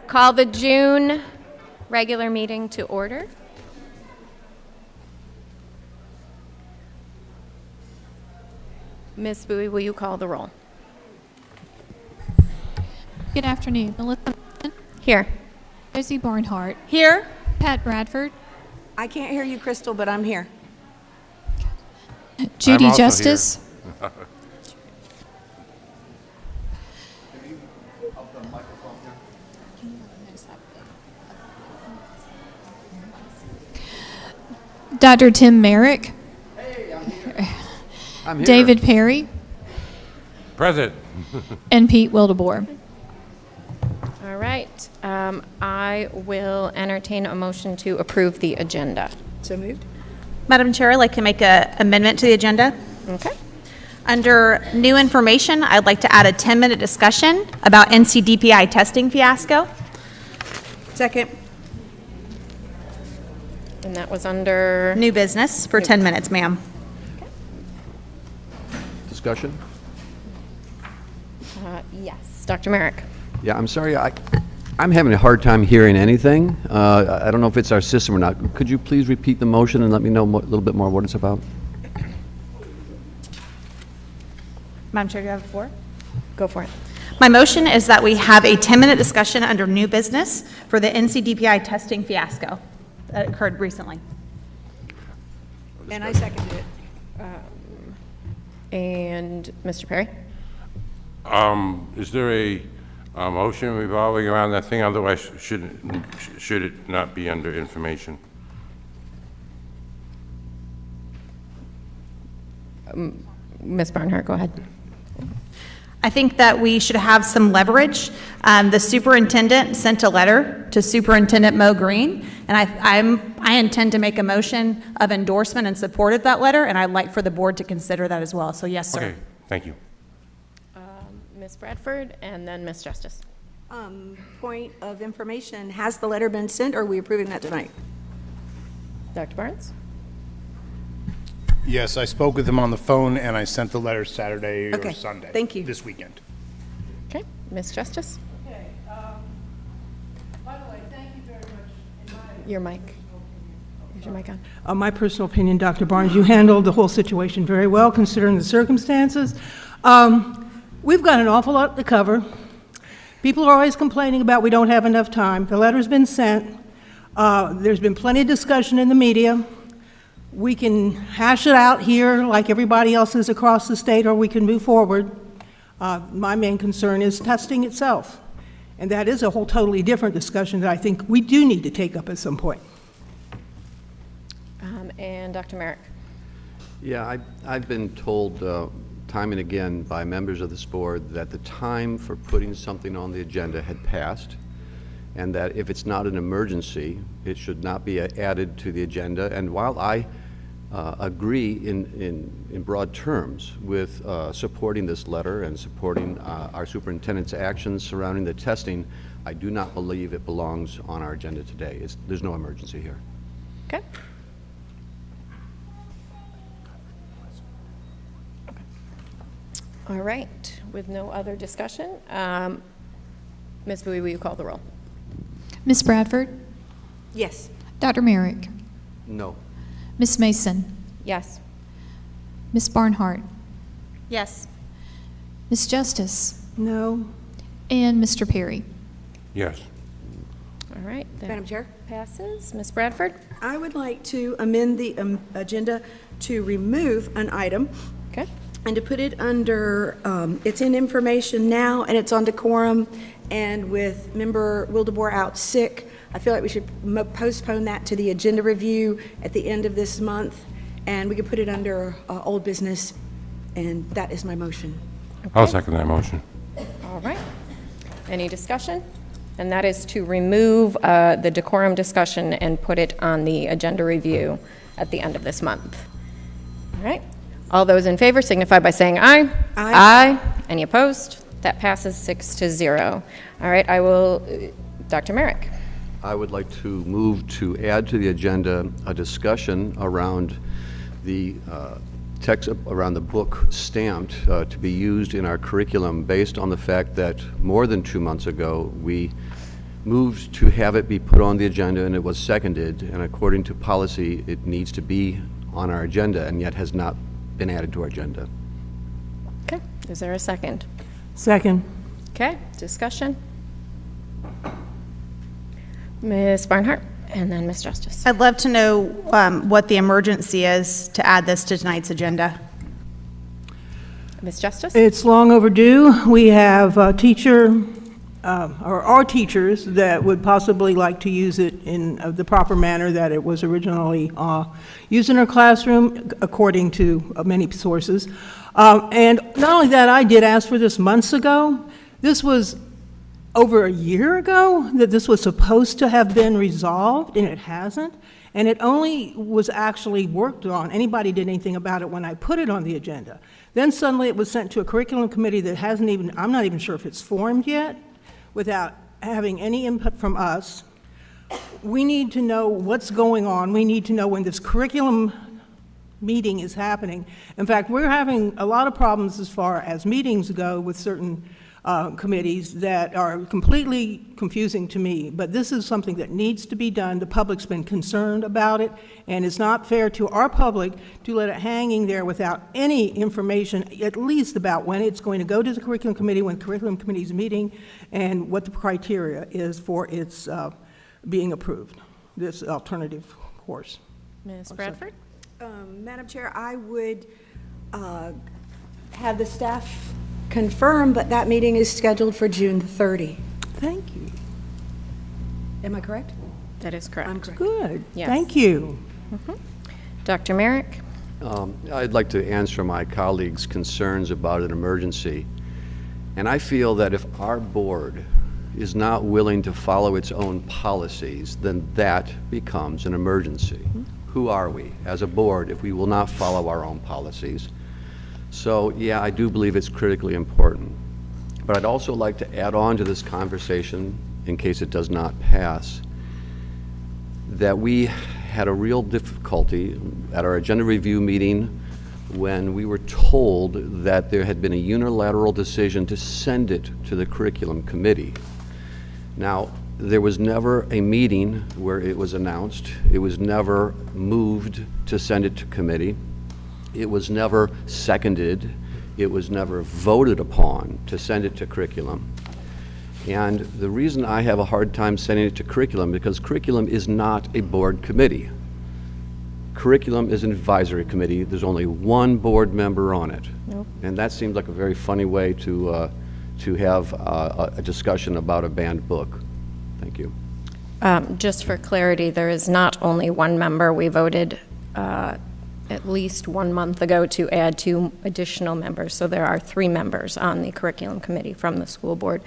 Call the June regular meeting to order. Ms. Bowie, will you call the roll? Good afternoon. Melissa Here. Josie Barnhart, Here. Pat Bradford, I can't hear you, Crystal, but I'm here. Judy also Justice, Dr. Tim Merrick, I'm here. David Perry, Present. and Pete Wildeboer. All right. I will entertain a motion to approve the agenda. So moved. Madam Chair, I'd like to make an amendment to the agenda. Okay. Under new information, I'd like to add a 10-minute discussion about NCDPI testing fiasco. Second. And that was under, New business for 10 minutes, ma'am. Discussion? yes, Dr. Merrick. Yeah, I'm sorry. I'm having a hard time hearing anything. I don't know if it's our system or not. Could you please repeat the motion and let me know a little bit more what it's about? Madam Chair, do you have the floor? Go for it. My motion is that we have a 10-minute discussion under new business for the NCDPI testing fiasco that occurred recently. And I seconded it. And Mr. Perry? Is there a motion revolving around that thing? Otherwise, should it not be under information? Ms. Barnhart, go ahead. I think that we should have some leverage. The superintendent sent a letter to Superintendent Mo Green, and I intend to make a motion of endorsement and support of that letter, and I'd like for the board to consider that as well. So yes, sir. Okay, thank you. Ms. Bradford and then Ms. Justice. Point of information, has the letter been sent, or are we approving that tonight? Dr. Barnes? Yes, I spoke with him on the phone, and I sent the letter Saturday or Okay, Sunday. thank you. This weekend. Okay. Ms. Justice? Okay, by the way, thank you very much. Your mic. Is your mic on? My personal opinion, Dr. Barnes, you handled the whole situation very well, considering the circumstances. We've got an awful lot to cover. People are always complaining about we don't have enough time. The letter's been sent. There's been plenty of discussion in the media. We can hash it out here like everybody else is across the state, or we can move forward. My main concern is testing itself, and that is a whole totally different discussion that I think we do need to take up at some point. And Dr. Merrick? Yeah, I've been told time and again by members of this board that the time for putting something on the agenda had passed, and that if it's not an emergency, it should not be added to the agenda. And while I agree in broad terms with supporting this letter and supporting our superintendent's actions surrounding the testing, I do not believe it belongs on our agenda today. There's no emergency here. Okay. All right. With no other discussion, Ms. Bowie, will you call the roll? Ms. Bradford, Yes. Dr. Merrick, No. Ms. Mason, Yes. Ms. Barnhart, Yes. Ms. Justice, No? and Mr. Perry. Yes. All right. That Madam Chair? passes. Ms. Bradford? I would like to amend the agenda to remove an item Okay. and to put it under, it's in information now, and it's on decorum, and with Member Wildeboer out sick, I feel like we should postpone that to the agenda review at the end of this month, and we could put it under old business, and that is my motion. I'll second that motion. All right. Any discussion? And that is to remove the decorum discussion and put it on the agenda review at the end of this month. All right. All those in favor signify by saying aye. Aye. Any opposed? That passes 6-0. All right, I will, Dr. Merrick. I would like to move to add to the agenda a discussion around the text around the book Stamped to be used in our curriculum based on the fact that more than 2 months ago, we moved to have it be put on the agenda, and it was seconded, and according to policy, it needs to be on our agenda, and yet has not been added to our agenda. Okay, is there a second? Second. Okay, discussion? Ms. Barnhart, and then Ms. Justice. I'd love to know what the emergency is to add this to tonight's agenda. Ms. Justice? It's long overdue. We have a teacher, or our teachers that would possibly like to use it in the proper manner that it was originally used in our classroom, according to many sources. And not only that, I did ask for this months ago. This was over a year ago that this was supposed to have been resolved, and it hasn't. And it only was actually worked on, anybody did anything about it when I put it on the agenda. Then suddenly it was sent to a curriculum committee that hasn't even, I'm not even sure if it's formed yet, without having any input from us. We need to know what's going on. We need to know when this curriculum meeting is happening. In fact, we're having a lot of problems as far as meetings go with certain committees that are completely confusing to me, but this is something that needs to be done. The public's been concerned about it, and it's not fair to our public to let it hanging there without any information, at least about when it's going to go to the curriculum committee, when the curriculum committee is meeting, and what the criteria is for its being approved, this alternative course. Ms. Bradford? Madam Chair, I would have the staff confirm, but that meeting is scheduled for June 30. Thank you. Am I correct? That is correct. I'm correct. Good. Yes. Thank you. Dr. Merrick? I'd like to answer my colleagues' concerns about an emergency. And I feel that if our board is not willing to follow its own policies, then that becomes an emergency. Who are we as a board if we will not follow our own policies? So, yeah, I do believe it's critically important. But I'd also like to add on to this conversation, in case it does not pass, that we had a real difficulty at our agenda review meeting when we were told that there had been a unilateral decision to send it to the curriculum committee. Now, there was never a meeting where it was announced. It was never moved to send it to committee. It was never seconded. It was never voted upon to send it to curriculum. And the reason I have a hard time sending it to curriculum, because curriculum is not a board committee. Curriculum is an advisory committee. There's only one board member on it. Nope. And that seems like a very funny way to have a discussion about a banned book. Thank you. Just for clarity, there is not only one member. We voted at least 1 month ago to add 2 additional members, so there are 3 members on the curriculum committee from the school board.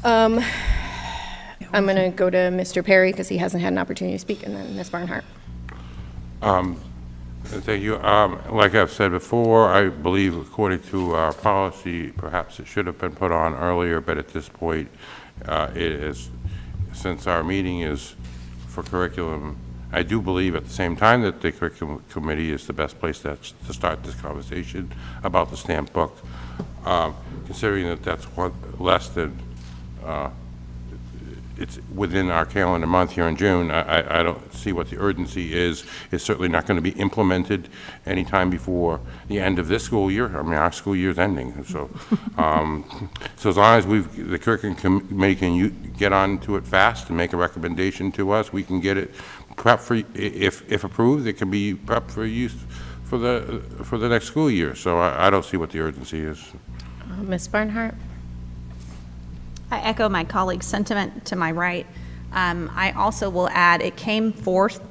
I'm going to go to Mr. Perry because he hasn't had an opportunity to speak, and then Ms. Barnhart. Thank you. Like I've said before, I believe according to our policy, perhaps it should have been put on earlier, but at this point, it is, since our meeting is for curriculum, I do believe at the same time that the curriculum committee is the best place to start this conversation about the stamp book, considering that that's less than, it's within our calendar month here in June. I don't see what the urgency is. It's certainly not going to be implemented anytime before the end of this school year. I mean, our school year's ending. So, so as long as the curriculum committee can get on to it fast and make a recommendation to us, we can get it prepped for, if approved, it can be prepped for use for the next school year. So I don't see what the urgency is. Ms. Barnhart? I echo my colleague's sentiment to my right. I also will add, it came forth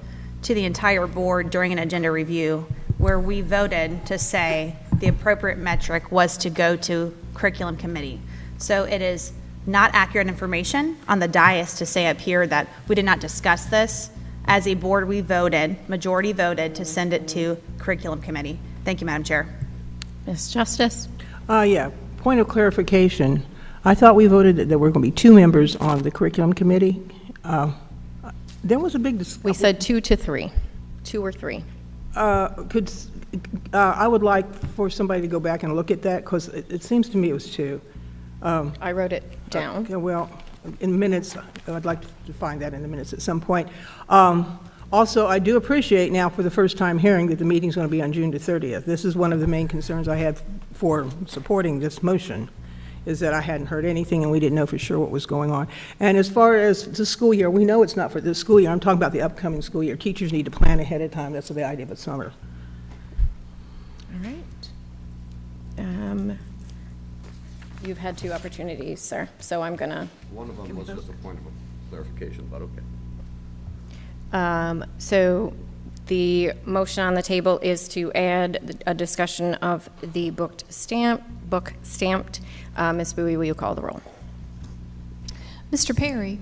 to the entire board during an agenda review where we voted to say the appropriate metric was to go to curriculum committee. So it is not accurate information on the dais to say up here that we did not discuss this. As a board, we voted, majority voted to send it to curriculum committee. Thank you, Madam Chair. Ms. Justice? Yeah, point of clarification. I thought we voted that there were going to be 2 members on the curriculum committee. There was a big discussion. We said 2 to 3. 2 or 3. I would like for somebody to go back and look at that, because it seems to me it was 2. I wrote it down. Okay, well, in minutes. I'd like to find that in the minutes at some point. Also, I do appreciate now for the first time hearing that the meeting's going to be on June the 30th. This is one of the main concerns I had for supporting this motion, is that I hadn't heard anything and we didn't know for sure what was going on. And as far as the school year, we know it's not for this school year. I'm talking about the upcoming school year. Teachers need to plan ahead of time. That's the idea of a summer. All right. You've had 2 opportunities, sir, so I'm going to... One of them was just a point of clarification, but okay. So the motion on the table is to add a discussion of the book stamped. Ms. Bowie, will you call the roll? Mr. Perry?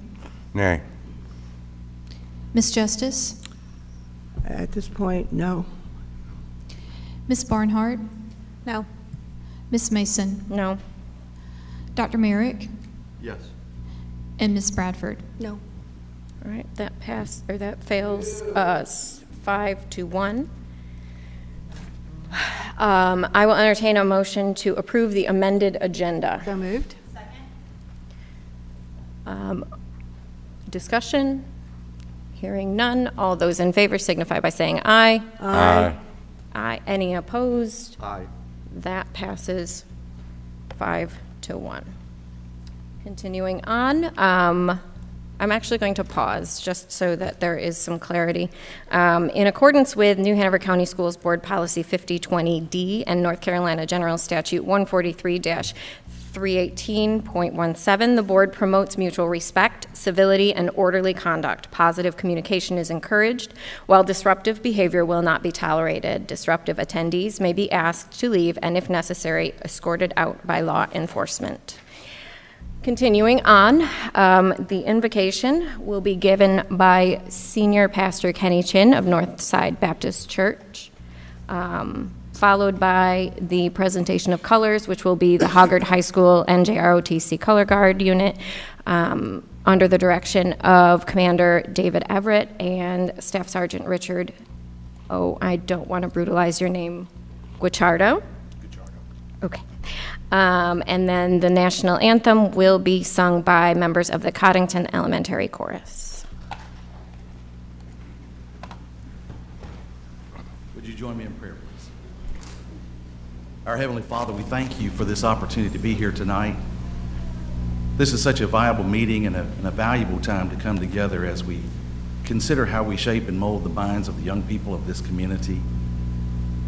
Nay. Ms. Justice? At this point, no. Ms. Barnhart? No. Ms. Mason? No. Dr. Merrick? Yes. And Ms. Bradford? No. All right, that fails 5-1. I will entertain a motion to approve the amended agenda. So moved? Discussion? Hearing none. All those in favor signify by saying aye. Aye. Aye. Any opposed? Aye. That passes 5-1. Continuing on, I'm actually going to pause just so that there is some clarity. In accordance with New Hanover County Schools Board Policy 5020D and North Carolina General Statute 143-318.17, the board promotes mutual respect, civility, and orderly conduct. Positive communication is encouraged, while disruptive behavior will not be tolerated. Disruptive attendees may be asked to leave and, if necessary, escorted out by law enforcement. Continuing on, the invocation will be given by Senior Pastor Kenny Chin of Northside Baptist Church, followed by the presentation of colors, which will be the Hoggard High School NJROTC Color Guard Unit, under the direction of Commander David Everett and Staff Sergeant Richard, I don't want to brutalize your name, Guicciardo? Okay. And then the national anthem will be sung by members of the Coddington Elementary Chorus. Would you join me in prayer, please? Our Heavenly Father, we thank you for this opportunity to be here tonight. This is such a viable meeting and a valuable time to come together as we consider how we shape and mold the minds of the young people of this community.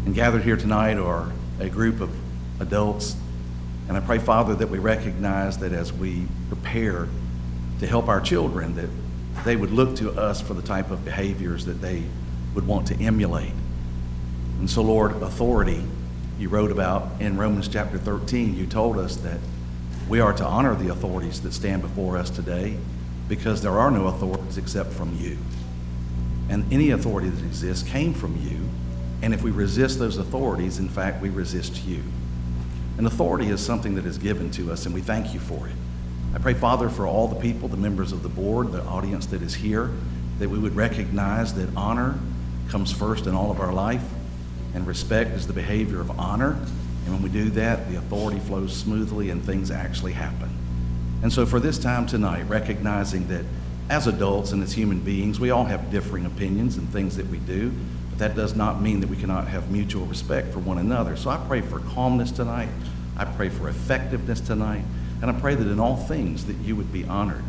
And gathered here tonight are a group of adults. And I pray, Father, that we recognize that as we prepare to help our children, that they would look to us for the type of behaviors that they would want to emulate. And so, Lord, authority, you wrote about in Romans chapter 13, you told us that we are to honor the authorities that stand before us today because there are no authorities except from you. And any authority that exists came from you. And if we resist those authorities, in fact, we resist you. And authority is something that is given to us, and we thank you for it. I pray, Father, for all the people, the members of the board, the audience that is here, that we would recognize that honor comes first in all of our life, and respect is the behavior of honor. And when we do that, the authority flows smoothly and things actually happen. And so for this time tonight, recognizing that as adults and as human beings, we all have differing opinions and things that we do, that does not mean that we cannot have mutual respect for one another. So I pray for calmness tonight. I pray for effectiveness tonight. And I pray that in all things that you would be honored.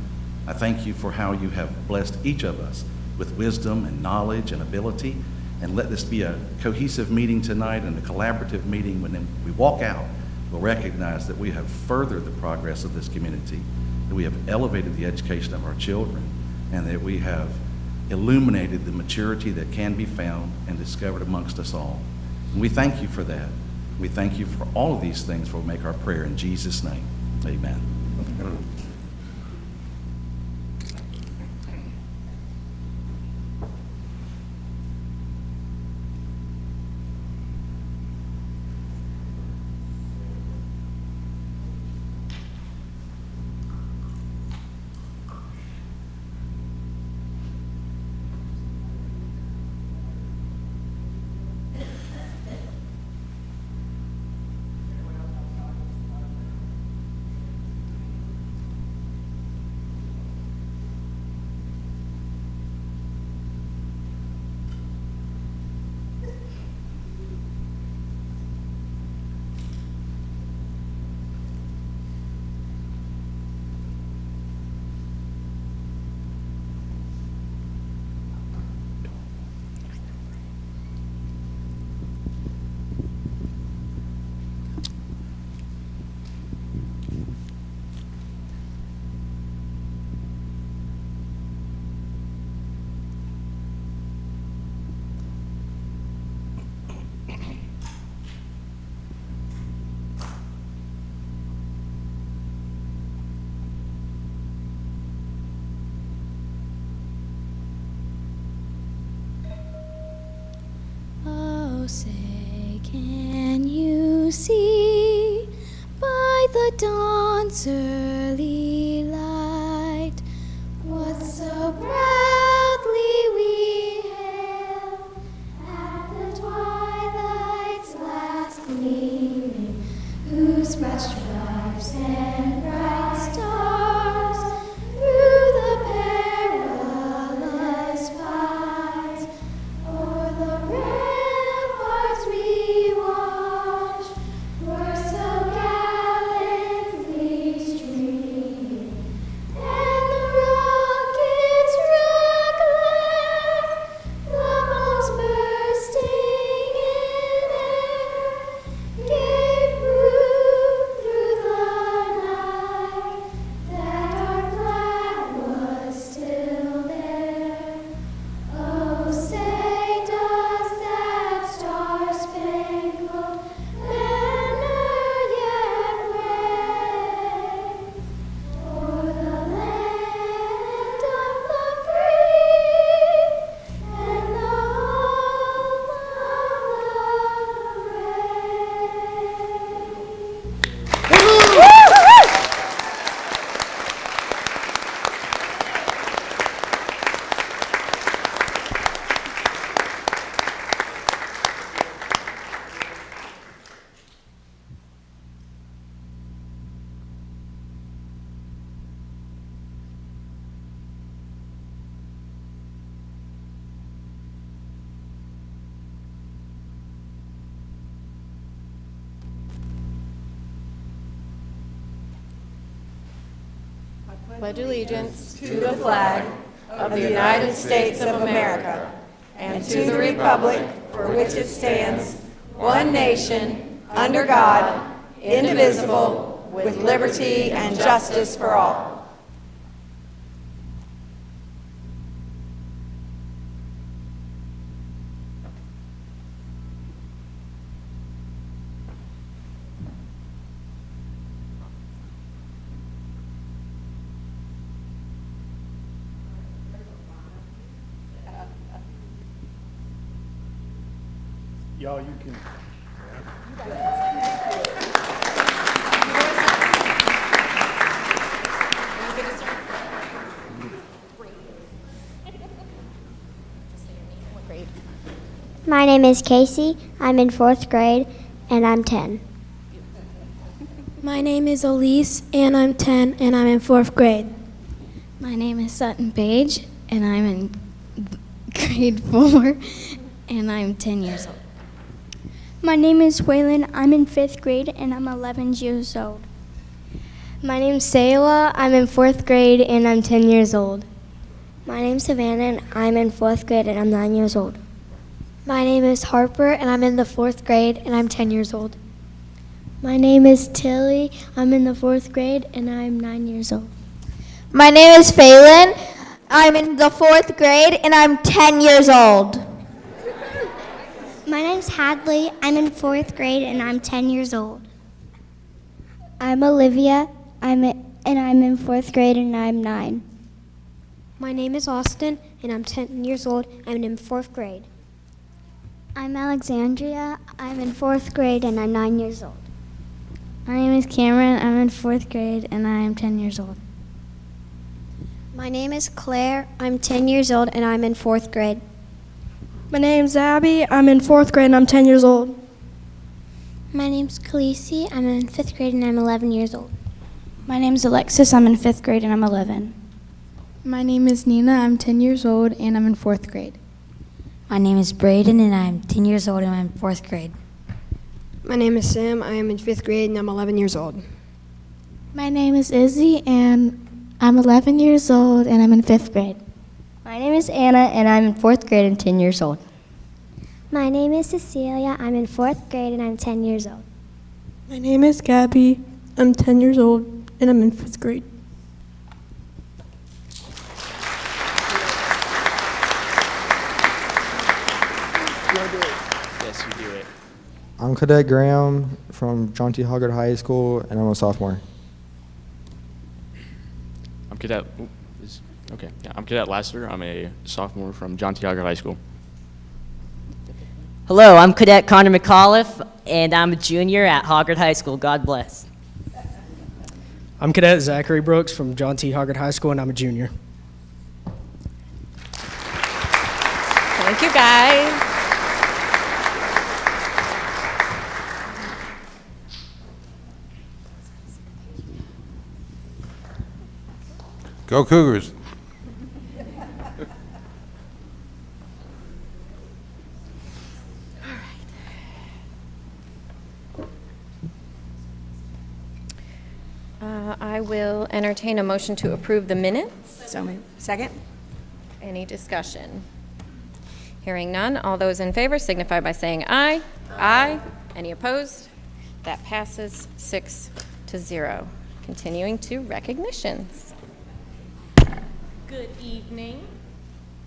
I thank you for how you have blessed each of us with wisdom and knowledge and ability. And let this be a cohesive meeting tonight and a collaborative meeting. When we walk out, we'll recognize that we have furthered the progress of this community, that we have elevated the education of our children, and that we have illuminated the maturity that can be found and discovered amongst us all. And we thank you for that. We thank you for all of these things. We'll make our prayer in Jesus' name. Amen. Can you see by the dawn's early light what so proudly we hailed at the twilight's last gleaming, whose bright stripes and bright stars through the perilous fight o'er the ramparts we watched were so gallantly streaming, and the rockets' reckless, the bombs bursting in air, gave proof through the night that our flag was still there. Oh, say does that star-spangled banner yet wave o'er the land of the free and the home of the brave? Pledge allegiance to the flag of the United States of America and to the republic for which it stands, one nation, under God, indivisible, with liberty and justice for all. Y'all, you can. My name is Casey. I'm in 4th grade, and I'm 10. My name is Elise, and I'm 10, and I'm in 4th grade. My name is Sutton Page, and I'm in grade 4, and I'm 10 years old. My name is Waylon. I'm in 5th grade, and I'm 11 years old. My name's Sayla. I'm in 4th grade, and I'm 10 years old. My name's Savannah, and I'm in 4th grade, and I'm 9 years old. My name is Harper, and I'm in the 4th grade, and I'm 10 years old. My name is Tilly. I'm in the 4th grade, and I'm 9 years old. My name is Phelan. I'm in the 4th grade, and I'm 10 years old. My name's Hadley. I'm in 4th grade, and I'm 10 years old. I'm Olivia. I'm in 4th grade, and I'm 9. My name is Austin, and I'm 10 years old. I'm in 4th grade. I'm Alexandria. I'm in 4th grade, and I'm 9 years old. My name is Cameron. I'm in 4th grade, and I am 10 years old. My name is Claire. I'm 10 years old, and I'm in 4th grade. My name's Abby. I'm in 4th grade, and I'm 10 years old. My name's Khaleesi. I'm in 5th grade, and I'm 11 years old. My name's Alexis. I'm in 5th grade, and I'm 11. My name is Nina. I'm 10 years old, and I'm in 4th grade. My name is Braden, and I'm 10 years old, and I'm in 4th grade. My name is Sam. I am in 5th grade, and I'm 11 years old. My name is Izzy, and I'm 11 years old, and I'm in 5th grade. My name is Anna, and I'm in 4th grade and 10 years old. My name is Cecilia. I'm in 4th grade, and I'm 10 years old. My name is Gabby. I'm 10 years old, and I'm in 5th grade. Yes, you do it. I'm Cadet Graham from John T. Hoggard High School, and I'm a sophomore. I'm Cadet. Okay. Yeah, I'm Cadet Lassiter. I'm a sophomore from John T. Hoggard High School. Hello, I'm Cadet Connor McAuliffe, and I'm a junior at Hoggard High School. God bless. I'm Cadet Zachary Brooks from John T. Hoggard High School, and I'm a junior. Thank you, guys. Go Cougars. I will entertain a motion to approve the minutes. So moved. Second? Any discussion? Hearing none, all those in favor signify by saying aye. Aye. Any opposed? That passes 6-0. Continuing to recognitions. Good evening.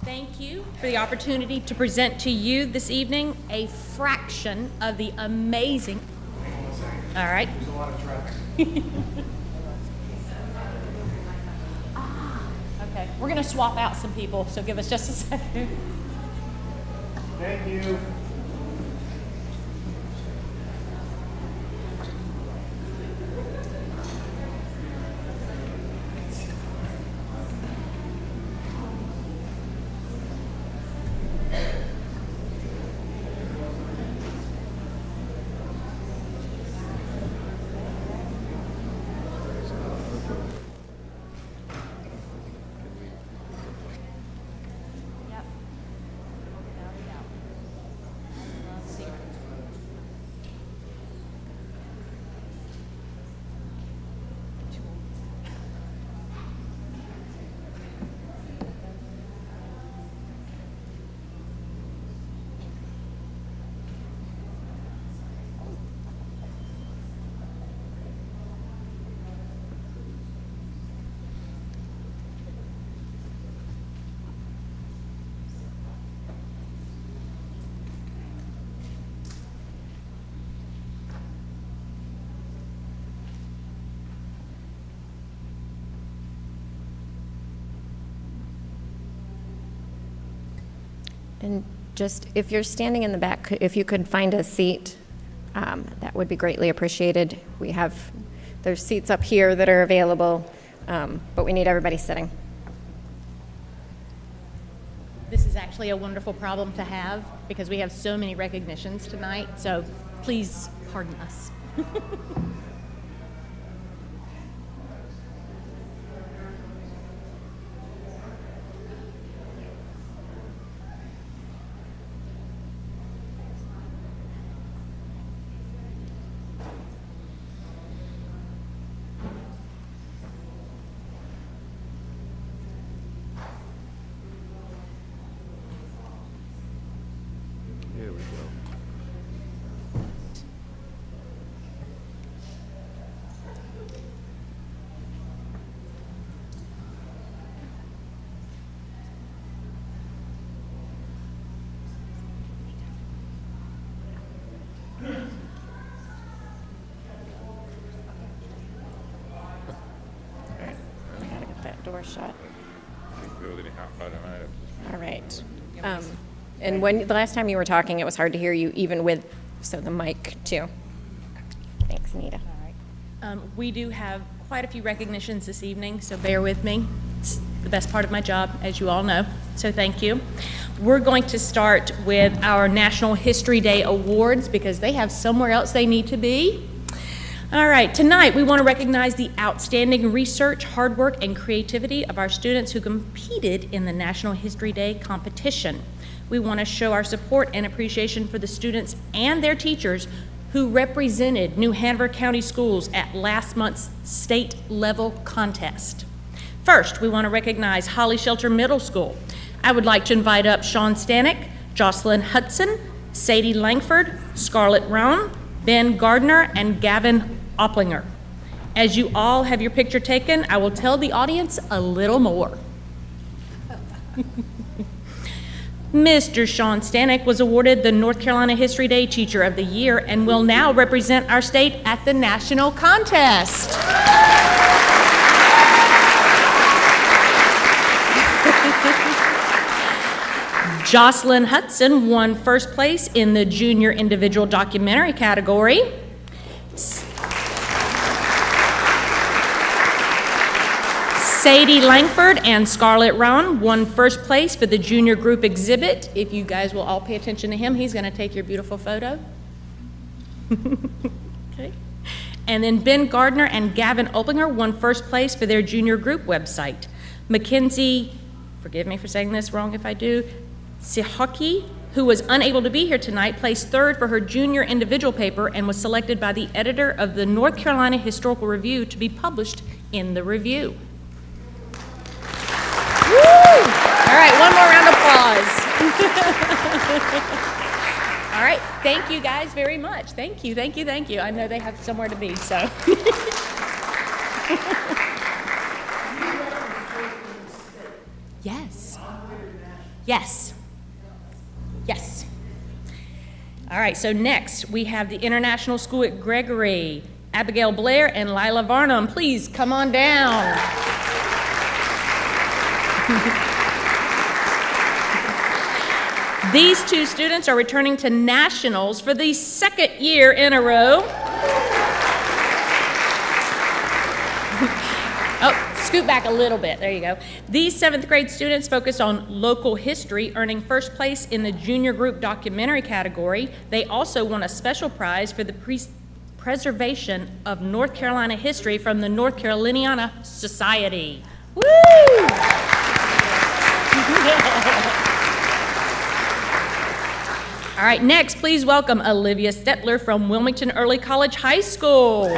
Thank you for the opportunity to present to you this evening a fraction of the amazing. All right. There's a lot of traffic. Okay, we're going to swap out some people, so give us just a second. Thank you. And just, if you're standing in the back, if you could find a seat, that would be greatly appreciated. There's seats up here that are available, but we need everybody sitting. This is actually a wonderful problem to have because we have so many recognitions tonight, so please pardon us. Here we go. Gotta get that door shut. All right. And when, the last time you were talking, it was hard to hear you even with, so the mic too. Thanks, Anita. We do have quite a few recognitions this evening, so bear with me. It's the best part of my job, as you all know, so thank you. We're going to start with our National History Day Awards because they have somewhere else they need to be. All right, tonight we want to recognize the outstanding research, hard work, and creativity of our students who competed in the National History Day competition. We want to show our support and appreciation for the students and their teachers who represented New Hanover County Schools at last month's state level contest. First, we want to recognize Holly Shelter Middle School. I would like to invite up Sean Stanek, Jocelyn Hudson, Sadie Langford, Scarlett Roan, Ben Gardner, and Gavin Opplinger. As you all have your picture taken, I will tell the audience a little more. Mr. Sean Stanek was awarded the North Carolina History Day Teacher of the Year and will now represent our state at the national contest. Jocelyn Hudson won first place in the junior individual documentary category. Sadie Langford and Scarlett Rowan won first place for the junior group exhibit. If you guys will all pay attention to him, he's going to take your beautiful photo. Okay. And then Ben Gardner and Gavin Oplinger won first place for their junior group website. Mackenzie, forgive me for saying this wrong if I do, Sihoki, who was unable to be here tonight, placed third for her junior individual paper and was selected by the editor of the North Carolina Historical Review to be published in the review. Woo! All right, one more round of applause. All right, thank you guys very much. Thank you, thank you, thank you. I know they have somewhere to be, so. Yes. Yes. Yes. All right, so next we have the International School at Gregory. Abigail Blair and Lila Varnum, please come on down. These two students are returning to nationals for the second year in a row. Oh, scoot back a little bit. There you go. These 7th grade students focused on local history, earning first place in the junior group documentary category. They also won a special prize for the preservation of North Carolina history from the North Caroliniana Society. Woo! All right, next, please welcome Olivia Stetler from Wilmington Early College High School.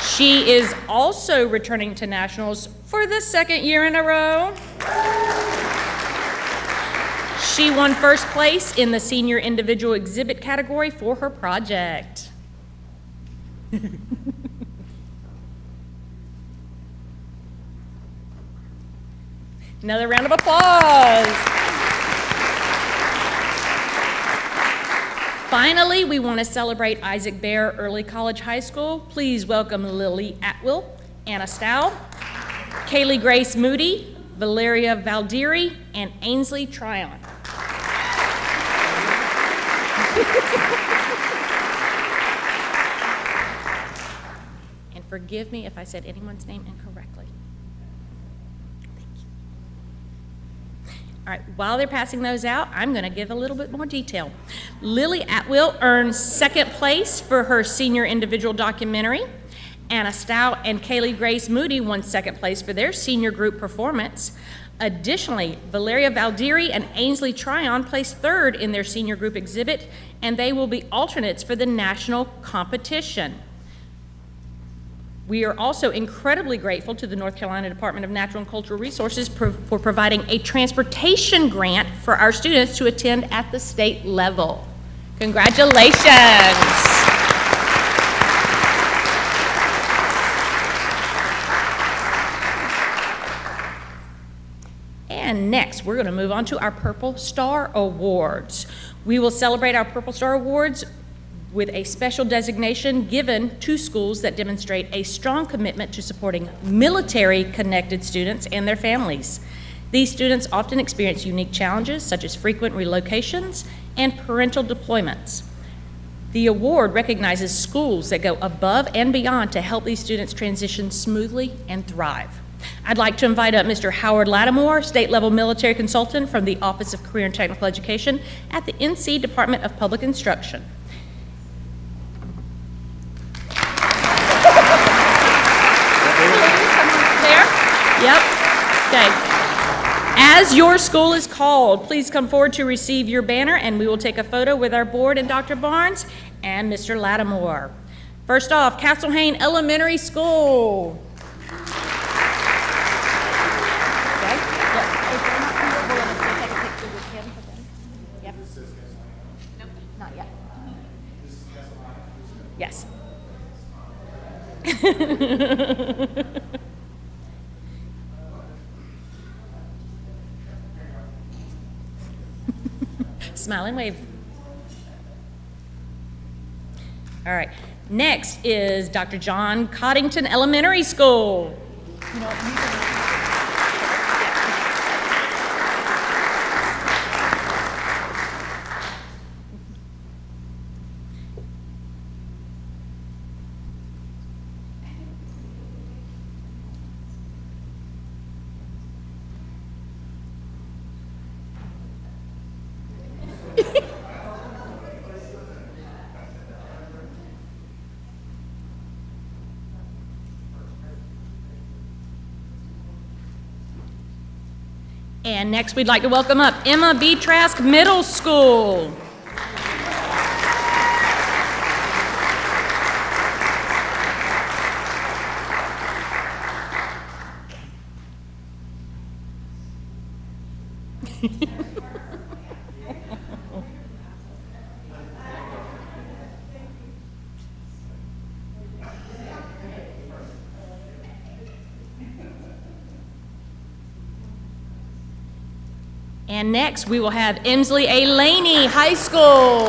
She is also returning to nationals for the second year in a row. She won first place in the senior individual exhibit category for her project. Another round of applause. Finally, we want to celebrate Isaac Bear Early College High School. Please welcome Lily Atwill, Anna Stow, Kaylee Grace Moody, Valeria Valdieri, and Ainsley Tryon. And forgive me if I said anyone's name incorrectly. All right, while they're passing those out, I'm going to give a little bit more detail. Lily Atwill earned second place for her senior individual documentary. Anna Stow and Kaylee Grace Moody won second place for their senior group performance. Additionally, Valeria Valdieri and Ainsley Tryon placed third in their senior group exhibit, and they will be alternates for the national competition. We are also incredibly grateful to the North Carolina Department of Natural and Cultural Resources for providing a transportation grant for our students to attend at the state level. Congratulations. And next, we're going to move on to our Purple Star Awards. We will celebrate our Purple Star Awards with a special designation given to schools that demonstrate a strong commitment to supporting military-connected students and their families. These students often experience unique challenges, such as frequent relocations and parental deployments. The award recognizes schools that go above and beyond to help these students transition smoothly and thrive. I'd like to invite up Mr. Howard Lattimore, state-level military consultant from the Office of Career and Technical Education at the NC Department of Public Instruction. Yep. Okay. As your school is called, please come forward to receive your banner, and we will take a photo with our board and Dr. Barnes and Mr. Lattimore. First off, Castle Hayne Elementary School. Okay. Yep. Nope, not yet. Yes. Smile and wave. All right. Next is Dr. John Coddington Elementary School. And next, we'd like to welcome up Emma B. Trask Middle School. And next, we will have Emsley A. Laney High School.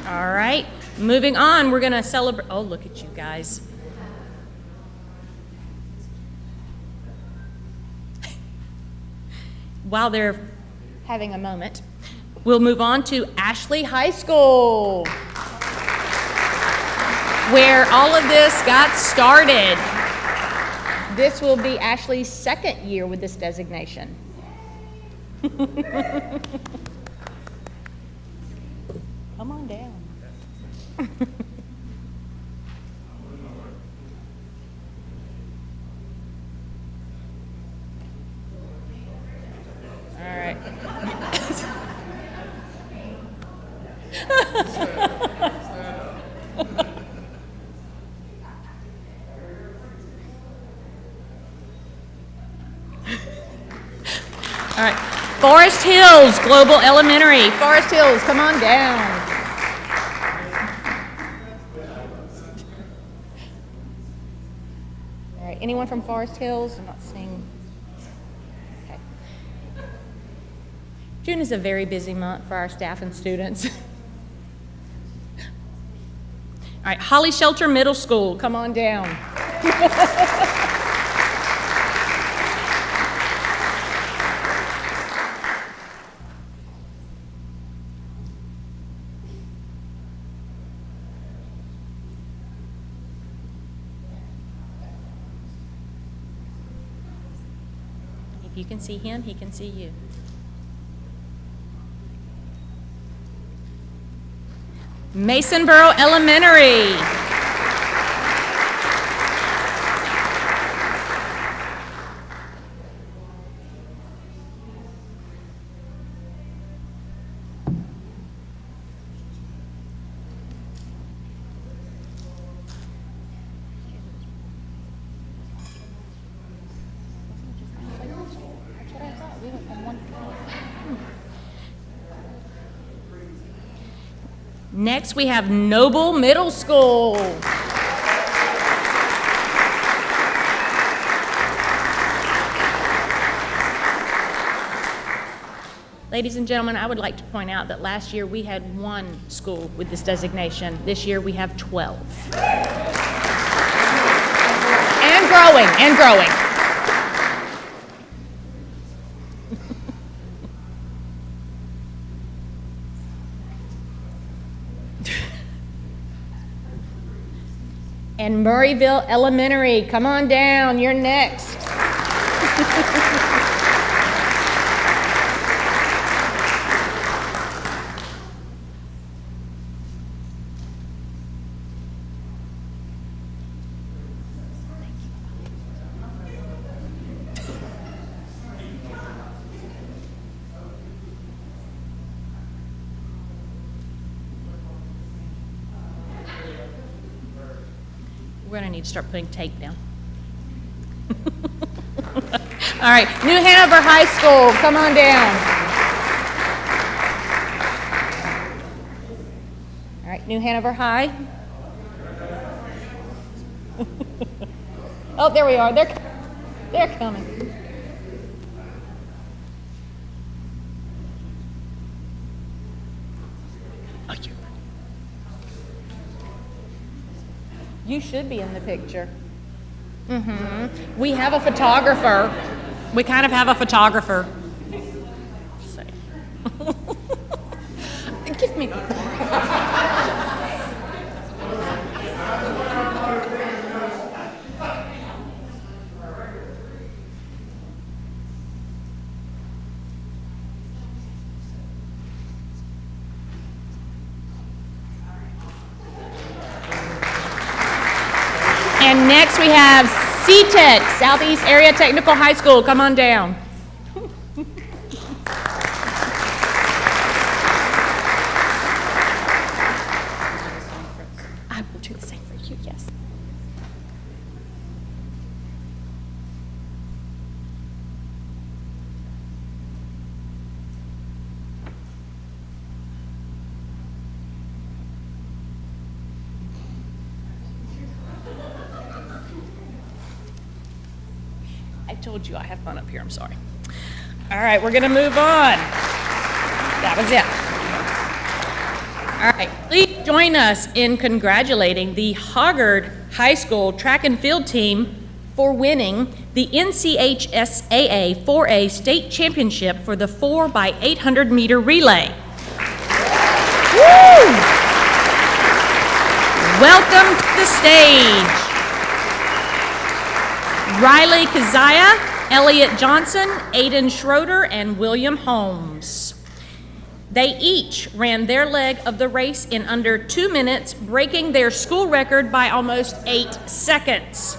All right, moving on, we're going to celebrate. Oh, look at you guys. While they're having a moment, we'll move on to Ashley High School, where all of this got started. This will be Ashley's second year with this designation. Come on down. All right. All right, Forest Hills Global Elementary. Forest Hills, come on down. All right, anyone from Forest Hills? I'm not seeing. Okay. June is a very busy month for our staff and students. All right, Holly Shelter Middle School, come on down. If you can see him, he can see you. Masonboro Elementary. Next, we have Noble Middle School. Ladies and gentlemen, I would like to point out that last year we had 1 school with this designation. This year we have 12. And growing, and growing. And Murrayville Elementary, come on down, you're next. We're going to need to start putting tape down. All right, New Hanover High School, come on down. All right, New Hanover High. Oh, there we are. They're coming. You should be in the picture. We have a photographer. We kind of have a photographer. Give me. And next we have CTEC, Southeast Area Technical High School. Come on down. I will do the same for you, yes. I told you I have fun up here, I'm sorry. All right, we're gonna move on. That was it. All right, please join us in congratulating the Hoggard High School track and field team for winning the NCHSAA 4A State Championship for the 4x800 meter relay. Woo! Welcome to the stage. Riley Kazaya, Elliot Johnson, Aiden Schroeder, and William Holmes. They each ran their leg of the race in under 2 minutes, breaking their school record by almost 8 seconds.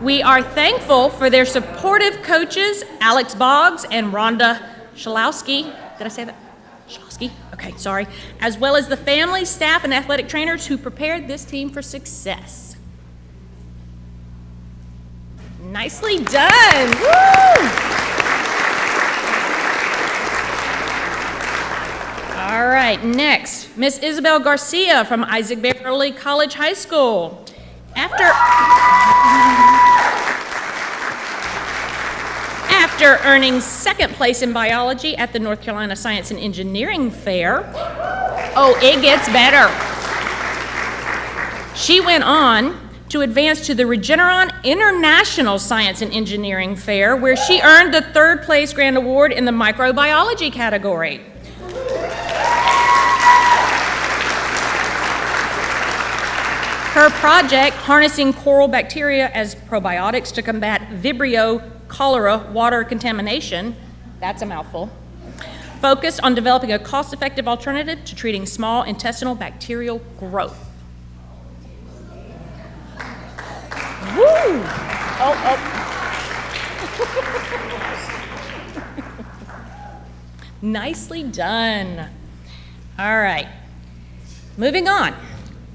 We are thankful for their supportive coaches, Alex Boggs and Rhonda Shalowski. Did I say that? Shalowski? Okay, sorry. As well as the family, staff, and athletic trainers who prepared this team for success. Nicely done. Woo! All right, next, Miss Isabel Garcia from Isaac Beverly College High School. After earning second place in biology at the North Carolina Science and Engineering Fair, oh, it gets better. She went on to advance to the Regeneron International Science and Engineering Fair, where she earned the third place grand award in the microbiology category. Her project, harnessing coral bacteria as probiotics to combat Vibrio cholera water contamination, that's a mouthful, focused on developing a cost-effective alternative to treating small intestinal bacterial growth. Woo! Oh. Nicely done. All right, moving on.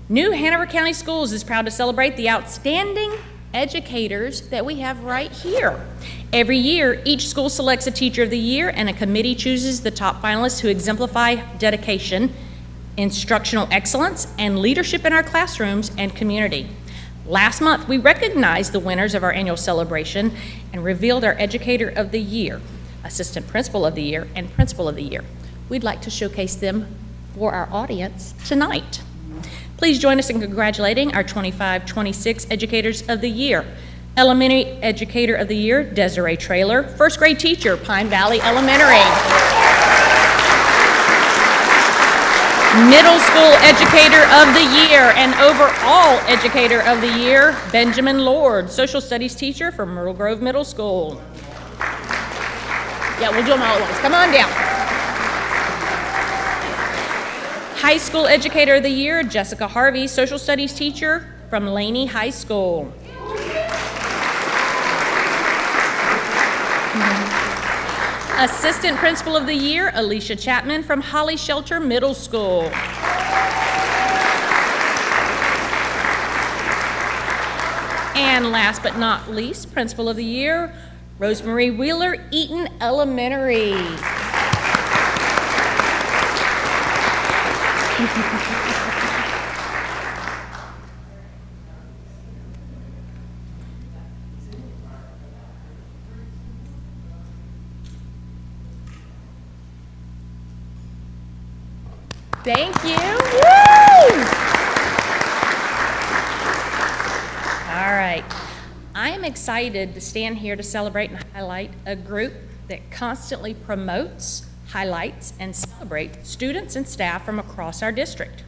New Hanover County Schools is proud to celebrate the outstanding educators that we have right here. Every year, each school selects a Teacher of the Year, and a committee chooses the top finalists who exemplify dedication, instructional excellence, and leadership in our classrooms and community. Last month, we recognized the winners of our annual celebration and revealed our Educator of the Year, Assistant Principal of the Year, and Principal of the Year. We'd like to showcase them for our audience tonight. Please join us in congratulating our 25-26 Educators of the Year. Elementary Educator of the Year, Desiree Traylor. First grade teacher, Pine Valley Elementary. Middle School Educator of the Year and Overall Educator of the Year, Benjamin Lord, Social Studies teacher for Myrtle Grove Middle School. Yeah, we'll do them all at once. Come on down. High School Educator of the Year, Jessica Harvey, Social Studies teacher from Laney High School. Assistant Principal of the Year, Alicia Chapman from Holly Shelter Middle School. And last but not least, Principal of the Year, Rosemarie Wheeler, Eaton Elementary. Thank you. Woo! All right. I am excited to stand here to celebrate and highlight a group that constantly promotes, highlights, and celebrates students and staff from across our district.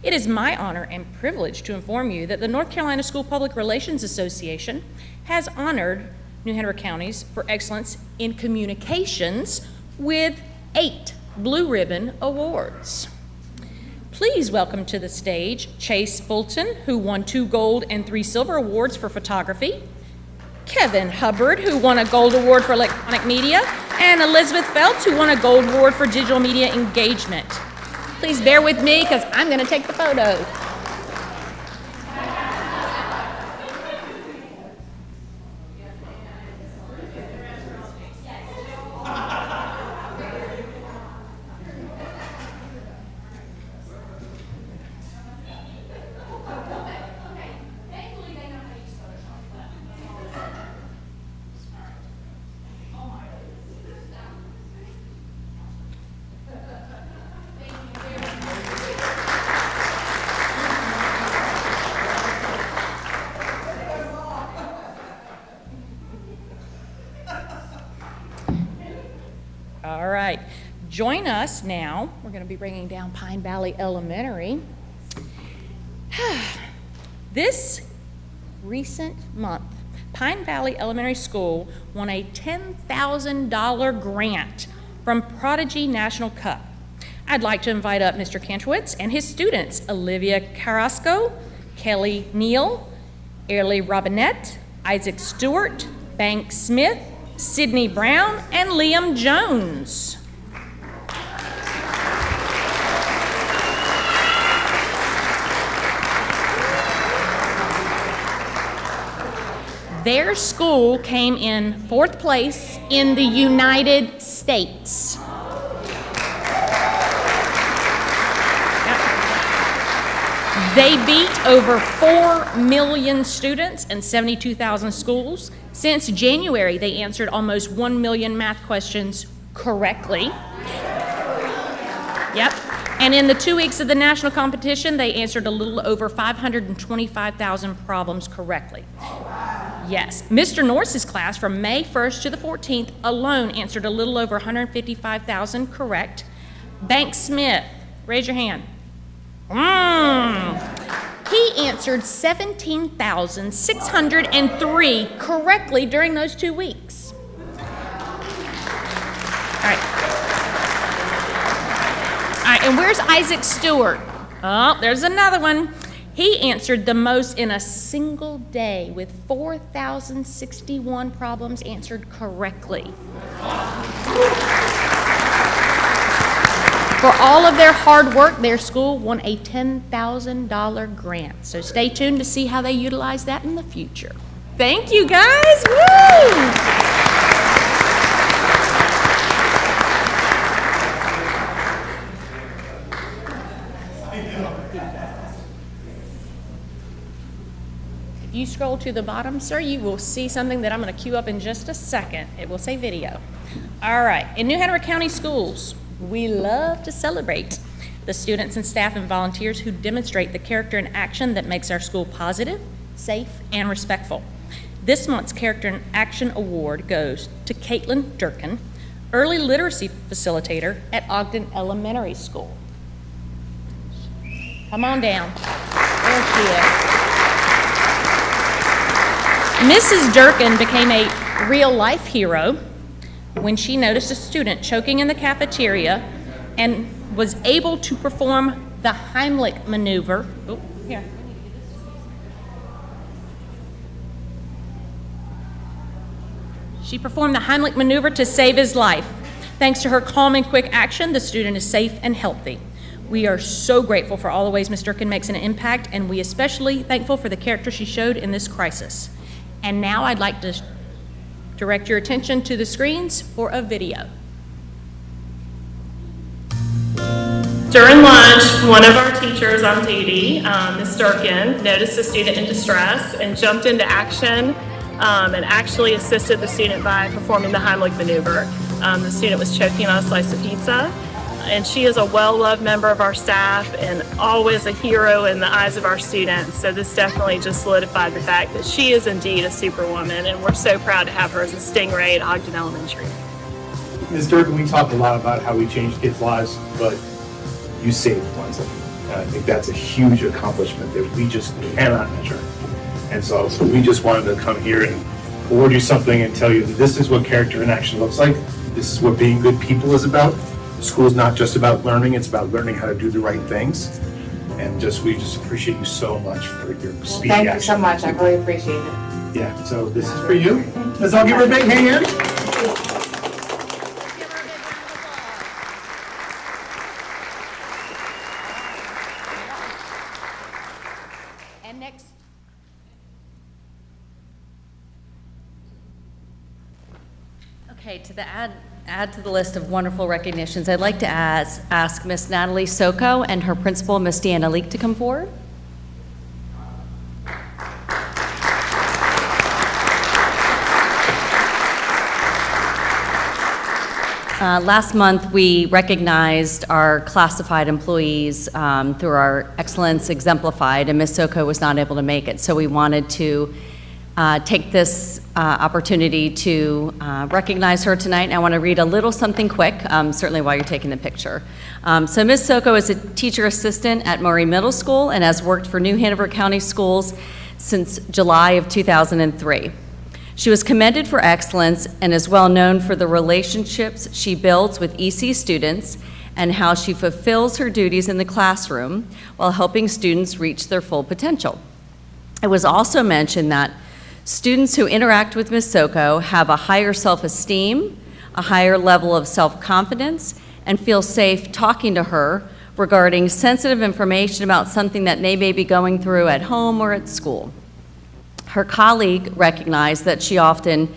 It is my honor and privilege to inform you that the North Carolina School Public Relations Association has honored New Hanover counties for excellence in communications with 8 Blue Ribbon Awards. Please welcome to the stage Chase Fulton, who won 2 gold and 3 silver awards for photography, Kevin Hubbard, who won a gold award for electronic media, and Elizabeth Phelps, who won a gold award for digital media engagement. Please bear with me because I'm going to take the photo. All right, join us now. We're going to be bringing down Pine Valley Elementary. This recent month, Pine Valley Elementary School won a $10,000 grant from Prodigy National Cup. I'd like to invite up Mr. Kantrowitz and his students, Olivia Carrasco, Kelly Neal, Airlie Robinette, Isaac Stewart, Banks Smith, Sydney Brown, and Liam Jones. Their school came in 4th place in the United States. They beat over 4 million students and 72,000 schools. Since January, they answered almost 1 million math questions correctly. Yep. And in the 2 weeks of the national competition, they answered a little over 525,000 problems correctly. Yes. Mr. Norris's class from May 1st to the 14th alone answered a little over 155,000 correct. Banks Smith, raise your hand. He answered 17,603 correctly during those 2 weeks. All right, and where's Isaac Stewart? Oh, there's another one. He answered the most in a single day with 4,061 problems answered correctly. For all of their hard work, their school won a $10,000 grant. So stay tuned to see how they utilize that in the future. Thank you, guys. Woo! If you scroll to the bottom, sir, you will see something that I'm going to cue up in just a second. It will say video. All right. In New Hanover County Schools, we love to celebrate the students and staff and volunteers who demonstrate the character and action that makes our school positive, safe, and respectful. This month's Character and Action Award goes to Caitlin Durkin, Early Literacy Facilitator at Ogden Elementary School. Come on down. There she is. Mrs. Durkin became a real-life hero when she noticed a student choking in the cafeteria and was able to perform the Heimlich maneuver. Oh, here. She performed the Heimlich maneuver to save his life. Thanks to her calm and quick action, the student is safe and healthy. We are so grateful for all the ways Ms. Durkin makes an impact, and we especially thankful for the character she showed in this crisis. And now I'd like to direct your attention to the screens for a video. During lunch, one of our teachers on duty, Ms. Durkin, noticed a student in distress and jumped into action and actually assisted the student by performing the Heimlich maneuver. The student was choking on a slice of pizza, and she is a well-loved member of our staff and always a hero in the eyes of our students. So this definitely just solidified the fact that she is indeed a superwoman, and we're so proud to have her as a Stingray at Ogden Elementary. Ms. Durkin, we talk a lot about how we change kids' lives, but you saved one's life. And I think that's a huge accomplishment that we just cannot measure. And so we just wanted to come here and forward you something and tell you that this is what character in action looks like. This is what being good people is about. School's not just about learning, it's about learning how to do the right things. And we just appreciate you so much for your speedy action. Thank you so much. I really appreciate it. Yeah, so this is for you. Let's all give her a big hand. And next. Okay, to add to the list of wonderful recognitions, I'd like to ask Miss Natalie Soko and her principal, Miss Deanna Leak, to come forward. Last month, we recognized our classified employees through our Excellence Exemplified, and Ms. Soko was not able to make it. So we wanted to take this opportunity to recognize her tonight. And I want to read a little something quick, certainly while you're taking the picture. So Ms. Soko is a teacher assistant at Murray Middle School and has worked for New Hanover County Schools since July of 2003. She was commended for excellence and is well known for the relationships she builds with EC students and how she fulfills her duties in the classroom while helping students reach their full potential. It was also mentioned that students who interact with Ms. Soko have a higher self-esteem, a higher level of self-confidence, and feel safe talking to her regarding sensitive information about something that they may be going through at home or at school. Her colleague recognized that she often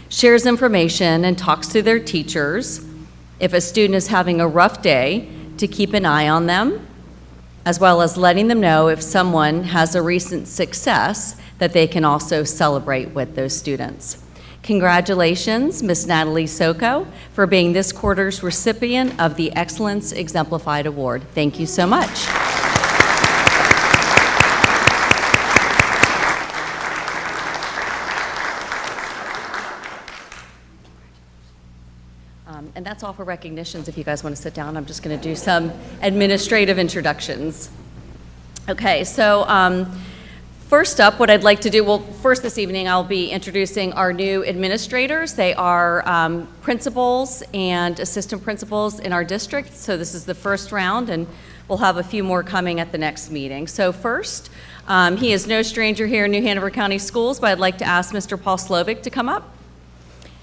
shares information and talks to their teachers if a student is having a rough day to keep an eye on them, as well as letting them know if someone has a recent success that they can also celebrate with those students. Congratulations, Ms. Natalie Soko, for being this quarter's recipient of the Excellence Exemplified Award. Thank you so much. And that's all for recognitions. If you guys want to sit down, I'm just going to do some administrative introductions. Okay, so first up, what I'd like to do, well, first this evening, I'll be introducing our new administrators. They are principals and assistant principals in our district. So this is the first round, and we'll have a few more coming at the next meeting. So first, he is no stranger here in New Hanover County Schools, but I'd like to ask Mr. Paul Slovic to come up.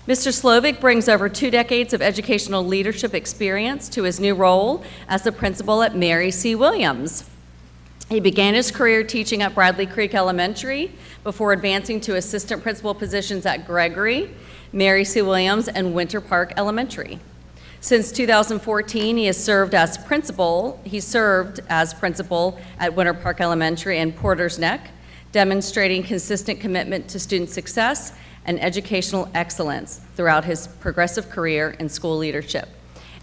Mr. Slovic brings over 2 decades of educational leadership experience to his new role as the principal at Mary C. Williams. He began his career teaching at Bradley Creek Elementary before advancing to assistant principal positions at Gregory, Mary C. Williams, and Winter Park Elementary. Since 2014, he has served as principal. He served as principal at Winter Park Elementary and Porter's Neck, demonstrating consistent commitment to student success and educational excellence throughout his progressive career in school leadership.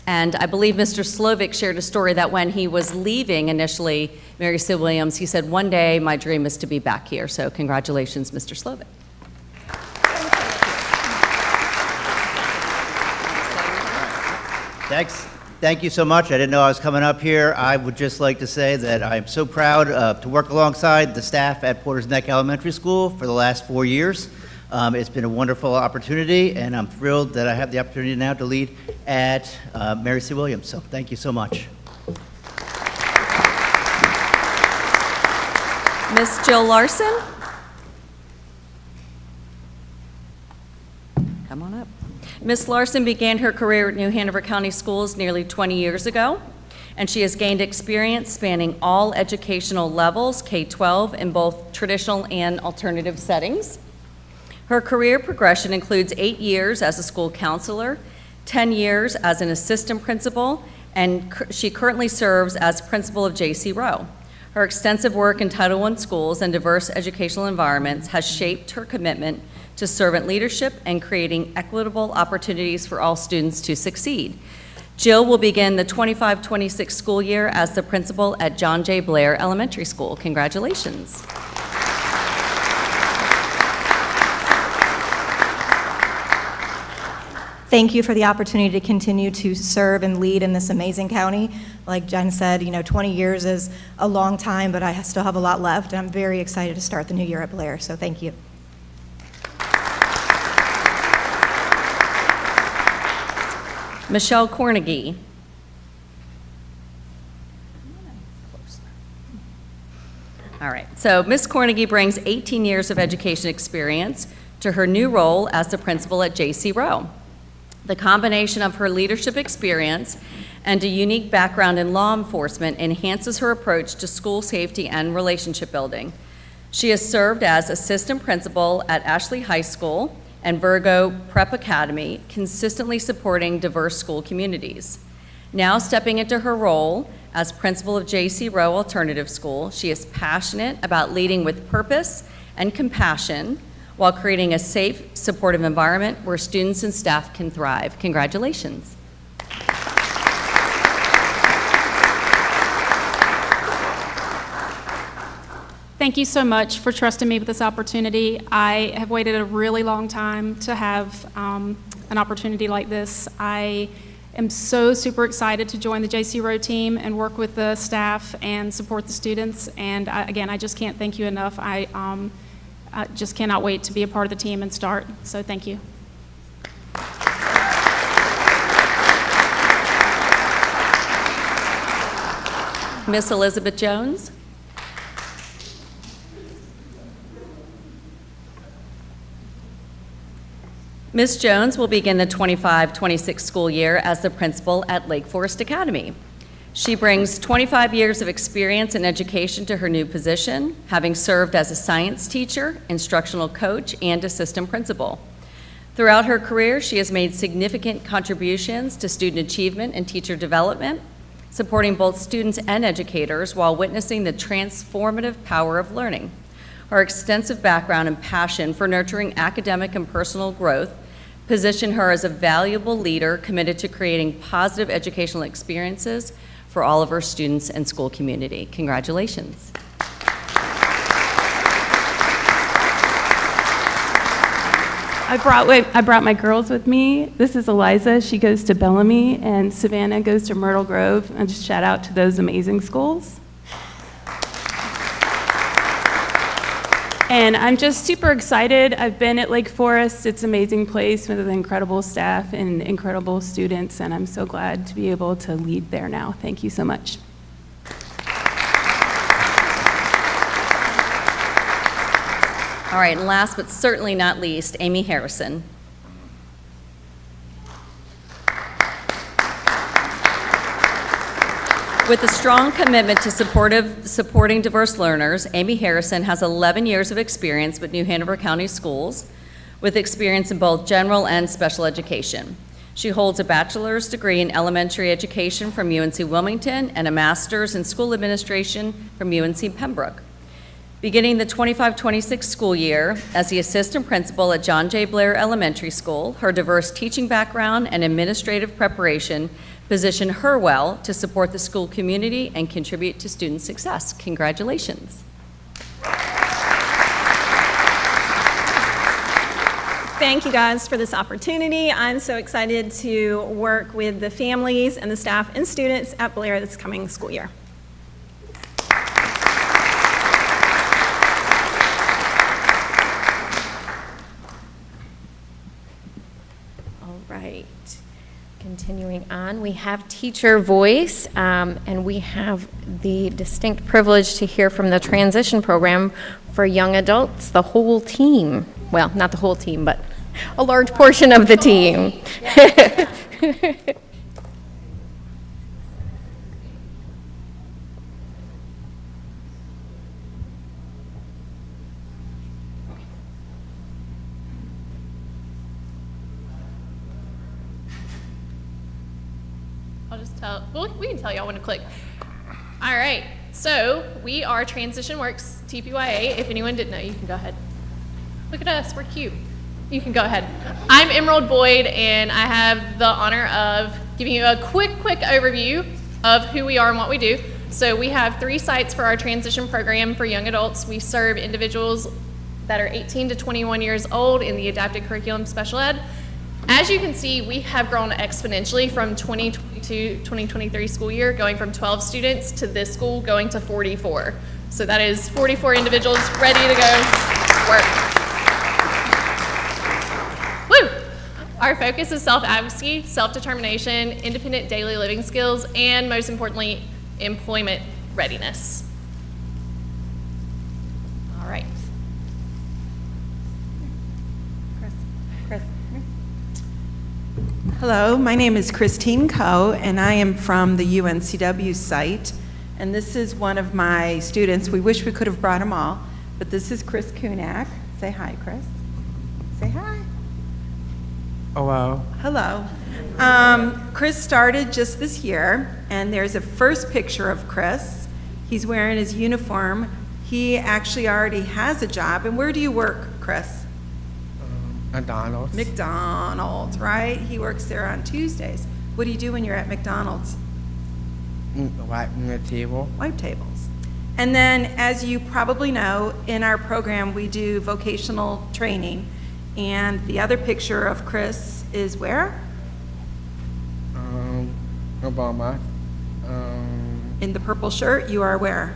And I believe Mr. Slovic shared a story that when he was leaving initially Mary C. Williams, he said, "One day my dream is to be back here." So congratulations, Mr. Slovic. Thanks. Thank you so much. I didn't know I was coming up here. I would just like to say that I'm so proud to work alongside the staff at Porter's Neck Elementary School for the last 4 years. It's been a wonderful opportunity, and I'm thrilled that I have the opportunity now to lead at Mary C. Williams. So thank you so much. Miss Jill Larson. Come on up. Ms. Larson began her career at New Hanover County Schools nearly 20 years ago, and she has gained experience spanning all educational levels, K-12, in both traditional and alternative settings. Her career progression includes 8 years as a school counselor, 10 years as an assistant principal, and she currently serves as principal of J.C. Rowe. Her extensive work in Title I schools and diverse educational environments has shaped her commitment to servant leadership and creating equitable opportunities for all students to succeed. Jill will begin the 25-26 school year as the principal at John J. Blair Elementary School. Congratulations. Thank you for the opportunity to continue to serve and lead in this amazing county. Like Jen said, 20 years is a long time, but I still have a lot left, and I'm very excited to start the new year at Blair, so thank you. Michelle Cornegie. All right, so Ms. Cornegie brings 18 years of education experience to her new role as the principal at J.C. Rowe. The combination of her leadership experience and a unique background in law enforcement enhances her approach to school safety and relationship building. She has served as assistant principal at Ashley High School and Virgo Prep Academy, consistently supporting diverse school communities. Now stepping into her role as principal of J.C. Rowe Alternative School, she is passionate about leading with purpose and compassion while creating a safe, supportive environment where students and staff can thrive. Congratulations. Thank you so much for trusting me with this opportunity. I have waited a really long time to have an opportunity like this. I am so super excited to join the J.C. Rowe team and work with the staff and support the students. And again, I just can't thank you enough. I just cannot wait to be a part of the team and start. So thank you. Miss Elizabeth Jones. Ms. Jones will begin the 25-26 school year as the principal at Lake Forest Academy. She brings 25 years of experience in education to her new position, having served as a science teacher, instructional coach, and assistant principal. Throughout her career, she has made significant contributions to student achievement and teacher development, supporting both students and educators while witnessing the transformative power of learning. Her extensive background and passion for nurturing academic and personal growth position her as a valuable leader committed to creating positive educational experiences for all of our students and school community. Congratulations. I brought my girls with me. This is Eliza. She goes to Bellamy, and Savannah goes to Myrtle Grove. And just shout out to those amazing schools. And I'm just super excited. I've been at Lake Forest. It's an amazing place with an incredible staff and incredible students, and I'm so glad to be able to lead there now. Thank you so much. All right, and last but certainly not least, Amy Harrison. With a strong commitment to supporting diverse learners, Amy Harrison has 11 years of experience with New Hanover County Schools, with experience in both general and special education. She holds a bachelor's degree in elementary education from UNC Wilmington and a master's in school administration from UNC Pembroke. Beginning the 25-26 school year as the assistant principal at John J. Blair Elementary School, her diverse teaching background and administrative preparation position her well to support the school community and contribute to student success. Congratulations. Thank you guys for this opportunity. I'm so excited to work with the families and the staff and students at Blair this coming school year. All right. Continuing on, we have teacher voice, and we have the distinct privilege to hear from the transition program for young adults, the whole team. Well, not the whole team, but a large portion of the team. I'll just tell, well, we can tell y'all when to click. All right, so we are Transition Works TPYA. If anyone didn't know, you can go ahead. Look at us, we're cute. You can go ahead. I'm Emerald Boyd, and I have the honor of giving you a quick overview of who we are and what we do. So we have 3 sites for our transition program for young adults. We serve individuals that are 18 to 21 years old in the adapted curriculum special ed. As you can see, we have grown exponentially from 2022-2023 school year, going from 12 students to this school going to 44. So that is 44 individuals ready to go work. Woo! Our focus is self-advocacy, self-determination, independent daily living skills, and most importantly, employment readiness. All right. Hello, my name is Christine Coe, and I am from the UNCW site. And this is one of my students. We wish we could have brought them all, but this is Chris Kunak. Say hi, Chris. Say hi. Oh, wow. Hello. Chris started just this year, and there's a first picture of Chris. He's wearing his uniform. He actually already has a job. And where do you work, Chris? McDonald's. McDonald's, right? He works there on Tuesdays. What do you do when you're at McDonald's? Wiping the table. Wipe tables. And then, as you probably know, in our program, we do vocational training. And the other picture of Chris is where? Obama. In the purple shirt, you are where?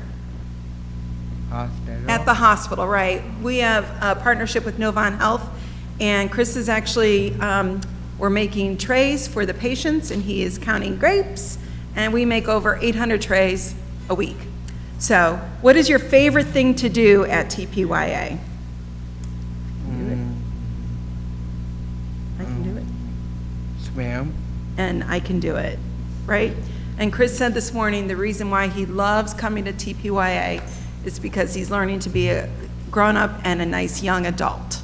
Hospital. At the hospital, right. We have a partnership with Novant Health, and Chris is actually, we're making trays for the patients, and he is counting grapes, and we make over 800 trays a week. So, what is your favorite thing to do at TPYA? I can do it. Swim. And I can do it, right? And Chris said this morning the reason why he loves coming to TPYA is because he's learning to be a grown-up and a nice young adult.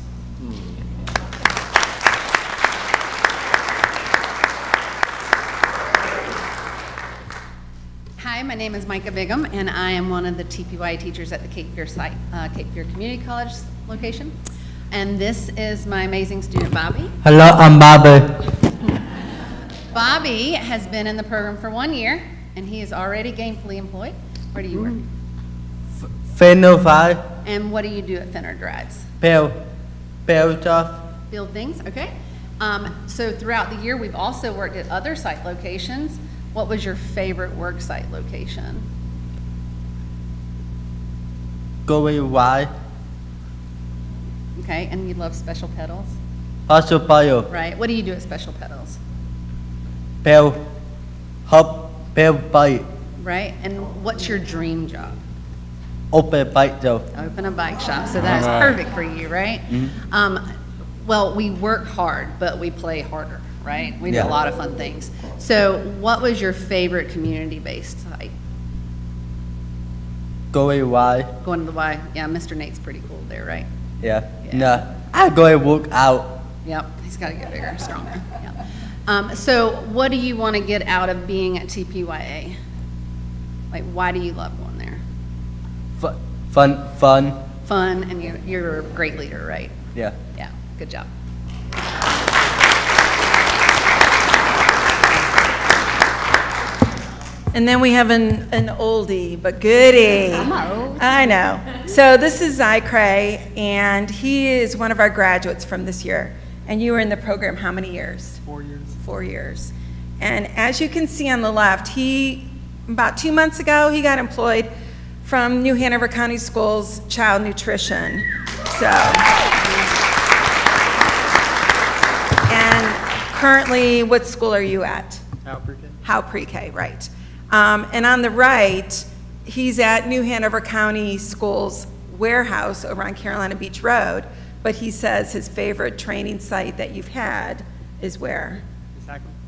Hi, my name is Micah Bigham, and I am one of the TPY teachers at the Cape Fear site, Cape Fear Community College location. And this is my amazing student, Bobby. Hello, I'm Bobby. Bobby has been in the program for 1 year, and he is already gainfully employed. Where do you work? Fenno 5. And what do you do at Fenner Drives? Build stuff. Build things, okay. So throughout the year, we've also worked at other site locations. What was your favorite work site location? Going wide. Okay, and you love Special Petals? Also bio. Right, what do you do at Special Petals? Build. Hop. Build bike. Right, and what's your dream job? Open bike though. Open a bike shop, so that is Right. perfect for you, right? Mhm. Well, we work hard, but we play harder, right? We do Yeah. a lot of fun things. So what was your favorite community-based site? Going wide. Going to the Y, yeah, Mr. Nate's pretty cool there, right? Yeah. No. I go and work out. Yep, he's got to get bigger and stronger, yeah. So what do you want to get out of being at TPYA? Like, why do you love going there? Fun. Fun, and you're a great leader, right? Yeah. Yeah, good job. And then we have an oldie, but goodie. I know. So this is Zycray, and he is one of our graduates from this year. And you were in the program how many years? 4 years. 4 years. And as you can see on the left, about 2 months ago, he got employed from New Hanover County Schools Child Nutrition. So, and currently, what school are you at? How Pre-K, right. And on the right, he's at New Hanover County Schools warehouse over on Carolina Beach Road, but he says his favorite training site that you've had is where?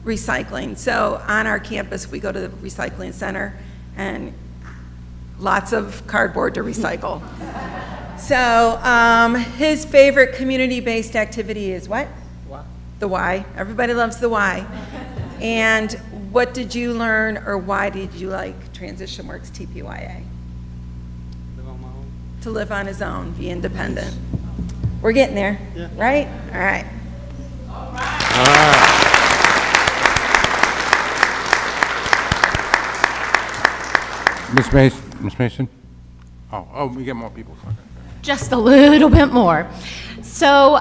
Recycling. So on our campus, we go to the recycling center, and lots of cardboard to recycle. So his favorite community-based activity is what? The Y. Everybody loves the Y. And what did you learn, or why did you like Transition Works TPYA? Live on my own. To live on his own, be independent. We're getting there, right? All right. Ms. Mason? Oh, we get more people. Just a little bit more. So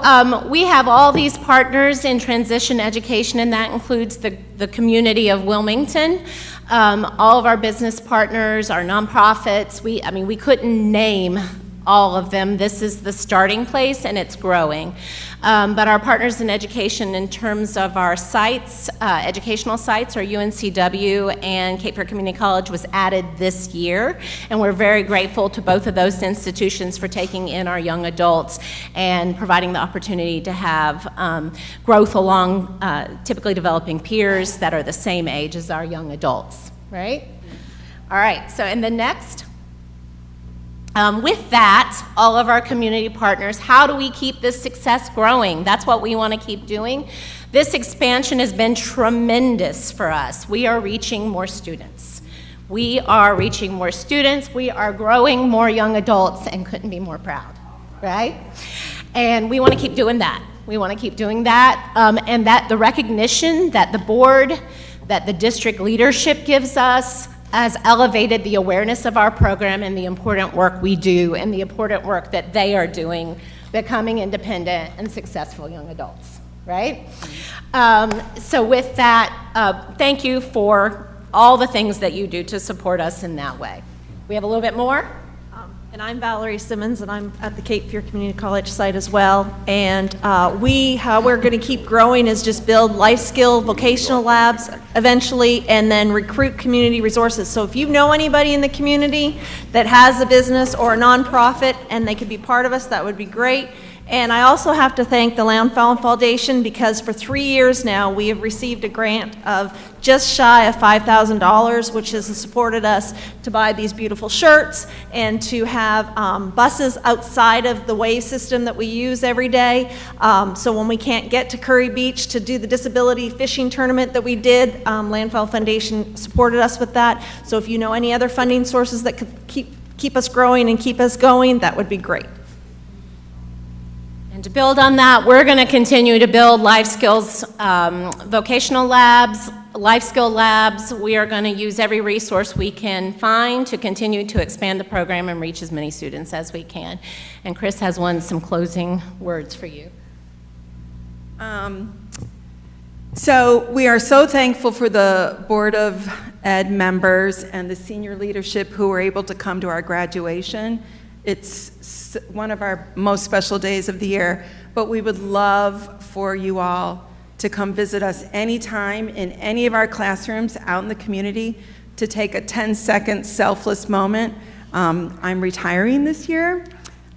we have all these partners in transition education, and that includes the community of Wilmington. All of our business partners, our nonprofits, we couldn't name all of them. This is the starting place, and it's growing. But our partners in education, in terms of our sites, educational sites, are UNCW and Cape Fear Community College was added this year, and we're very grateful to both of those institutions for taking in our young adults and providing the opportunity to have growth along typically developing peers that are the same age as our young adults, right? All right, so and then next. With that, all of our community partners, how do we keep this success growing? That's what we want to keep doing. This expansion has been tremendous for us. We are reaching more students. We are reaching more students. We are growing more young adults, and couldn't be more proud, right? And we want to keep doing that. We want to keep doing that, and that the recognition that the board, that the district leadership gives us, has elevated the awareness of our program and the important work we do and the important work that they are doing, becoming independent and successful young adults, right? So with that, thank you for all the things that you do to support us in that way. We have a little bit more? And I'm Valerie Simmons, and I'm at the Cape Fear Community College site as well. And how we're going to keep growing is just build life skill vocational labs eventually, and then recruit community resources. So if you know anybody in the community that has a business or a nonprofit and they could be part of us, that would be great. And I also have to thank the Landfall Foundation, because for 3 years now, we have received a grant of just shy of $5,000, which has supported us to buy these beautiful shirts and to have buses outside of the way system that we use every day. So when we can't get to Curry Beach to do the disability fishing tournament that we did, Landfall Foundation supported us with that. So if you know any other funding sources that could keep us growing and keep us going, that would be great. And to build on that, we're going to continue to build life skills, vocational labs, life skill labs. We are going to use every resource we can find to continue to expand the program and reach as many students as we can. And Chris has some closing words for you. So we are so thankful for the Board of Ed members and the senior leadership who were able to come to our graduation. It's one of our most special days of the year, but we would love for you all to come visit us anytime in any of our classrooms out in the community to take a 10-second selfless moment. I'm retiring this year.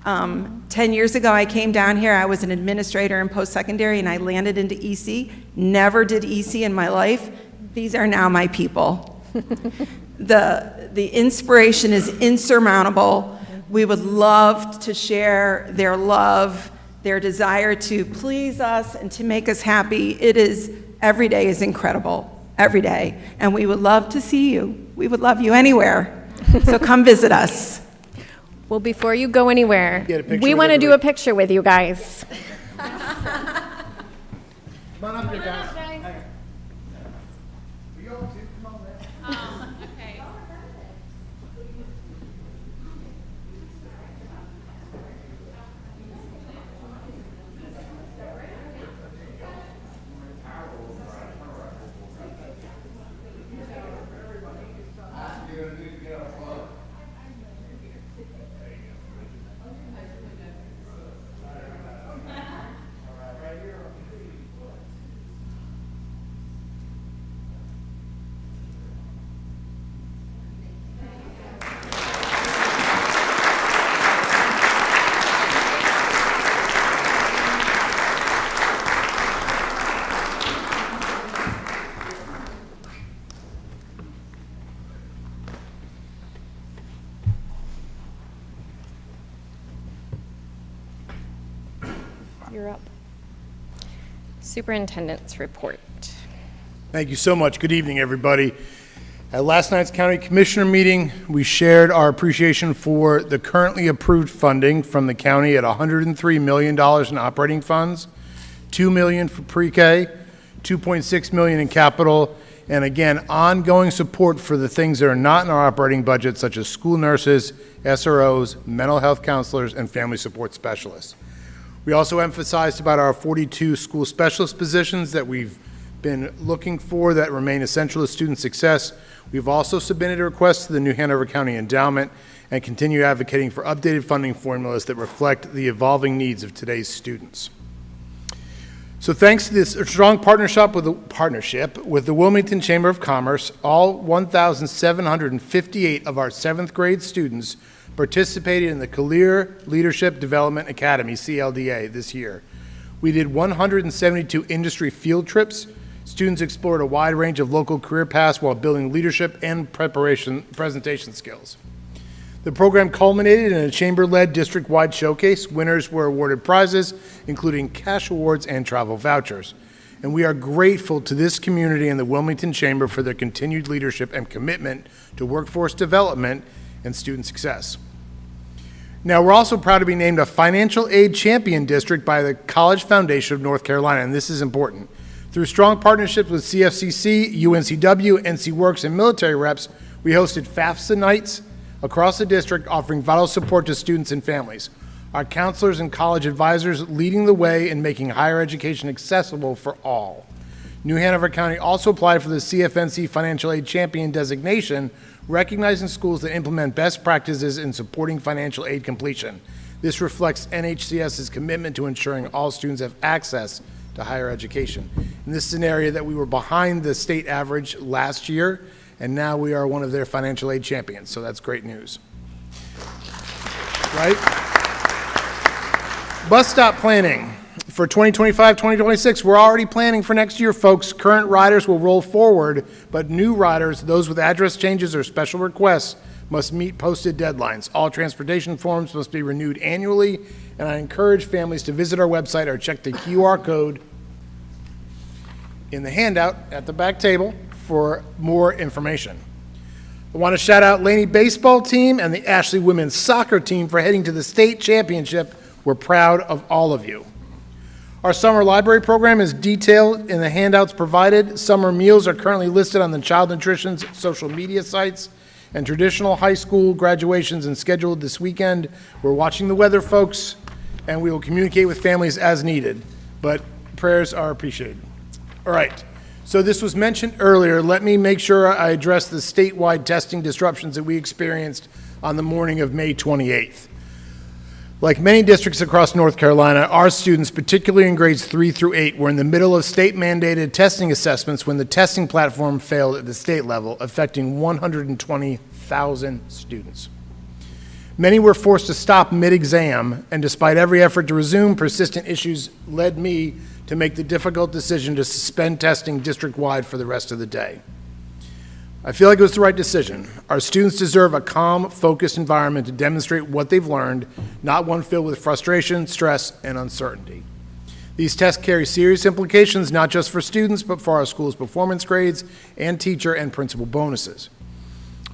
10 years ago, I came down here. I was an administrator in post-secondary, and I landed into EC. Never did EC in my life. These are now my people. The inspiration is insurmountable. We would love to share their love, their desire to please us and to make us happy. Every day is incredible, every day. And we would love to see you. We would love you anywhere. So come visit us. Well, before you go anywhere, we want to do a picture with you guys. Come on up here, guys. You're up. Superintendent's report. Thank you so much. Good evening, everybody. At last night's County Commissioner meeting, we shared our appreciation for the currently approved funding from the county at $103 million in operating funds, $2 million for pre-K, $2.6 million in capital, and again, ongoing support for the things that are not in our operating budget, such as school nurses, SROs, mental health counselors, and family support specialists. We also emphasized about our 42 school specialist positions that we've been looking for that remain essential to student success. We've also submitted a request to the New Hanover County Endowment and continue advocating for updated funding formulas that reflect the evolving needs of today's students. So thanks to this strong partnership with the Wilmington Chamber of Commerce, all 1,758 of our 7th grade students participated in the Career Leadership Development Academy, CLDA, this year. We did 172 industry field trips. Students explored a wide range of local career paths while building leadership and presentation skills. The program culminated in a chamber-led district-wide showcase. Winners were awarded prizes, including cash awards and travel vouchers. And we are grateful to this community and the Wilmington Chamber for their continued leadership and commitment to workforce development and student success. Now, we're also proud to be named a Financial Aid Champion District by the College Foundation of North Carolina, and this is important. Through strong partnerships with CFCC, UNCW, NC Works, and military reps, we hosted FAFSA nights across the district, offering vital support to students and families. Our counselors and college advisors leading the way in making higher education accessible for all. New Hanover County also applied for the CFNC Financial Aid Champion designation, recognizing schools that implement best practices in supporting financial aid completion. This reflects NHCS's commitment to ensuring all students have access to higher education. And this is an area that we were behind the state average last year, and now we are one of their financial aid champions, so that's great news. Right? Bus stop planning. For 2025-2026, we're already planning for next year, folks. Current riders will roll forward, but new riders, those with address changes or special requests, must meet posted deadlines. All transportation forms must be renewed annually, and I encourage families to visit our website or check the QR code in the handout at the back table for more information. I want to shout out Laney baseball team and the Ashley women's soccer team for heading to the state championship. We're proud of all of you. Our summer library program is detailed in the handouts provided. Summer meals are currently listed on the Child Nutrition's social media sites, and traditional high school graduations are scheduled this weekend. We're watching the weather, folks, and we will communicate with families as needed, but prayers are appreciated. All right, so this was mentioned earlier. Let me make sure I address the statewide testing disruptions that we experienced on the morning of May 28th. Like many districts across North Carolina, our students, particularly in grades 3 through 8, were in the middle of state-mandated testing assessments when the testing platform failed at the state level, affecting 120,000 students. Many were forced to stop mid-exam, and despite every effort to resume, persistent issues led me to make the difficult decision to suspend testing district-wide for the rest of the day. I feel like it was the right decision. Our students deserve a calm, focused environment to demonstrate what they've learned, not one filled with frustration, stress, and uncertainty. These tests carry serious implications, not just for students, but for our school's performance grades and teacher and principal bonuses.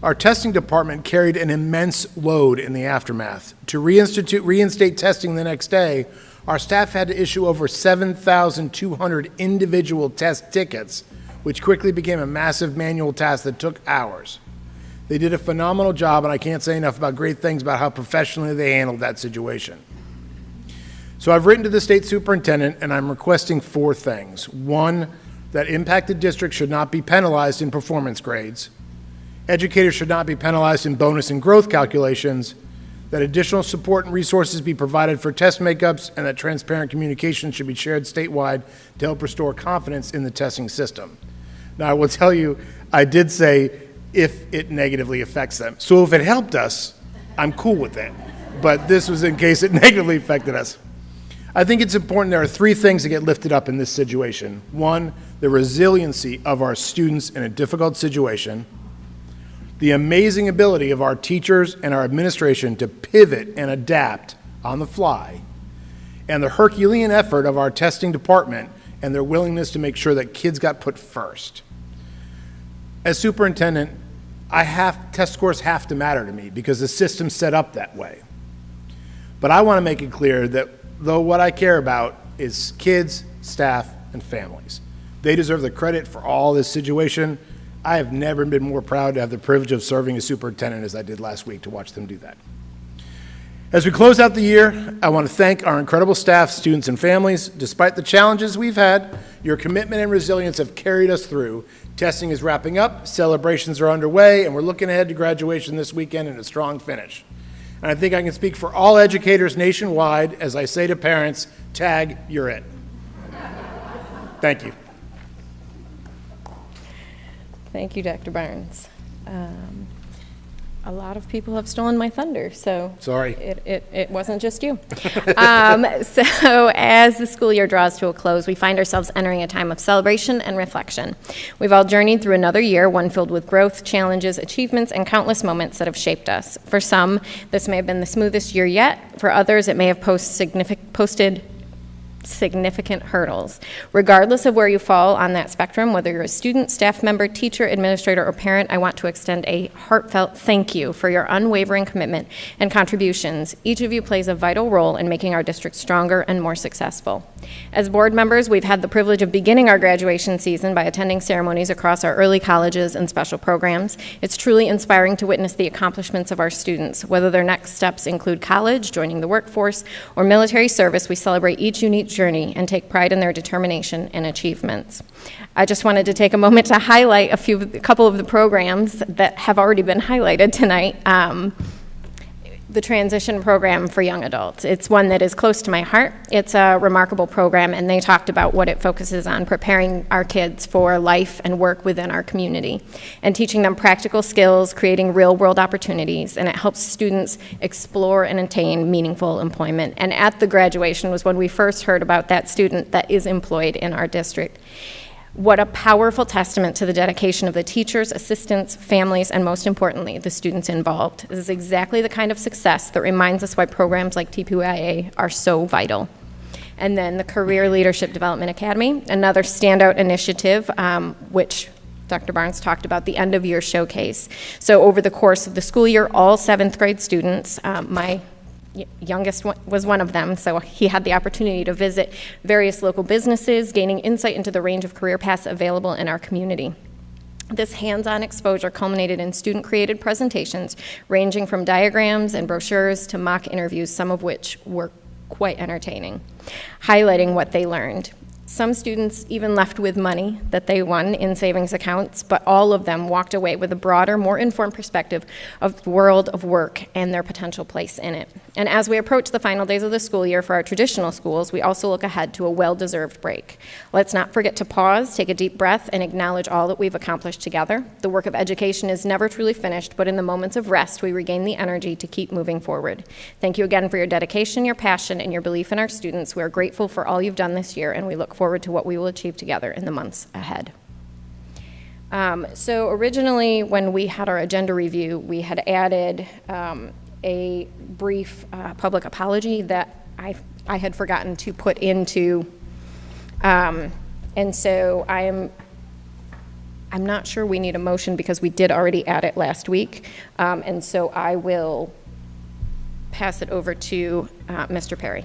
Our testing department carried an immense load in the aftermath. To reinstate testing the next day, our staff had to issue over 7,200 individual test tickets, which quickly became a massive manual task that took hours. They did a phenomenal job, and I can't say enough about great things about how professionally they handled that situation. So I've written to the state superintendent, and I'm requesting 4 things. 1, that impacted districts should not be penalized in performance grades. Educators should not be penalized in bonus and growth calculations. That additional support and resources be provided for test makeups, and that transparent communication should be shared statewide to help restore confidence in the testing system. Now, I will tell you, I did say if it negatively affects them. So if it helped us, I'm cool with that. But this was in case it negatively affected us. I think it's important there are 3 things that get lifted up in this situation. 1, the resiliency of our students in a difficult situation. The amazing ability of our teachers and our administration to pivot and adapt on the fly, and the Herculean effort of our testing department and their willingness to make sure that kids got put first. As superintendent, test scores have to matter to me because the system's set up that way. But I want to make it clear that though what I care about is kids, staff, and families. They deserve the credit for all this situation. I have never been more proud to have the privilege of serving as superintendent as I did last week to watch them do that. As we close out the year, I want to thank our incredible staff, students, and families. Despite the challenges we've had, your commitment and resilience have carried us through. Testing is wrapping up, celebrations are underway, and we're looking ahead to graduation this weekend in a strong finish. And I think I can speak for all educators nationwide as I say to parents, tag, you're it. Thank you. Thank you, Dr. Barnes. A lot of people have stolen my thunder, so. Sorry. It wasn't just you. So as the school year draws to a close, we find ourselves entering a time of celebration and reflection. We've all journeyed through another year, one filled with growth, challenges, achievements, and countless moments that have shaped us. For some, this may have been the smoothest year yet. For others, it may have posted significant hurdles. Regardless of where you fall on that spectrum, whether you're a student, staff member, teacher, administrator, or parent, I want to extend a heartfelt thank you for your unwavering commitment and contributions. Each of you plays a vital role in making our district stronger and more successful. As board members, we've had the privilege of beginning our graduation season by attending ceremonies across our early colleges and special programs. It's truly inspiring to witness the accomplishments of our students. Whether their next steps include college, joining the workforce, or military service, we celebrate each unique journey and take pride in their determination and achievements. I just wanted to take a moment to highlight a couple of the programs that have already been highlighted tonight. The transition program for young adults. It's one that is close to my heart. It's a remarkable program, and they talked about what it focuses on, preparing our kids for life and work within our community, and teaching them practical skills, creating real-world opportunities, and it helps students explore and attain meaningful employment. And at the graduation was when we first heard about that student that is employed in our district. What a powerful testament to the dedication of the teachers, assistants, families, and most importantly, the students involved. This is exactly the kind of success that reminds us why programs like TPYA are so vital. And then the Career Leadership Development Academy, another standout initiative, which Dr. Barnes talked about, the end of year showcase. So over the course of the school year, all 7th grade students, my youngest was one of them, so he had the opportunity to visit various local businesses, gaining insight into the range of career paths available in our community. This hands-on exposure culminated in student-created presentations ranging from diagrams and brochures to mock interviews, some of which were quite entertaining, highlighting what they learned. Some students even left with money that they won in savings accounts, but all of them walked away with a broader, more informed perspective of the world of work and their potential place in it. And as we approach the final days of the school year for our traditional schools, we also look ahead to a well-deserved break. Let's not forget to pause, take a deep breath, and acknowledge all that we've accomplished together. The work of education is never truly finished, but in the moments of rest, we regain the energy to keep moving forward. Thank you again for your dedication, your passion, and your belief in our students. We are grateful for all you've done this year, and we look forward to what we will achieve together in the months ahead. So originally, when we had our agenda review, we had added a brief public apology that I had forgotten to put into, and so I'm not sure we need a motion because we did already add it last week, and so I will pass it over to Mr. Perry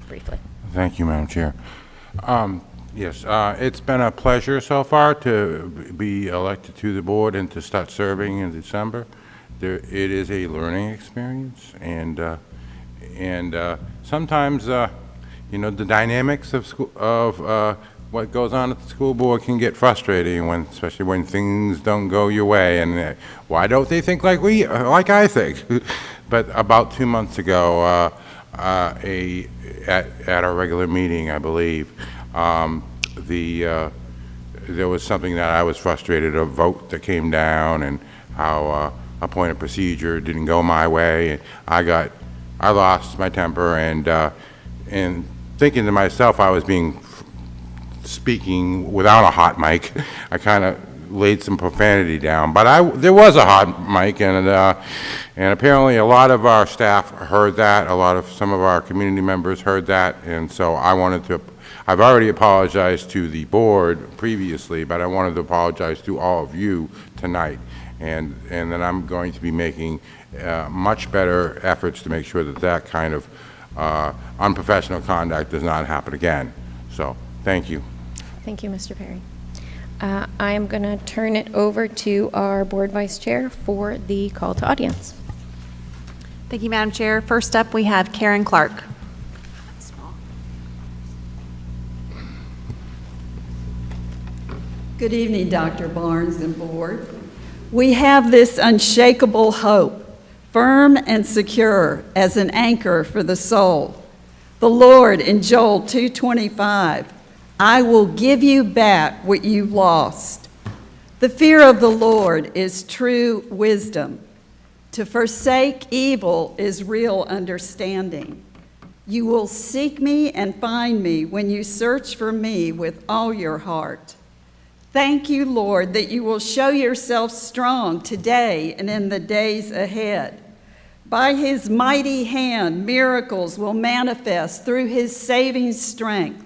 briefly. Thank you, Madam Chair. Yes, it's been a pleasure so far to be elected to the board and to start serving in December. It is a learning experience, and sometimes you know, the dynamics of school, what goes on at the school board can get frustrating, especially when things don't go your way. And why don't they think like I think? But about 2 months ago, at our regular meeting, I believe, there was something that I was frustrated, a vote that came down, and how a point of procedure didn't go my way. I lost my temper, and thinking to myself I was speaking without a hot mic, I kind of laid some profanity down. But there was a hot mic, and apparently a lot of our staff heard that. Some of our community members heard that, and so I've already apologized to the board previously, but I wanted to apologize to all of you tonight, and then I'm going to be making much better efforts to make sure that kind of unprofessional conduct does not happen again. So, thank you. Thank you, Mr. Perry. I am going to turn it over to our board vice chair for the call to audience. Thank you, Madam Chair. First up, we have Karen Clark. Good evening, Dr. Barnes and Board. We have this unshakable hope, firm and secure as an anchor for the soul. The Lord in Joel 2:25, I will give you back what you lost. The fear of the Lord is true wisdom. To forsake evil is real understanding. You will seek me and find me when you search for me with all your heart. Thank you, Lord, that you will show yourself strong today and in the days ahead. By his mighty hand, miracles will manifest through his saving strength.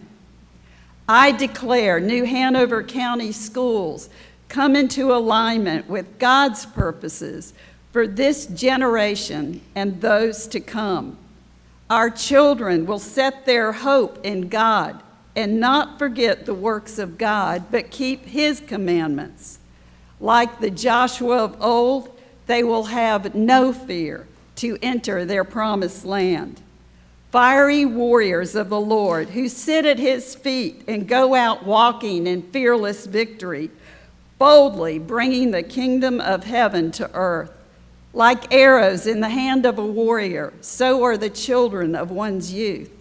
I declare New Hanover County schools come into alignment with God's purposes for this generation and those to come. Our children will set their hope in God and not forget the works of God, but keep his commandments. Like the Joshua of old, they will have no fear to enter their promised land. Fiery warriors of the Lord who sit at his feet and go out walking in fearless victory, boldly bringing the kingdom of heaven to earth. Like arrows in the hand of a warrior, so are the children of one's youth.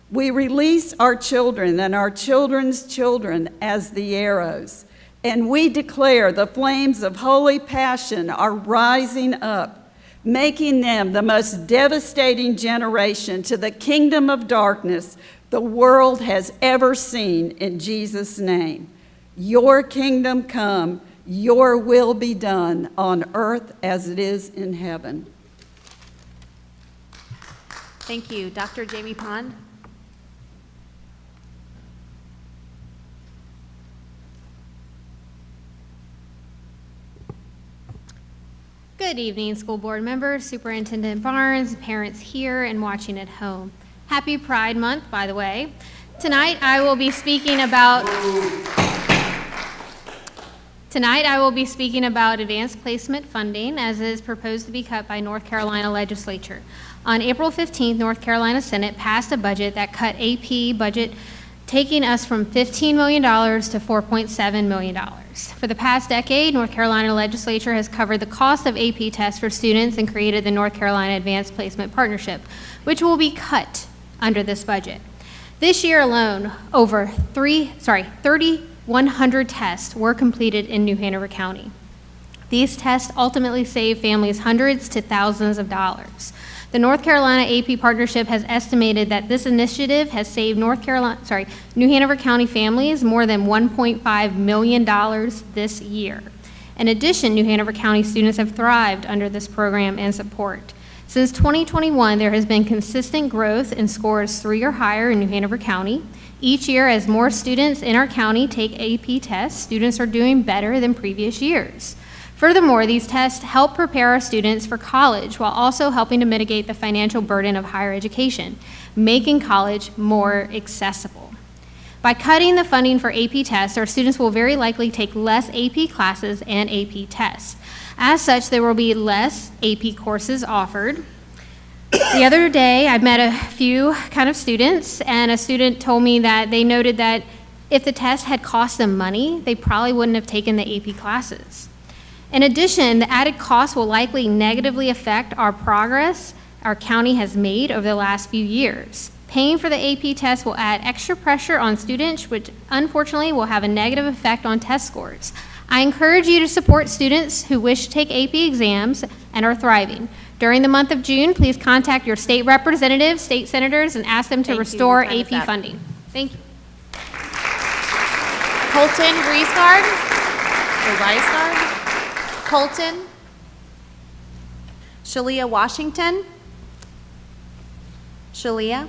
We release our children and our children's children as the arrows, and we declare the flames of holy passion are rising up, making them the most devastating generation to the kingdom of darkness the world has ever seen in Jesus' name. Your kingdom come, your will be done on earth as it is in heaven. Thank you. Dr. Jamie Pond. Good evening, school board members, Superintendent Barnes, parents here and watching at home. Happy Pride Month, by the way. Tonight I will be speaking about advanced placement funding as is proposed to be cut by North Carolina legislature. On April 15th, North Carolina Senate passed a budget that cut AP budget, taking us from $15 million to $4.7 million. For the past decade, North Carolina legislature has covered the cost of AP tests for students and created the North Carolina Advanced Placement Partnership, which will be cut under this budget. This year alone, over 3,100 tests were completed in New Hanover County. These tests ultimately save families hundreds to thousands of dollars. The North Carolina AP Partnership has estimated that this initiative has saved New Hanover County families more than $1.5 million this year. In addition, New Hanover County students have thrived under this program and support. Since 2021, there has been consistent growth in scores 3 or higher in New Hanover County. Each year, as more students in our county take AP tests, students are doing better than previous years. Furthermore, these tests help prepare our students for college while also helping to mitigate the financial burden of higher education, making college more accessible. By cutting the funding for AP tests, our students will very likely take less AP classes and AP tests. As such, there will be less AP courses offered. The other day, I met a few students, and a student told me that they noted that if the test had cost them money, they probably wouldn't have taken the AP classes. In addition, the added cost will likely negatively affect our progress our county has made over the last few years. Paying for the AP test will add extra pressure on students, which unfortunately will have a negative effect on test scores. I encourage you to support students who wish to take AP exams and are thriving. During the month of June, please contact your state representatives, state senators, and ask them to restore AP funding. Thank you. Colton Reisgard. Colton. Shalia Washington. Shalia.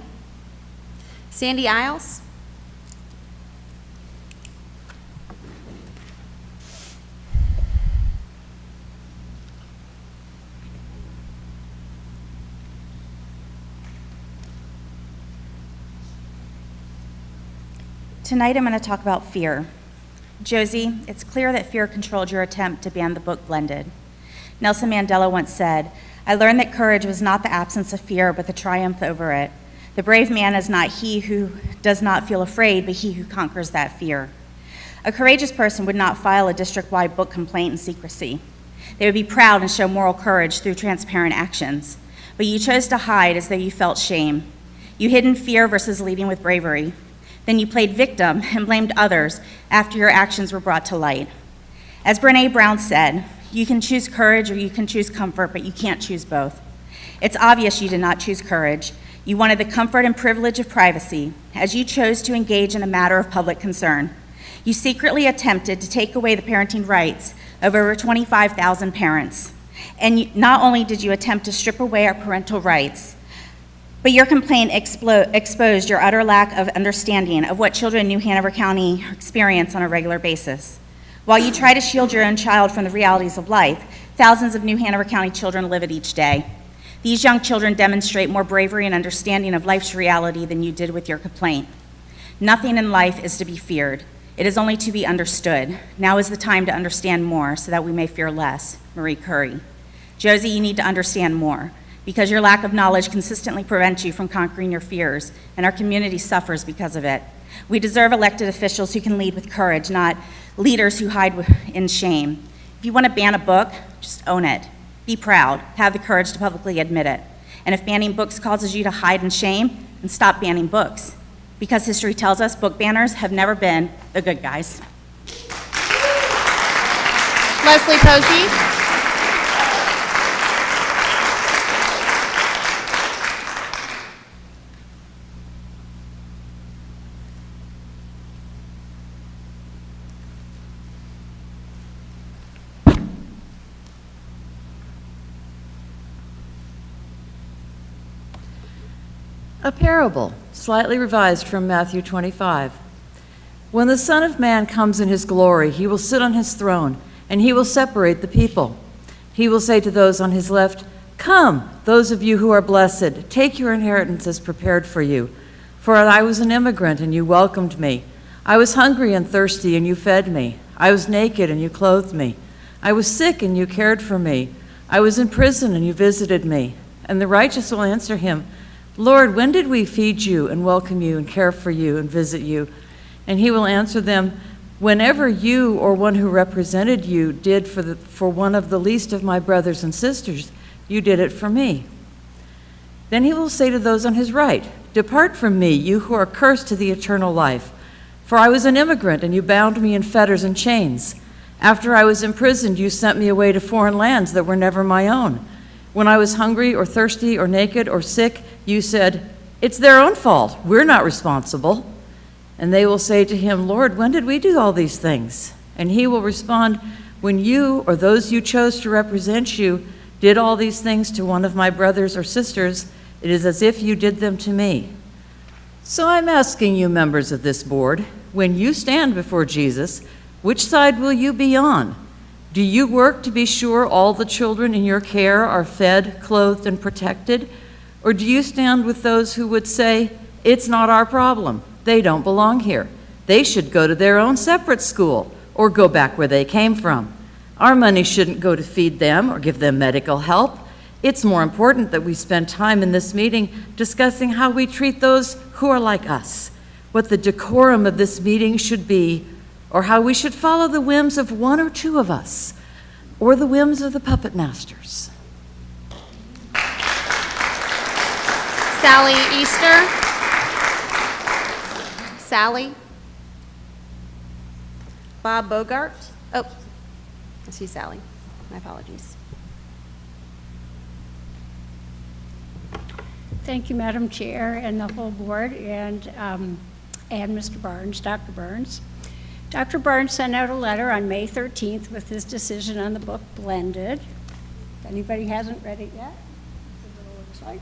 Sandy Isles. Tonight I'm going to talk about fear. Josie, it's clear that fear controlled your attempt to ban the book Blended. Nelson Mandela once said, I learned that courage was not the absence of fear, but the triumph over it. The brave man is not he who does not feel afraid, but he who conquers that fear. A courageous person would not file a district-wide book complaint in secrecy. They would be proud and show moral courage through transparent actions. But you chose to hide as though you felt shame. You hid in fear versus leading with bravery. Then you played victim and blamed others after your actions were brought to light. As Brené Brown said, you can choose courage or you can choose comfort, but you can't choose both. It's obvious you did not choose courage. You wanted the comfort and privilege of privacy as you chose to engage in a matter of public concern. You secretly attempted to take away the parenting rights of over 25,000 parents. And not only did you attempt to strip away our parental rights, but your complaint exposed your utter lack of understanding of what children in New Hanover County experience on a regular basis. While you try to shield your own child from the realities of life, thousands of New Hanover County children live it each day. These young children demonstrate more bravery and understanding of life's reality than you did with your complaint. Nothing in life is to be feared. It is only to be understood. Now is the time to understand more so that we may fear less. Marie Curie. Josie, you need to understand more because your lack of knowledge consistently prevents you from conquering your fears, and our community suffers because of it. We deserve elected officials who can lead with courage, not leaders who hide in shame. If you want to ban a book, just own it. Be proud. Have the courage to publicly admit it. And if banning books causes you to hide in shame, then stop banning books. Because history tells us book banners have never been the good guys. Leslie Posey. A parable, slightly revised from Matthew 25. When the Son of Man comes in his glory, he will sit on his throne, and he will separate the people. He will say to those on his left, "Come, those of you who are blessed, take your inheritance as prepared for you. For I was an immigrant, and you welcomed me. I was hungry and thirsty, and you fed me. I was naked, and you clothed me. I was sick, and you cared for me. I was in prison, and you visited me." And the righteous will answer him, "Lord, when did we feed you and welcome you and care for you and visit you?" And he will answer them, "Whenever you or one who represented you did for one of the least of my brothers and sisters, you did it for me." Then he will say to those on his right, "Depart from me, you who are cursed to the eternal life. For I was an immigrant, and you bound me in fetters and chains. After I was imprisoned, you sent me away to foreign lands that were never my own. When I was hungry or thirsty or naked or sick, you said, 'It's their own fault. We're not responsible.' And they will say to him, 'Lord, when did we do all these things?' And he will respond, 'When you or those you chose to represent you did all these things to one of my brothers or sisters, it is as if you did them to me.' So I'm asking you, members of this board, when you stand before Jesus, which side will you be on? Do you work to be sure all the children in your care are fed, clothed, and protected? Or do you stand with those who would say, 'It's not our problem. They don't belong here. They should go to their own separate school or go back where they came from. Our money shouldn't go to feed them or give them medical help. It's more important that we spend time in this meeting discussing how we treat those who are like us, what the decorum of this meeting should be, or how we should follow the whims of one or two of us, or the whims of the puppet masters." Sally Easter. Sally. Bob Bogart. Oh, I see Sally. My apologies. Thank you, Madam Chair, and the whole board, and Mr. Barnes, Dr. Burns. Dr. Burns sent out a letter on May 13th with his decision on the book Blended. If anybody hasn't read it yet, this is what it looks like.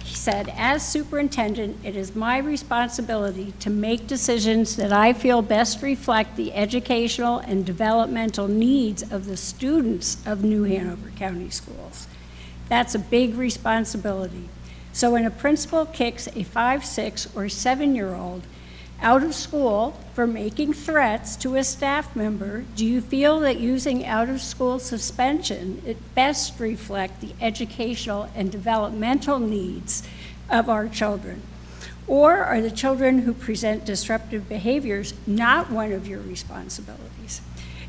He said, "As superintendent, it is my responsibility to make decisions that I feel best reflect the educational and developmental needs of the students of New Hanover County Schools. That's a big responsibility. So when a principal kicks a 5, 6, or 7-year-old out of school for making threats to a staff member, do you feel that using out-of-school suspension it best reflect the educational and developmental needs of our children? Or are the children who present disruptive behaviors not one of your responsibilities?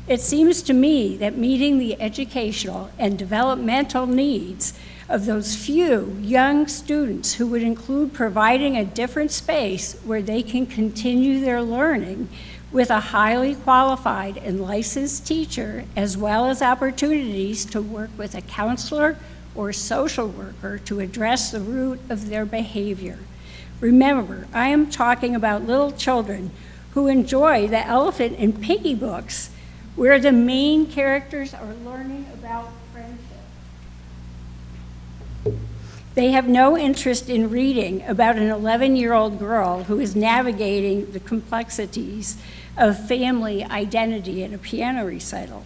It seems to me that meeting the educational and developmental needs of those few young students, who would include providing a different space where they can continue their learning with a highly qualified and licensed teacher, as well as opportunities to work with a counselor or social worker to address the root of their behavior. Remember, I am talking about little children who enjoy the Elephant and Piggy books, where the main characters are learning about friendship. They have no interest in reading about an 11-year-old girl who is navigating the complexities of family identity at a piano recital.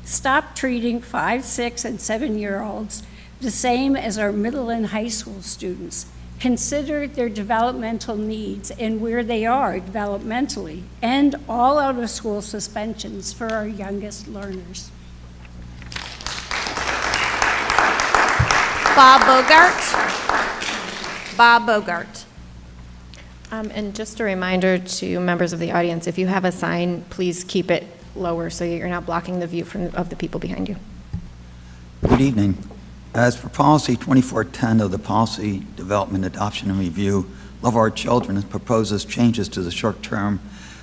Stop treating 5, 6, and 7-year-olds the same as our middle and high school students. Consider their developmental needs and where they are developmentally. End all out-of-school suspensions for our youngest learners. Bob Bogart. Bob Bogart. And just a reminder to members of the audience, if you have a sign, please keep it lower so you're not blocking the view of the people behind you. Good evening. As for policy 2410 of the Policy Development, Adoption, and Review, Love Our Children proposes changes to the short-term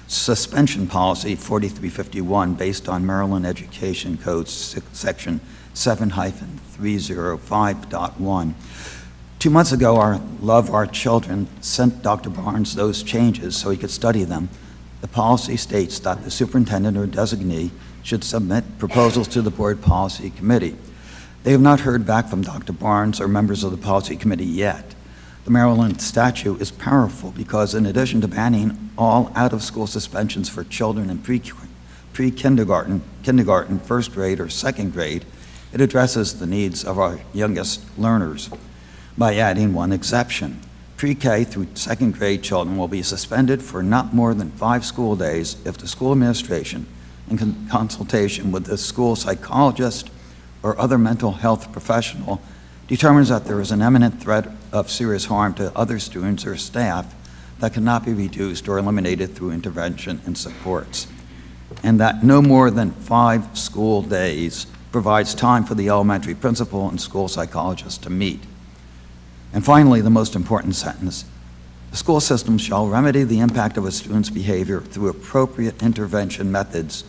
suspension policy 4351 based on Maryland Education Code section 7-305.1. 2 months ago, our Love Our Children sent Dr. Barnes those changes so he could study them. The policy states that the superintendent or designee should submit proposals to the Board Policy Committee. They have not heard back from Dr. Barnes or members of the Policy Committee yet. The Maryland statute is powerful because in addition to banning all out-of-school suspensions for children in pre-kindergarten, kindergarten, first grade, or second grade, it addresses the needs of our youngest learners by adding one exception. Pre-K through second grade children will be suspended for not more than 5 school days if the school administration, in consultation with the school psychologist or other mental health professional, determines that there is an imminent threat of serious harm to other students or staff that cannot be reduced or eliminated through intervention and supports, and that no more than 5 school days provides time for the elementary principal and school psychologist to meet. And finally, the most important sentence: the school system shall remedy the impact of a student's behavior through appropriate intervention methods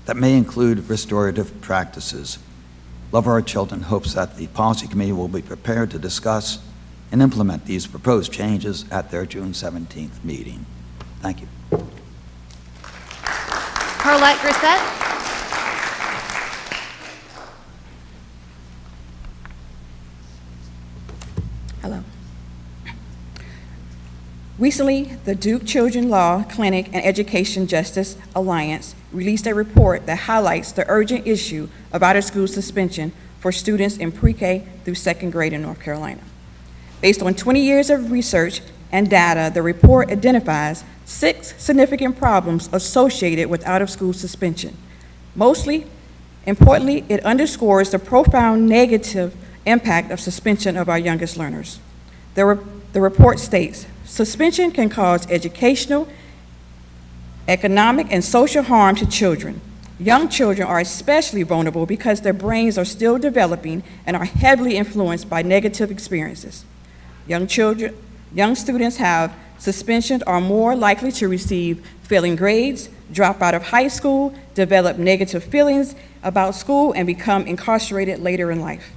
that may include restorative practices. Love Our Children hopes that the Policy Committee will be prepared to discuss and implement these proposed changes at their June 17th meeting. Thank you. Carlette Grissett. Hello. Recently, the Duke Children Law Clinic and Education Justice Alliance released a report that highlights the urgent issue of out-of-school suspension for students in pre-K through second grade in North Carolina. Based on 20 years of research and data, the report identifies 6 significant problems associated with out-of-school suspension. Mostly, importantly, it underscores the profound negative impact of suspension of our youngest learners. The report states, suspension can cause educational, economic, and social harm to children. Young children are especially vulnerable because their brains are still developing and are heavily influenced by negative experiences. Young students have suspension are more likely to receive failing grades, drop out of high school, develop negative feelings about school, and become incarcerated later in life.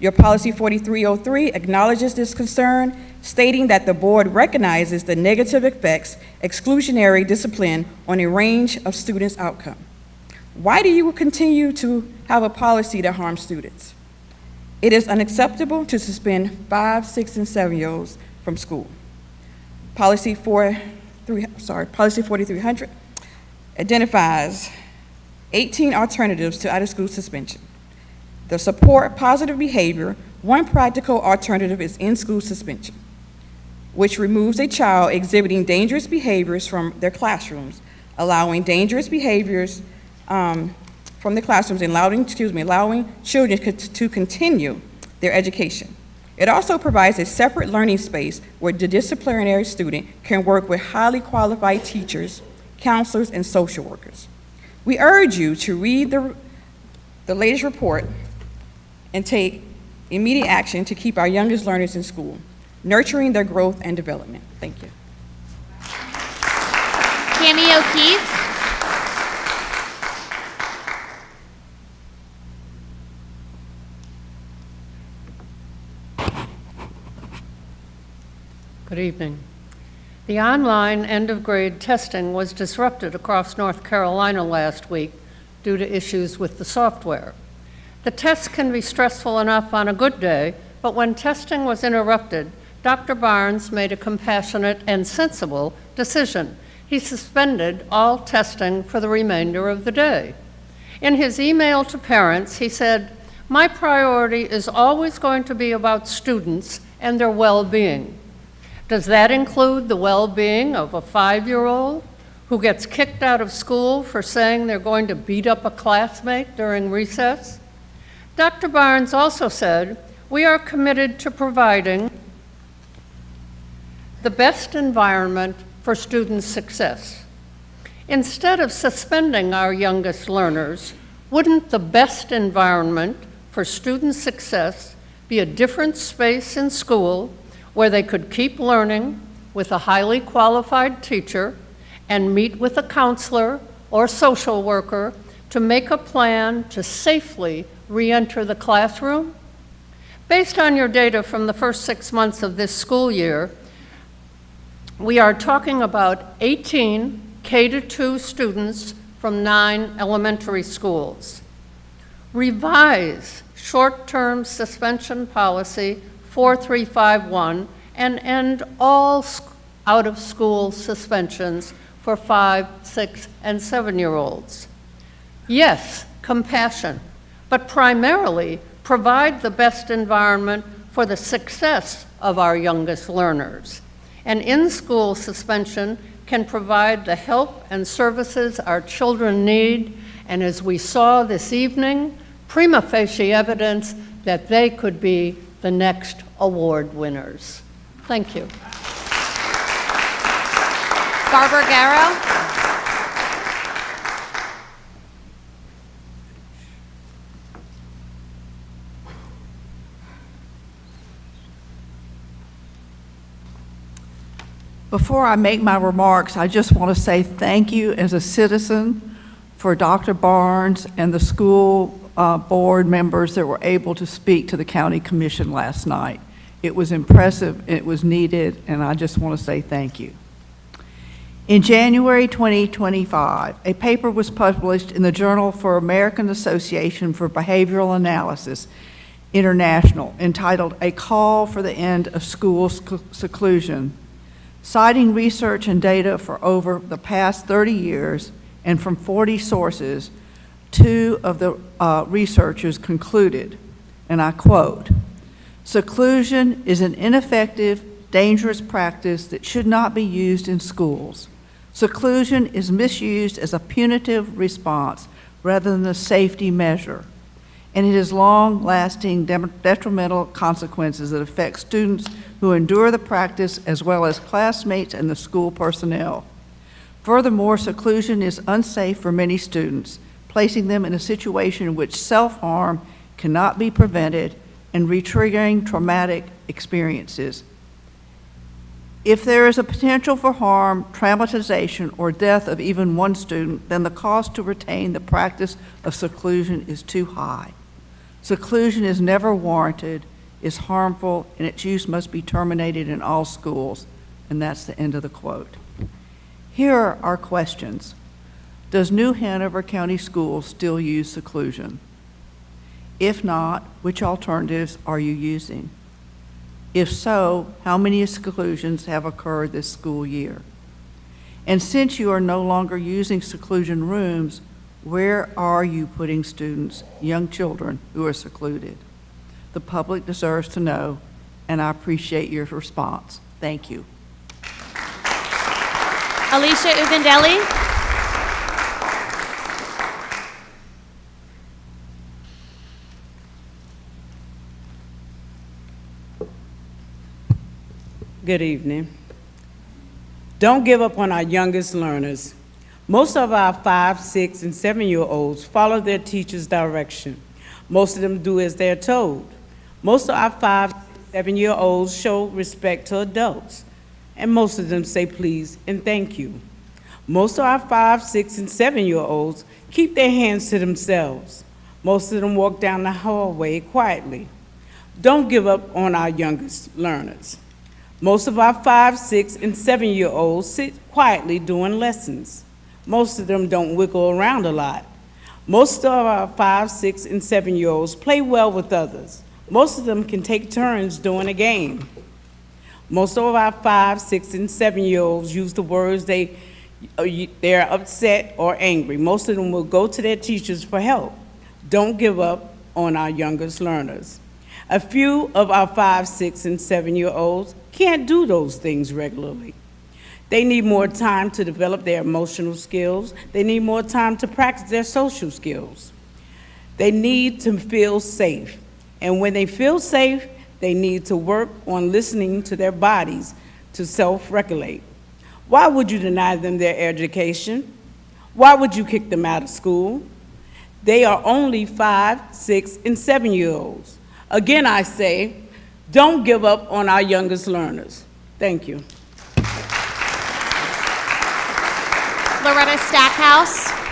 Your Policy 4303 acknowledges this concern, stating that the board recognizes the negative effects exclusionary discipline on a range of students' outcome. Why do you continue to have a policy that harms students? It is unacceptable to suspend 5, 6, and 7-year-olds from school. Policy 4300 identifies 18 alternatives to out-of-school suspension. To support positive behavior, one practical alternative is in-school suspension. which removes a child exhibiting dangerous behaviors from their classrooms, allowing dangerous behaviors from the classrooms and allowing children to continue their education. It also provides a separate learning space where the disciplinary student can work with highly qualified teachers, counselors, and social workers. We urge you to read the latest report and take immediate action to keep our youngest learners in school, nurturing their growth and development. Thank you. Tammy O'Keefe. Good evening. The online end-of-grade testing was disrupted across North Carolina last week due to issues with the software. The tests can be stressful enough on a good day, but when testing was interrupted, Dr. Barnes made a compassionate and sensible decision. He suspended all testing for the remainder of the day. In his email to parents, he said, "My priority is always going to be about students and their well-being. Does that include the well-being of a 5-year-old who gets kicked out of school for saying they're going to beat up a classmate during recess?" Dr. Barnes also said, "We are committed to providing the best environment for student success." Instead of suspending our youngest learners, wouldn't the best environment for student success be a different space in school where they could keep learning with a highly qualified teacher and meet with a counselor or social worker to make a plan to safely re-enter the classroom? Based on your data from the first 6 months of this school year, we are talking about 18 K-2 students from 9 elementary schools. Revise short-term suspension policy 4351 and end all out-of-school suspensions for 5, 6, and 7-year-olds. Yes, compassion, but primarily provide the best environment for the success of our youngest learners. An in-school suspension can provide the help and services our children need, and as we saw this evening, prima facie evidence that they could be the next award winners. Thank you. Barbara Garrow. Before I make my remarks, I just want to say thank you as a citizen for Dr. Barnes and the school board members that were able to speak to the county commission last night. It was impressive, it was needed, and I just want to say thank you. In January 2025, a paper was published in the Journal for American Association for Behavioral Analysis International entitled "A Call for the End of School Seclusion." Citing research and data for over the past 30 years and from 40 sources, 2 of the researchers concluded, and I quote, "Seclusion is an ineffective, dangerous practice that should not be used in schools. Seclusion is misused as a punitive response rather than a safety measure, and it has long-lasting detrimental consequences that affect students who endure the practice as well as classmates and the school personnel. Furthermore, seclusion is unsafe for many students, placing them in a situation in which self-harm cannot be prevented and re-triggering traumatic experiences. If there is a potential for harm, traumatization, or death of even one student, then the cost to retain the practice of seclusion is too high. Seclusion is never warranted, is harmful, and its use must be terminated in all schools." And that's the end of the quote. Here are our questions. Does New Hanover County Schools still use seclusion? If not, which alternatives are you using? If so, how many seclusions have occurred this school year? And since you are no longer using seclusion rooms, where are you putting students, young children, who are secluded? The public deserves to know, and I appreciate your response. Thank you. Alicia Ugandelli. Good evening. Don't give up on our youngest learners. Most of our 5, 6, and 7-year-olds follow their teacher's direction. Most of them do as they're told. Most of our 5, 7-year-olds show respect to adults, and most of them say please and thank you. Most of our 5, 6, and 7-year-olds keep their hands to themselves. Most of them walk down the hallway quietly. Don't give up on our youngest learners. Most of our 5, 6, and 7-year-olds sit quietly doing lessons. Most of them don't wiggle around a lot. Most of our 5, 6, and 7-year-olds play well with others. Most of them can take turns doing a game. Most of our 5, 6, and 7-year-olds use the words they're upset or angry. Most of them will go to their teachers for help. Don't give up on our youngest learners. A few of our 5, 6, and 7-year-olds can't do those things regularly. They need more time to develop their emotional skills. They need more time to practice their social skills. They need to feel safe. And when they feel safe, they need to work on listening to their bodies to self-regulate. Why would you deny them their education? Why would you kick them out of school? They are only 5, 6, and 7-year-olds. Again, I say, don't give up on our youngest learners. Thank you. Loretta Stackhouse.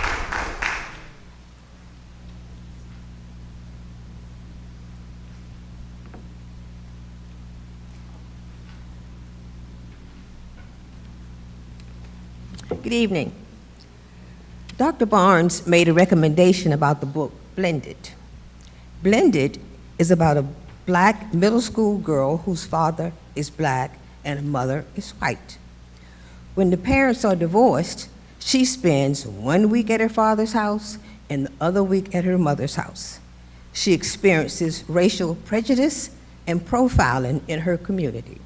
Good evening. Dr. Barnes made a recommendation about the book Blended. Blended is about a black middle school girl whose father is black and her mother is white. When the parents are divorced, she spends 1 week at her father's house and the other week at her mother's house. She experiences racial prejudice and profiling in her community.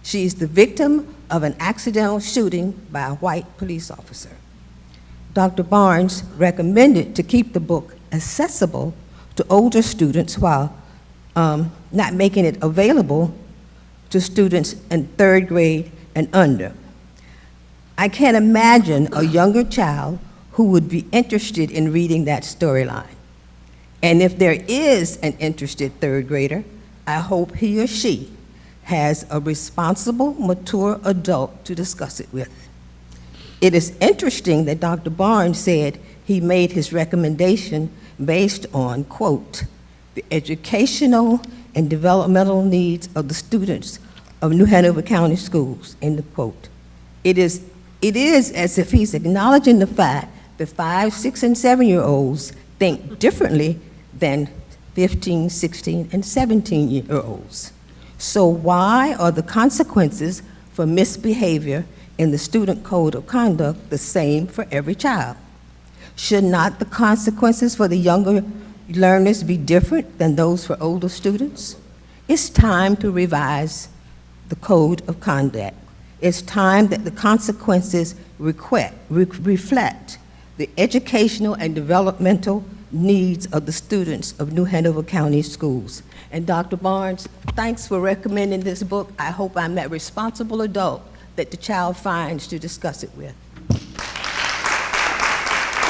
She's the victim of an accidental shooting by a white police officer. Dr. Barnes recommended to keep the book accessible to older students while not making it available to students in 3rd grade and under. I can't imagine a younger child who would be interested in reading that storyline. And if there is an interested 3rd grader, I hope he or she has a responsible, mature adult to discuss it with. It is interesting that Dr. Barnes said he made his recommendation based on, quote, the educational and developmental needs of the students of New Hanover County Schools, end of quote. It is as if he's acknowledging the fact that 5, 6, and 7-year-olds think differently than 15, 16, and 17-year-olds. So why are the consequences for misbehavior in the Student Code of Conduct the same for every child? Should not the consequences for the younger learners be different than those for older students? It's time to revise the Code of Conduct. It's time that the consequences reflect the educational and developmental needs of the students of New Hanover County Schools. And Dr. Barnes, thanks for recommending this book. I hope I'm that responsible adult that the child finds to discuss it with.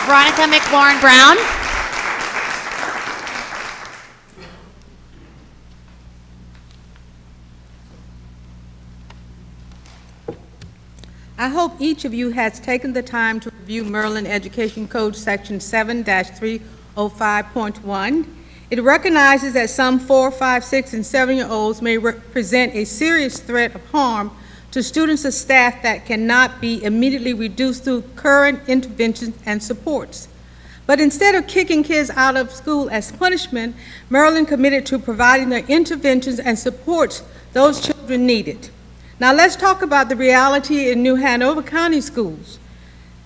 Veronica McLaurin Brown. I hope each of you has taken the time to review Maryland Education Code Section 7-305.1. It recognizes that some 4, 5, 6, and 7-year-olds may present a serious threat of harm to students or staff that cannot be immediately reduced through current interventions and supports. But instead of kicking kids out of school as punishment, Maryland committed to providing the interventions and supports those children needed. Now let's talk about the reality in New Hanover County Schools.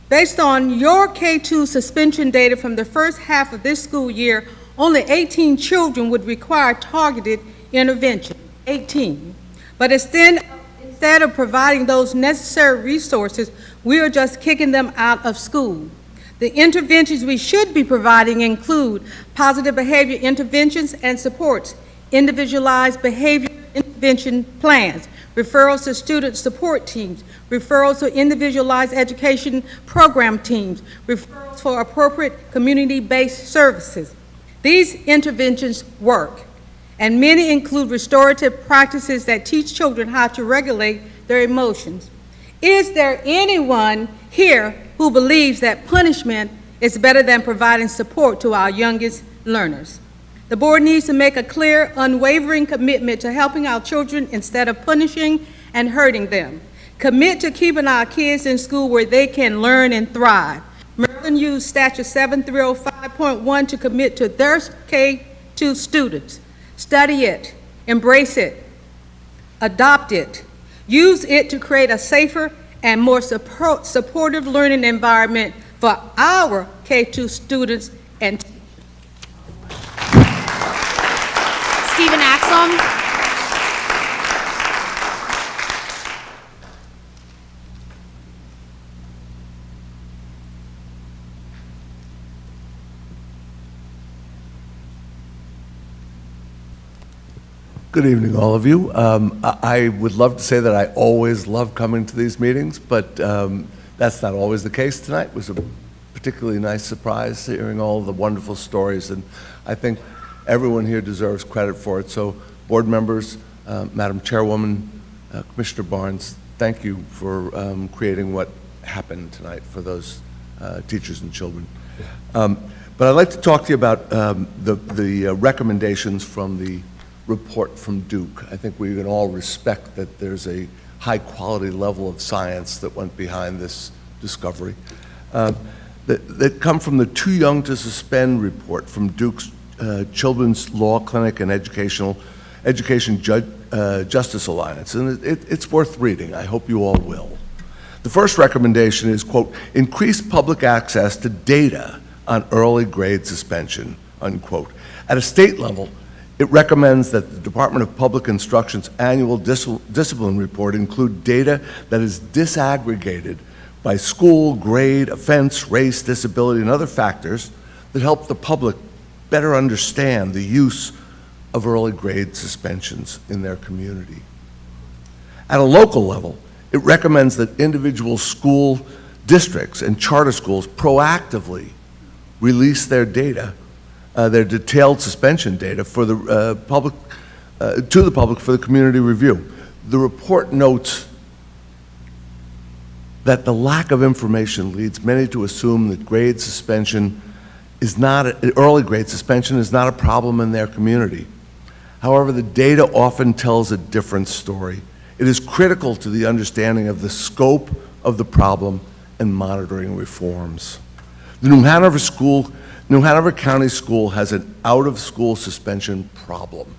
Based on your K-2 suspension data from the first half of this school year, only 18 children would require targeted intervention, 18. But instead of instead of providing those necessary resources, we are just kicking them out of school. The interventions we should be providing include positive behavior interventions and supports, individualized behavior intervention plans, referrals to student support teams, referrals to individualized education program teams, referrals for appropriate community-based services. These interventions work, and many include restorative practices that teach children how to regulate their emotions. Is there anyone here who believes that punishment is better than providing support to our youngest learners? The board needs to make a clear, unwavering commitment to helping our children instead of punishing and hurting them. Commit to keeping our kids in school where they can learn and thrive. Maryland used Statute 7305.1 to commit to their K-2 students. Study it, embrace it, adopt it. Use it to create a safer and more supportive learning environment for our K-2 students and teachers. Stephen Axel. Good evening, all of you. I would love to say that I always love coming to these meetings, but that's not always the case. Tonight was a particularly nice surprise, hearing all the wonderful stories, and I think everyone here deserves credit for it. So, board members, Madam Chairwoman, Commissioner Barnes, thank you for creating what happened tonight for those teachers and children. But I'd like to talk to you about the recommendations from the report from Duke. I think we can all respect that there's a high-quality level of science that went behind this discovery. That come from the Too Young to Suspend report from Duke's Children's Law Clinic and Education Justice Alliance, and it's worth reading. I hope you all will. The first recommendation is, quote, increase public access to data on early grade suspension, unquote. At a state level, it recommends that the Department of Public Instruction's annual discipline report include data that is disaggregated by school, grade, offense, race, disability, and other factors that help the public better understand the use of early grade suspensions in their community. At a local level, it recommends that individual school districts and charter schools proactively release their data, their detailed suspension data for the public, to the public for the community review. The report notes that the lack of information leads many to assume that grade suspension is not, early grade suspension is not a problem in their community. However, the data often tells a different story. It is critical to the understanding of the scope of the problem and monitoring reforms. The New Hanover County School has an out-of-school suspension problem.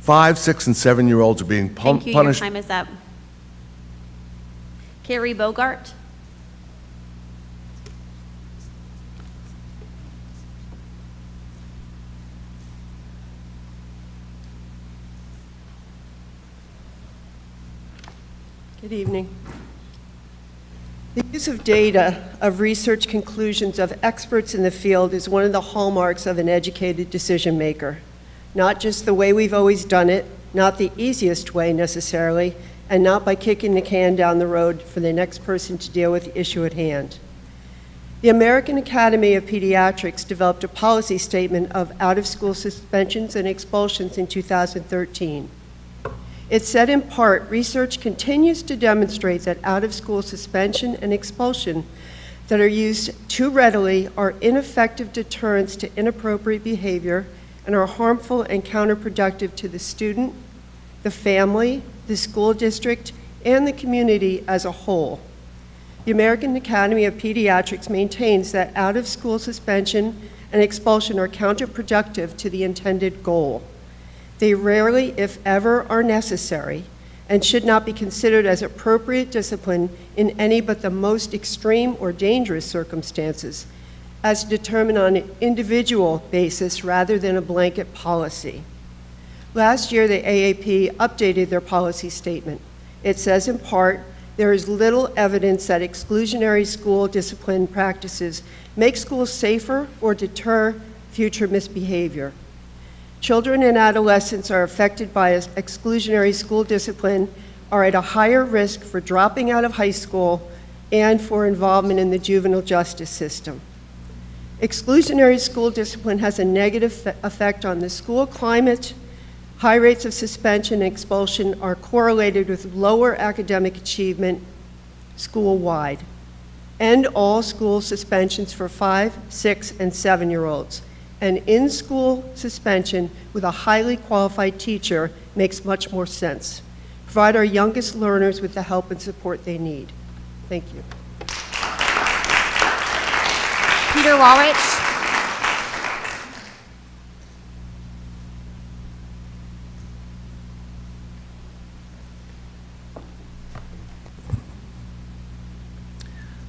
5-, 6-, and 7-year-olds are being punished. Thank you, your time is up. Carrie Bogart. Good evening. The use of data, of research conclusions of experts in the field is one of the hallmarks of an educated decision maker. Not just the way we've always done it, not the easiest way necessarily, and not by kicking the can down the road for the next person to deal with the issue at hand. The American Academy of Pediatrics developed a policy statement of out-of-school suspensions and expulsions in 2013. It said in part, research continues to demonstrate that out-of-school suspension and expulsion that are used too readily are ineffective deterrents to inappropriate behavior and are harmful and counterproductive to the student, the family, the school district, and the community as a whole. The American Academy of Pediatrics maintains that out-of-school suspension and expulsion are counterproductive to the intended goal. They rarely, if ever, are necessary and should not be considered as appropriate discipline in any but the most extreme or dangerous circumstances, as determined on an individual basis rather than a blanket policy. Last year, the AAP updated their policy statement. It says in part, there is little evidence that exclusionary school discipline practices make schools safer or deter future misbehavior. Children and adolescents are affected by exclusionary school discipline are at a higher risk for dropping out of high school and for involvement in the juvenile justice system. Exclusionary school discipline has a negative effect on the school climate. High rates of suspension and expulsion are correlated with lower academic achievement school-wide. End all school suspensions for 5, 6, and 7-year-olds. An in-school suspension with a highly qualified teacher makes much more sense. Provide our youngest learners with the help and support they need. Thank you. Peter Walrich.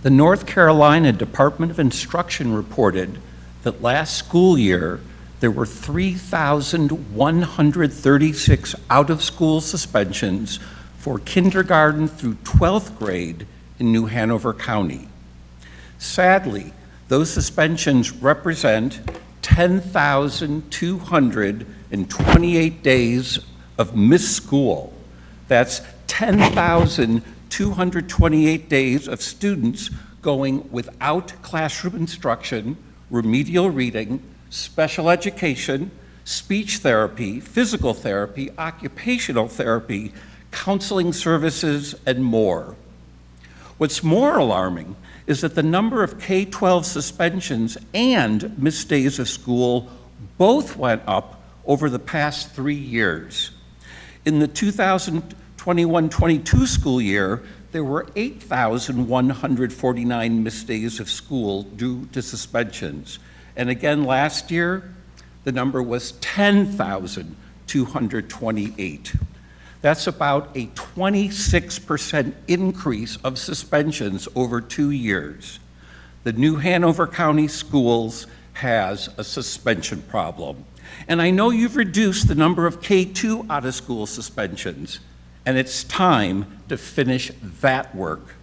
The North Carolina Department of Instruction reported that last school year, there were 3,136 out-of-school suspensions for kindergarten through 12th grade in New Hanover County. Sadly, those suspensions represent 10,228 days of missed school. That's 10,228 days of students going without classroom instruction, remedial reading, special education, speech therapy, physical therapy, occupational therapy, counseling services, and more. What's more alarming is that the number of K-12 suspensions and missed days of school both went up over the past 3 years. In the 2021-22 school year, there were 8,149 missed days of school due to suspensions. And again, last year, the number was 10,228. That's about a 26% increase of suspensions over 2 years. The New Hanover County Schools has a suspension problem. And I know you've reduced the number of K-2 out-of-school suspensions, and it's time to finish that work.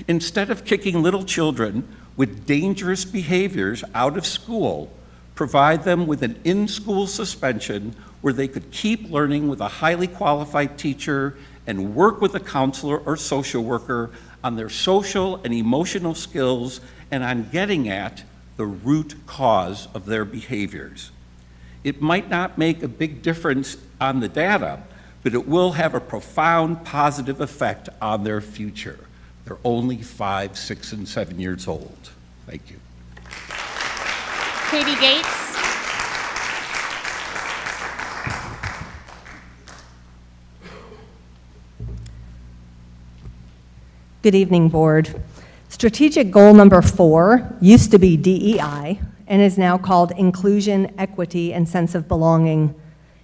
Instead of kicking little children with dangerous behaviors out of school, provide them with an in-school suspension where they could keep learning with a highly qualified teacher and work with a counselor or social worker on their social and emotional skills and on getting at the root cause of their behaviors. It might not make a big difference on the data, but it will have a profound positive effect on their future. They're only 5, 6, and 7 years old. Thank you. Katie Gates. Good evening, Board. Strategic goal number 4 used to be DEI and is now called Inclusion, Equity, and Sense of Belonging.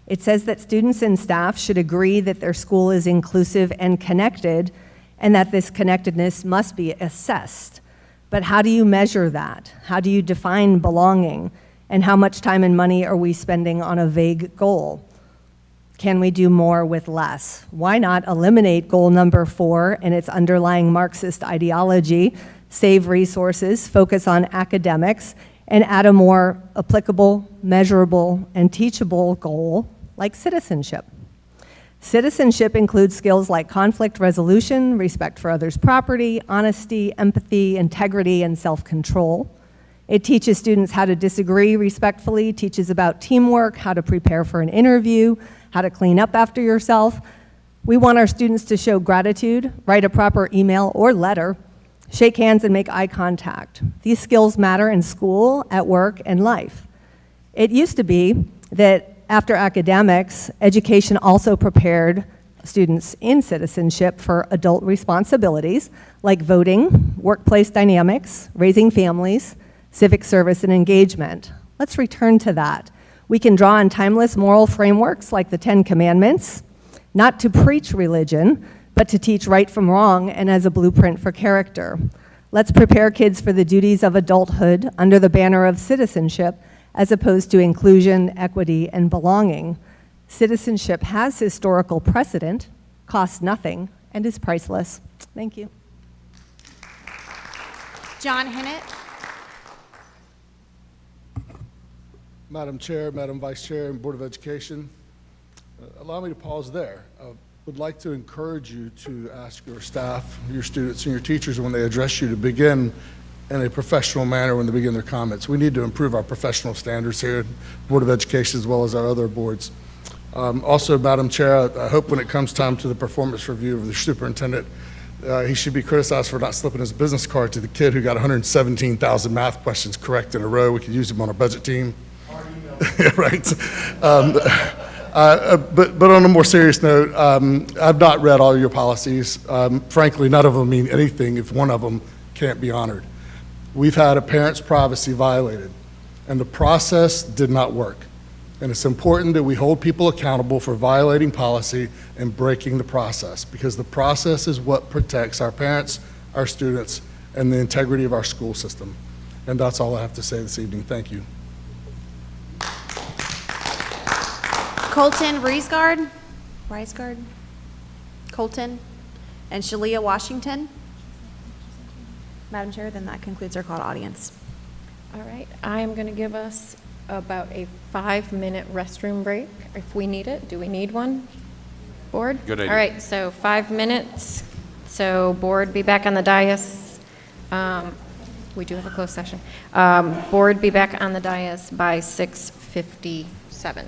It says that students and staff should agree that their school is inclusive and connected, and that this connectedness must be assessed. But how do you measure that? How do you define belonging? And how much time and money are we spending on a vague goal? Can we do more with less? Why not eliminate goal number 4 and its underlying Marxist ideology, save resources, focus on academics, and add a more applicable, measurable, and teachable goal like citizenship? Citizenship includes skills like conflict resolution, respect for others' property, honesty, empathy, integrity, and self-control. It teaches students how to disagree respectfully, teaches about teamwork, how to prepare for an interview, how to clean up after yourself. We want our students to show gratitude, write a proper email or letter, shake hands and make eye contact. These skills matter in school, at work, and life. It used to be that after academics, education also prepared students in citizenship for adult responsibilities like voting, workplace dynamics, raising families, civic service, and engagement. Let's return to that. We can draw on timeless moral frameworks like the 10 Commandments, not to preach religion, but to teach right from wrong and as a blueprint for character. Let's prepare kids for the duties of adulthood under the banner of citizenship, as opposed to inclusion, equity, and belonging. Citizenship has historical precedent, costs nothing, and is priceless. Thank you. John Hinnett. Madam Chair, Madam Vice Chair, and Board of Education, allow me to pause there. Would like to encourage you to ask your staff, your students, and your teachers when they address you to begin in a professional manner when they begin their comments. We need to improve our professional standards here at Board of Education as well as our other boards. Also, Madam Chair, I hope when it comes time to the performance review of the superintendent, he should be criticized for not slipping his business card to the kid who got 117,000 math questions correct in a row. We could use him on our budget team. Yeah, right. But on a more serious note, I've not read all your policies. Frankly, none of them mean anything if one of them can't be honored. We've had a parent's privacy violated, and the process did not work. And it's important that we hold people accountable for violating policy and breaking the process, because the process is what protects our parents, our students, and the integrity of our school system. And that's all I have to say this evening. Thank you. Colton Reisgard, Colton, and Shalia Washington. Madam Chair, then that concludes our call to audience. All right, I am going to give us about a 5-minute restroom break if we need it. Do we need one, board? Good idea. All right, so 5 minutes. So board, be back on the dais. We do have a closed session. Board, be back on the dais by 6:57.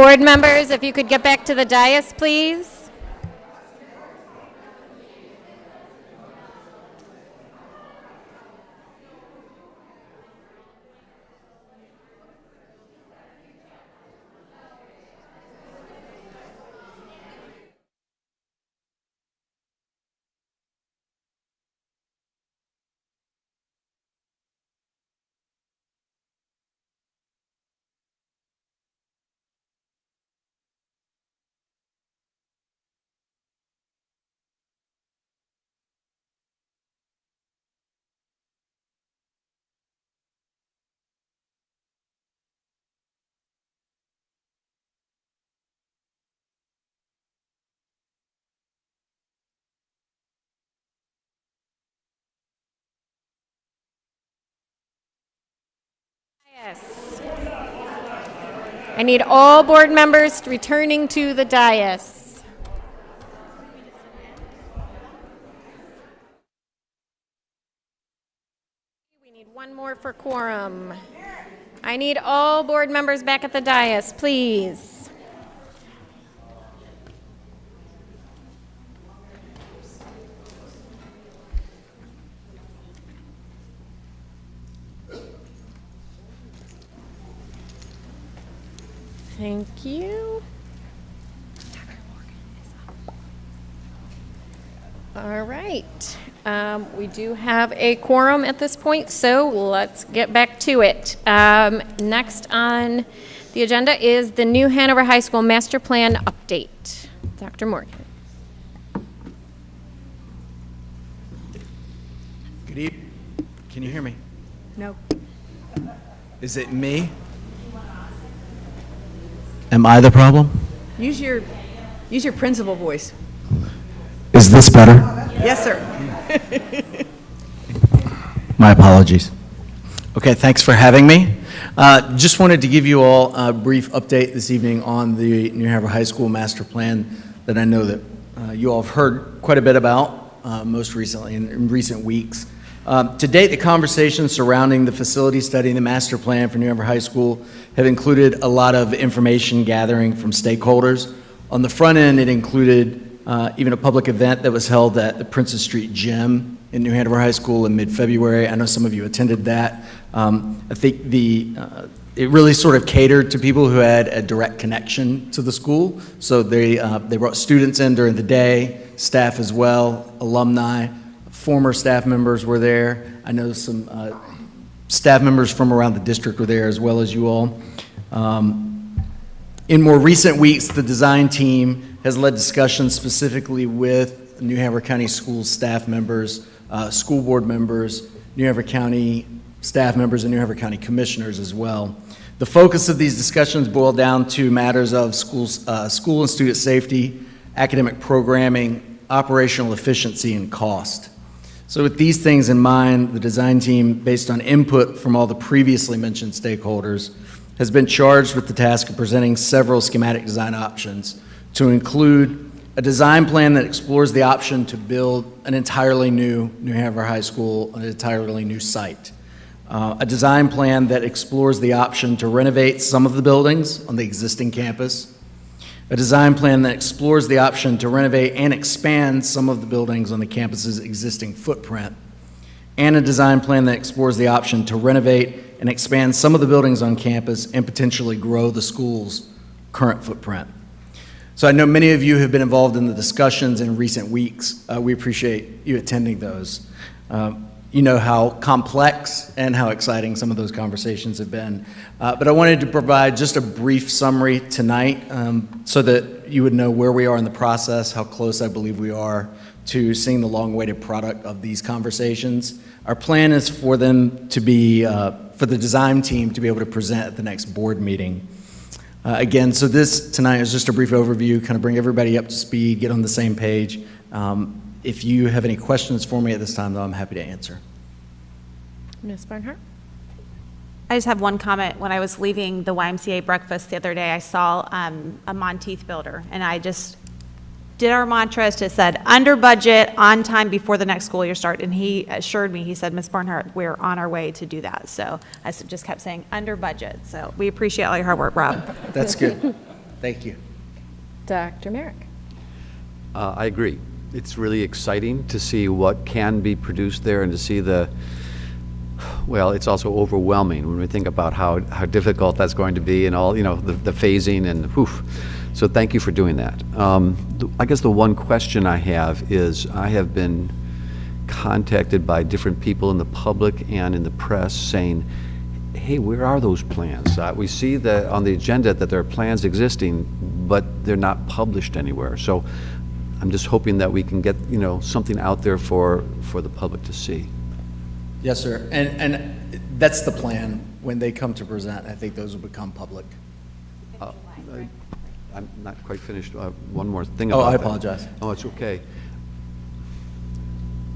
Board members, if you could get back to the dais, please. Yes. I need all board members returning to the dais. We need one more for quorum. I need all board members back at the dais, please. Thank you. All right. We do have a quorum at this point, so let's get back to it. Next on the agenda is the new Hanover High School Master Plan update. Dr. Morgan. Good evening. Can you hear me? No. Is it me? Am I the problem? Use your principal voice. Is this better? Yes, sir. My apologies. Okay, thanks for having me. Just wanted to give you all a brief update this evening on the New Hanover High School Master Plan that I know that you all have heard quite a bit about most recently in recent weeks. To date, the conversations surrounding the facility study and the master plan for New Hanover High School have included a lot of information gathering from stakeholders. On the front end, it included even a public event that was held at the Princess Street Gym in New Hanover High School in mid-February. I know some of you attended that. I think it really sort of catered to people who had a direct connection to the school. So they brought students in during the day, staff as well, alumni. Former staff members were there. I know some staff members from around the district were there as well as you all. In more recent weeks, the design team has led discussions specifically with New Hanover County Schools staff members, school board members, New Hanover County staff members, and New Hanover County commissioners as well. The focus of these discussions boiled down to matters of school and student safety, academic programming, operational efficiency, and cost. So with these things in mind, the design team, based on input from all the previously mentioned stakeholders, has been charged with the task of presenting several schematic design options to include a design plan that explores the option to build an entirely new New Hanover High School, an entirely new site. A design plan that explores the option to renovate some of the buildings on the existing campus. A design plan that explores the option to renovate and expand some of the buildings on the campus's existing footprint, and a design plan that explores the option to renovate and expand some of the buildings on campus and potentially grow the school's current footprint. So I know many of you have been involved in the discussions in recent weeks. We appreciate you attending those. You know how complex and how exciting some of those conversations have been. But I wanted to provide just a brief summary tonight so that you would know where we are in the process, how close I believe we are to seeing the long-awaited product of these conversations. Our plan is for them to be, for the design team to be able to present at the next board meeting. Again, so this tonight is just a brief overview, kind of bring everybody up to speed, get on the same page. If you have any questions for me at this time, though, I'm happy to answer. Ms. Barnhart? I just have one comment. When I was leaving the YMCA breakfast the other day, I saw a Monteith builder, and I just did our mantra. It said, under budget, on time, before the next school year starts. And he assured me, he said, Ms. Barnhart, we're on our way to do that. So I just kept saying, under budget. So we appreciate all your hard work, Rob. That's good. Thank you. Dr. Merrick? I agree. It's really exciting to see what can be produced there and to see well, it's also overwhelming when we think about how difficult that's going to be and all, the phasing and whew. So thank you for doing that. I guess the one question I have is I have been contacted by different people in the public and in the press saying, hey, where are those plans? We see that on the agenda that there are plans existing, but they're not published anywhere. So I'm just hoping that we can get, something out there for the public to see. Yes, sir. And that's the plan. When they come to present, I think those will become public. I'm not quite finished. One more thing about I that. apologize. Oh, it's okay.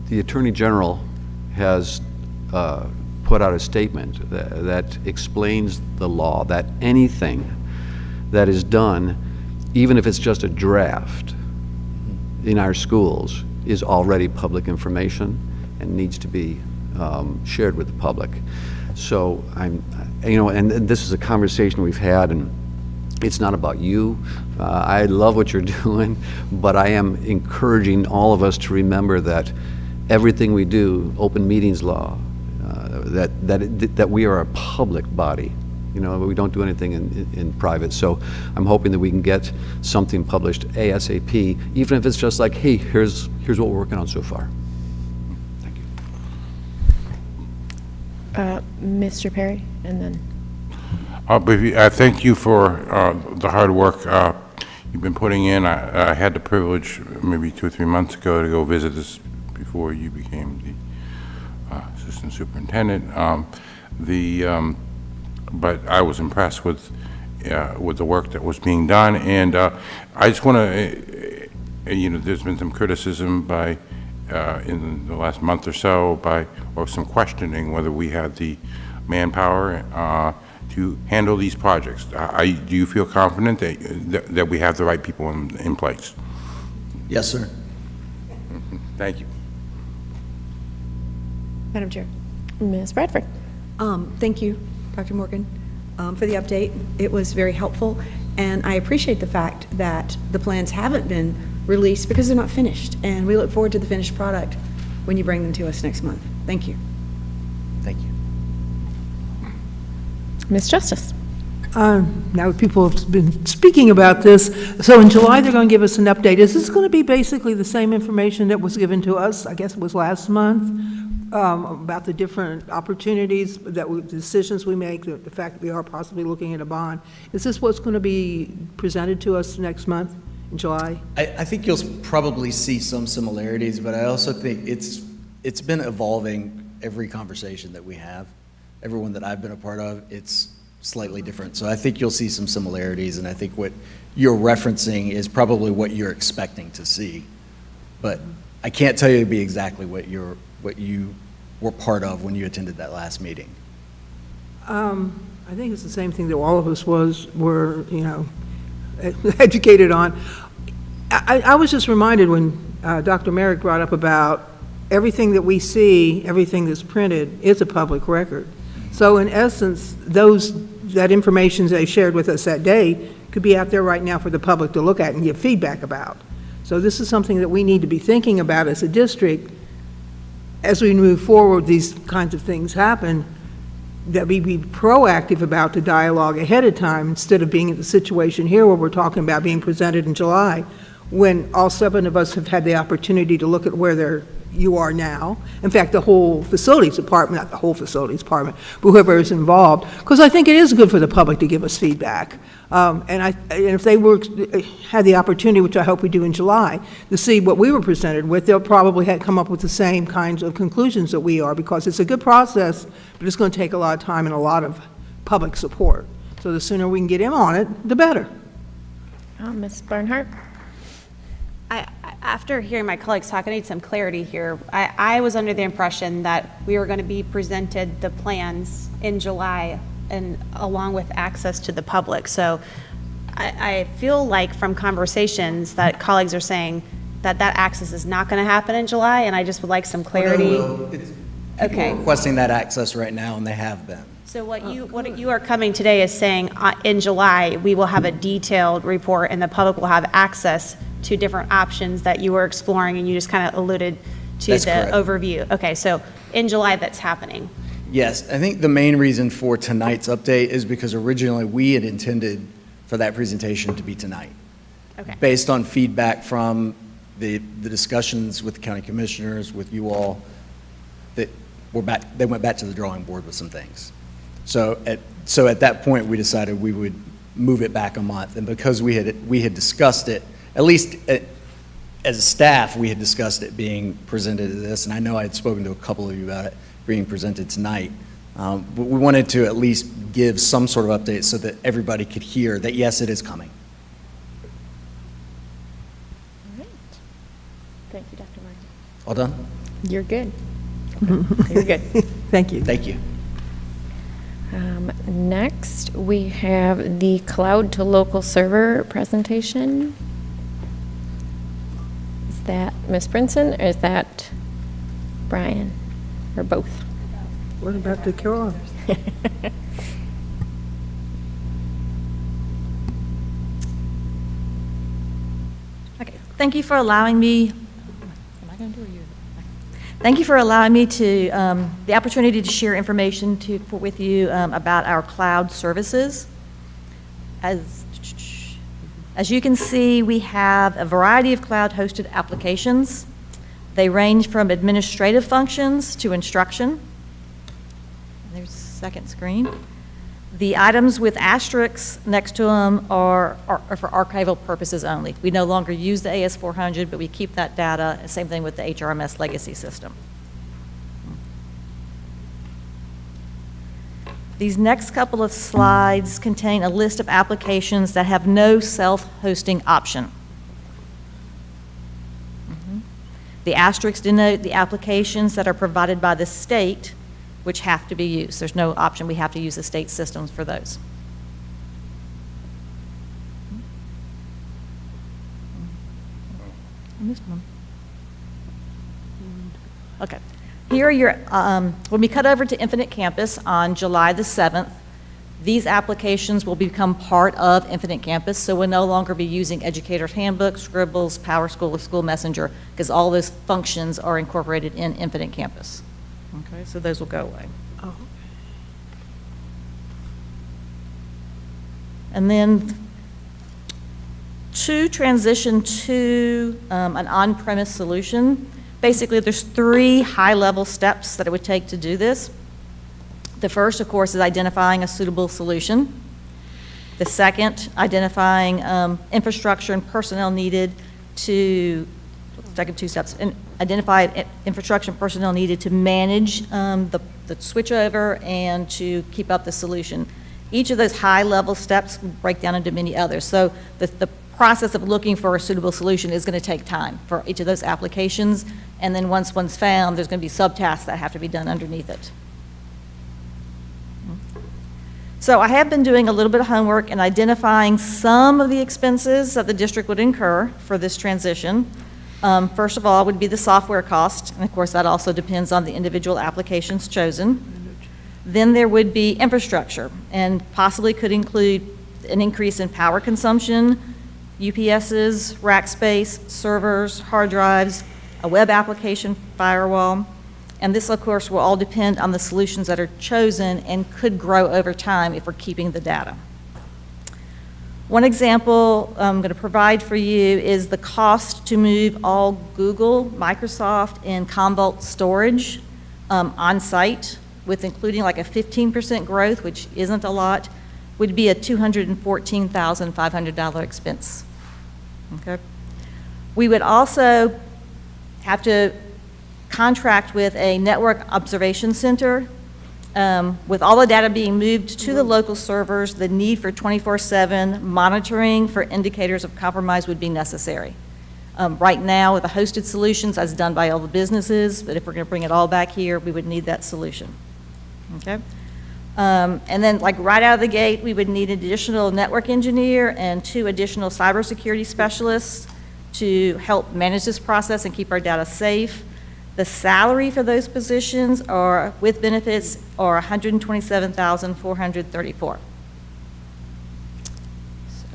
The Attorney General has put out a statement that explains the law, that anything that is done, even if it's just a draft in our schools, is already public information and needs to be shared with the public. So and this is a conversation we've had, and it's not about you. I love what you're doing, but I am encouraging all of us to remember that everything we do, open meetings law, that we are a public body. We don't do anything in private. So I'm hoping that we can get something published ASAP, even if it's just like, hey, here's what we're working on so far. Thank you. Mr. Perry, and then. Thank you for the hard work you've been putting in. I had the privilege maybe 2 or 3 months ago to go visit this before you became the assistant superintendent. But I was impressed with the work that was being done, and I just want to, there's been some criticism in the last month or so or some questioning whether we had the manpower to handle these projects. Do you feel confident that we have the right people in place? Yes, sir. Thank you. Madam Chair. Ms. Bradford? Thank you, Dr. Morgan, for the update. It was very helpful, and I appreciate the fact that the plans haven't been released because they're not finished, and we look forward to the finished product when you bring them to us next month. Thank you. Thank you. Ms. Justice? Now people have been speaking about this. So in July, they're going to give us an update. Is this going to be basically the same information that was given to us, I guess it was last month, about the different opportunities, decisions we make, the fact that we are possibly looking at a bond? Is this what's going to be presented to us next month in July? I think you'll probably see some similarities, but I also think it's been evolving every conversation that we have. Everyone that I've been a part of, it's slightly different. So I think you'll see some similarities, and I think what you're referencing is probably what you're expecting to see. But I can't tell you to be exactly what you were part of when you attended that last meeting. I think it's the same thing that all of us were educated on. I was just reminded when Dr. Merrick brought up about everything that we see, everything that's printed is a public record. So in essence, that information they shared with us that day could be out there right now for the public to look at and give feedback about. So this is something that we need to be thinking about as a district as we move forward, these kinds of things happen, that we be proactive about the dialogue ahead of time instead of being in the situation here where we're talking about being presented in July, when all 7 of us have had the opportunity to look at where you are now. In fact, the whole facilities department, not the whole facilities department, but whoever is involved, because I think it is good for the public to give us feedback. And if they had the opportunity, which I hope we do in July, to see what we were presented with, they'll probably come up with the same kinds of conclusions that we are, because it's a good process, but it's going to take a lot of time and a lot of public support. So the sooner we can get in on it, the better. Ms. Barnhart? After hearing my colleagues talk, I need some clarity here. I was under the impression that we were going to be presented the plans in July and along with access to the public. So I feel like from conversations that colleagues are saying that access is not going to happen in July, and I just would like some clarity. People are requesting that access right now, and they have been. So what you are coming today is saying, in July, we will have a detailed report and the public will have access to different options that you were exploring, and you just kind of alluded to That's the correct. overview. Okay, so in July, that's happening. Yes, I think the main reason for tonight's update is because originally we had intended for that presentation to be tonight. Okay. Based on feedback from the discussions with the county commissioners, with you all, that they went back to the drawing board with some things. So at that point, we decided we would move it back a month. And because we had discussed it, at least as a staff, we had discussed it being presented as this, and I know I had spoken to a couple of you about it being presented tonight. But we wanted to at least give some sort of update so that everybody could hear that, yes, it is coming. All right. Thank you, Dr. Martin. All done? You're good. Okay. You're good. Thank you. Thank you. Next, we have the cloud to local server presentation. Is that Ms. Brinson, or is that Brian, or both? What about the cure? Okay, thank you for allowing me. Thank you for allowing me to the opportunity to share information with you about our cloud services. As you can see, we have a variety of cloud-hosted applications. They range from administrative functions to instruction. There's the second screen. The items with asterisks next to them are for archival purposes only. We no longer use the AS400, but we keep that data. Same thing with the HRMS legacy system. These next couple of slides contain a list of applications that have no self-hosting option. The asterisks denote the applications that are provided by the state, which have to be used. There's no option. We have to use the state systems for those. I missed one. Okay. Here are your, when we cut over to Infinite Campus on July the 7th, these applications will become part of Infinite Campus, so we'll no longer be using Educator's Handbook, Scribbles, PowerSchool, or School Messenger, because all those functions are incorporated in Infinite Campus. Okay, so those will go away. Oh. And then to transition to an on-premise solution, basically there's 3 high-level steps that it would take to do this. The first, of course, is identifying a suitable solution. The second, identifying infrastructure and personnel needed to, second 2 steps, and identify infrastructure and personnel needed to manage the switchover and to keep up the solution. Each of those high-level steps break down into many others. So the process of looking for a suitable solution is going to take time for each of those applications, and then once one's found, there's going to be subtasks that have to be done underneath it. So I have been doing a little bit of homework and identifying some of the expenses that the district would incur for this transition. First of all would be the software cost, and of course that also depends on the individual applications chosen. Then there would be infrastructure, and possibly could include an increase in power consumption, UPSs, rack space, servers, hard drives, a web application firewall. And this, of course, will all depend on the solutions that are chosen and could grow over time if we're keeping the data. One example I'm going to provide for you is the cost to move all Google, Microsoft, and Commvault storage on-site, with including like a 15% growth, which isn't a lot, would be a $214,500 expense. Okay. We would also have to contract with a network observation center. With all the data being moved to the local servers, the need for 24/7 monitoring for indicators of compromise would be necessary. Right now, with the hosted solutions, that's done by all the businesses, but if we're going to bring it all back here, we would need that solution. Okay? And then, like right out of the gate, we would need an additional network engineer and 2 additional cybersecurity specialists to help manage this process and keep our data safe. The salary for those positions are, with benefits, are $127,434. So,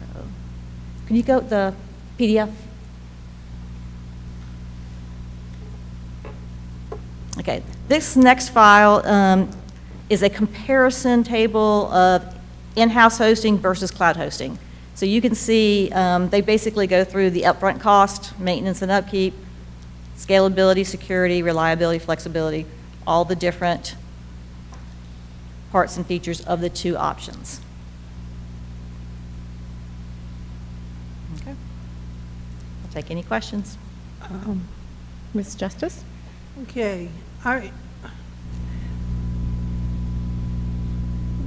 can you go to the PDF? Okay, this next file is a comparison table of in-house hosting versus cloud hosting. So you can see they basically go through the upfront cost, maintenance and upkeep, scalability, security, reliability, flexibility, all the different parts and features of the two options. Okay. I'll take any questions. Ms. Justice? Okay,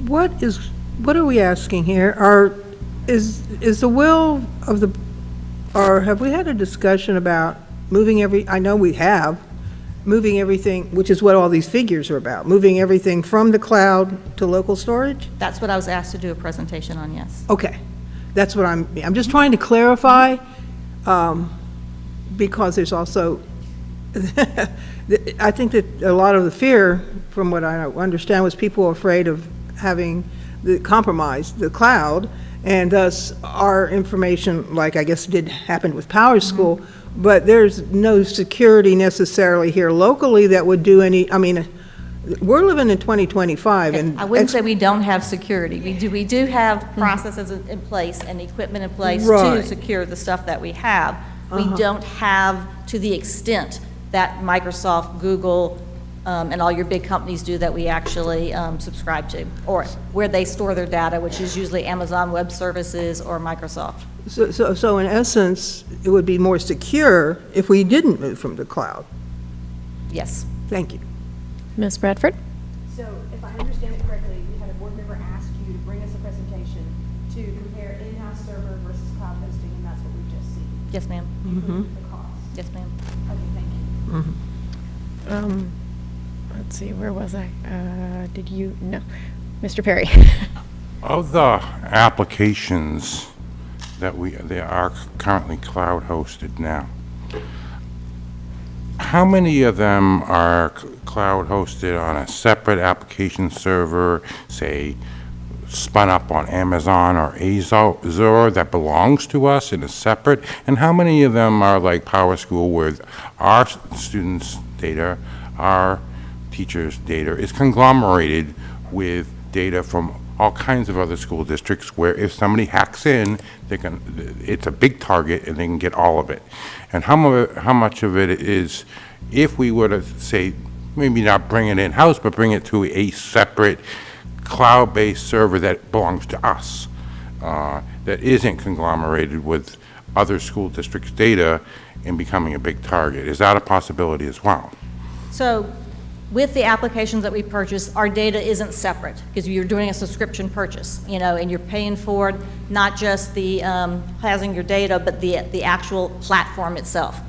what are we asking here? Is the will of the, or have we had a discussion about moving I know we have, moving everything, which is what all these figures are about, moving everything from the cloud to local storage? That's what I was asked to do a presentation on, yes. Okay, that's what I'm just trying to clarify, because there's also, I think that a lot of the fear, from what I understand, was people afraid of having the cloud, and thus our information, like I guess did happen with Power School, but there's no security necessarily here locally that would do any, I mean, we're living in 2025, and I wouldn't say we don't have security. We do have processes in place and equipment in place to Right. secure the stuff that we have. We don't have to the extent that Microsoft, Google, and all your big companies do that we actually subscribe to, or where they store their data, which is usually Amazon Web Services or Microsoft. So in essence, it would be more secure if we didn't move from the cloud. Yes. Thank you. Ms. Bradford? So if I understand it correctly, we had a board member ask you to bring us a presentation to compare in-house server versus cloud hosting, and that's what we've just seen. Yes, ma'am. Including the cost. Yes, ma'am. Okay, thank you. Let's see, where was I? Did you, no. Mr. Perry? Of the applications that they are currently cloud hosted now, how many of them are cloud hosted on a separate application server, say, spun up on Amazon or Azure that belongs to us in a separate, and how many of them are like Power School where our students' data, our teachers' data is conglomerated with data from all kinds of other school districts where if somebody hacks in, it's a big target and they can get all of it. And how much of it is, if we were to say, maybe not bring it in-house, but bring it to a separate cloud-based server that belongs to us, that isn't conglomerated with other school districts' data and becoming a big target. Is that a possibility as well? So with the applications that we purchase, our data isn't separate because you're doing a subscription purchase, and you're paying for it, not just the housing your data, but the actual platform itself.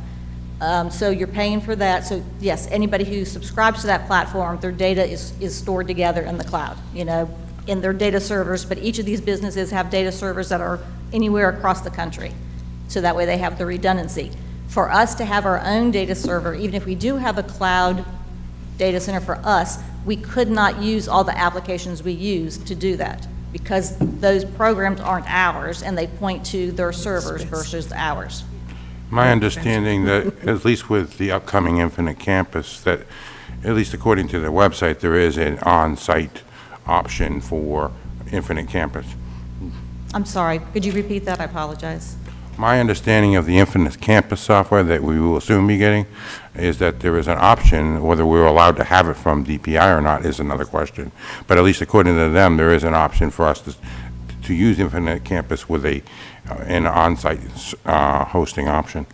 So you're paying for that. So yes, anybody who subscribes to that platform, their data is stored together in the cloud, in their data servers. But each of these businesses have data servers that are anywhere across the country. So that way they have the redundancy. For us to have our own data server, even if we do have a cloud data center for us, we could not use all the applications we use to do that because those programs aren't ours and they point to their servers versus ours. My understanding that, at least with the upcoming Infinite Campus, that, at least according to their website, there is an on-site option for Infinite Campus. I'm sorry, could you repeat that? I apologize. My understanding of the Infinite Campus software that we will soon be getting is that there is an option, whether we're allowed to have it from DPI or not is another question. But at least according to them, there is an option for us to use Infinite Campus with an on-site hosting option.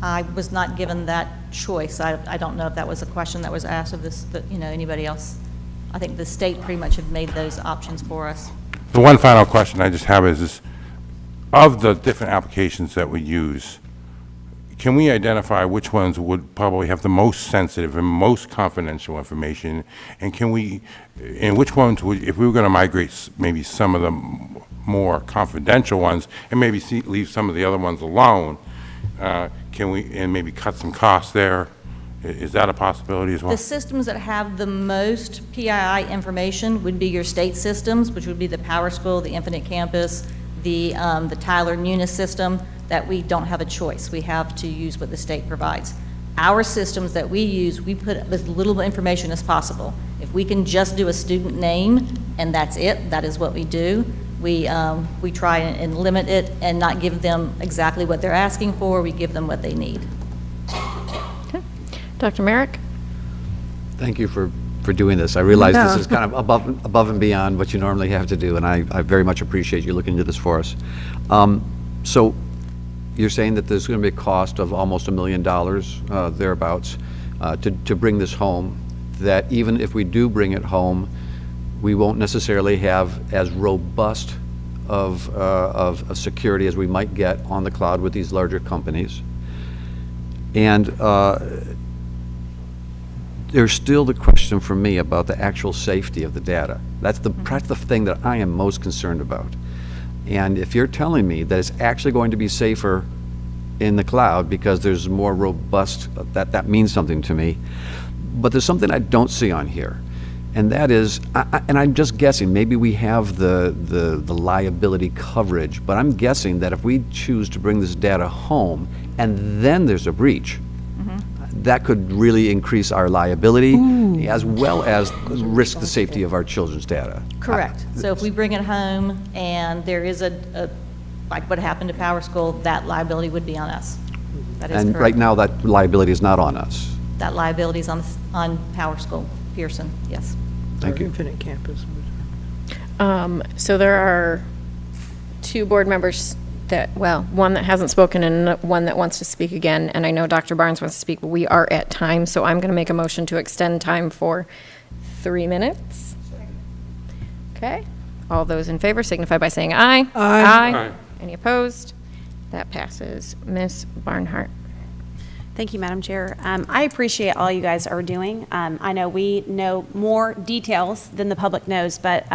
I was not given that choice. I don't know if that was a question that was asked of this, anybody else. I think the state pretty much have made those options for us. The one final question I just have is of the different applications that we use, can we identify which ones would probably have the most sensitive and most confidential information? And which ones would, if we were going to migrate maybe some of the more confidential ones and maybe leave some of the other ones alone, can we, and maybe cut some costs there? Is that a possibility as well? The systems that have the most PII information would be your state systems, which would be the Power School, the Infinite Campus, the Tyler Munis system, that we don't have a choice. We have to use what the state provides. Our systems that we use, we put as little information as possible. If we can just do a student name and that's it, that is what we do. We try and limit it and not give them exactly what they're asking for. We give them what they need. Okay. Dr. Merrick? Thank you for doing this. I realize this is kind of above and beyond what you normally have to do, and I very much appreciate you looking into this for us. So you're saying that there's going to be a cost of almost $1 million, thereabouts, to bring this home, that even if we do bring it home, we won't necessarily have as robust of a security as we might get on the cloud with these larger companies. And there's still the question for me about the actual safety of the data. That's the thing that I am most concerned about. And if you're telling me that it's actually going to be safer in the cloud because there's more robust, that means something to me. But there's something I don't see on here. And that is, and I'm just guessing, maybe we have the liability coverage, but I'm guessing that if we choose to bring this data home and then there's a breach, that could really increase our liability as well as risk the safety of our children's data. Correct. So if we bring it home and there is a like what happened to Power School, that liability would be on us. That is And correct. right now, that liability is not on us. That liability is on Power School, Pearson, yes. Thank you. Infinite Campus. So there are 2 board members that, well, one that hasn't spoken and one that wants to speak again, and I know Dr. Barnes wants to speak, but we are at time, so I'm going to make a motion to extend time for 3 minutes. Okay. All those in favor signify by saying aye. Aye. Any opposed? That passes. Ms. Barnhart. Thank you, Madam Chair. I appreciate all you guys are doing. I know we know more details than the public knows, but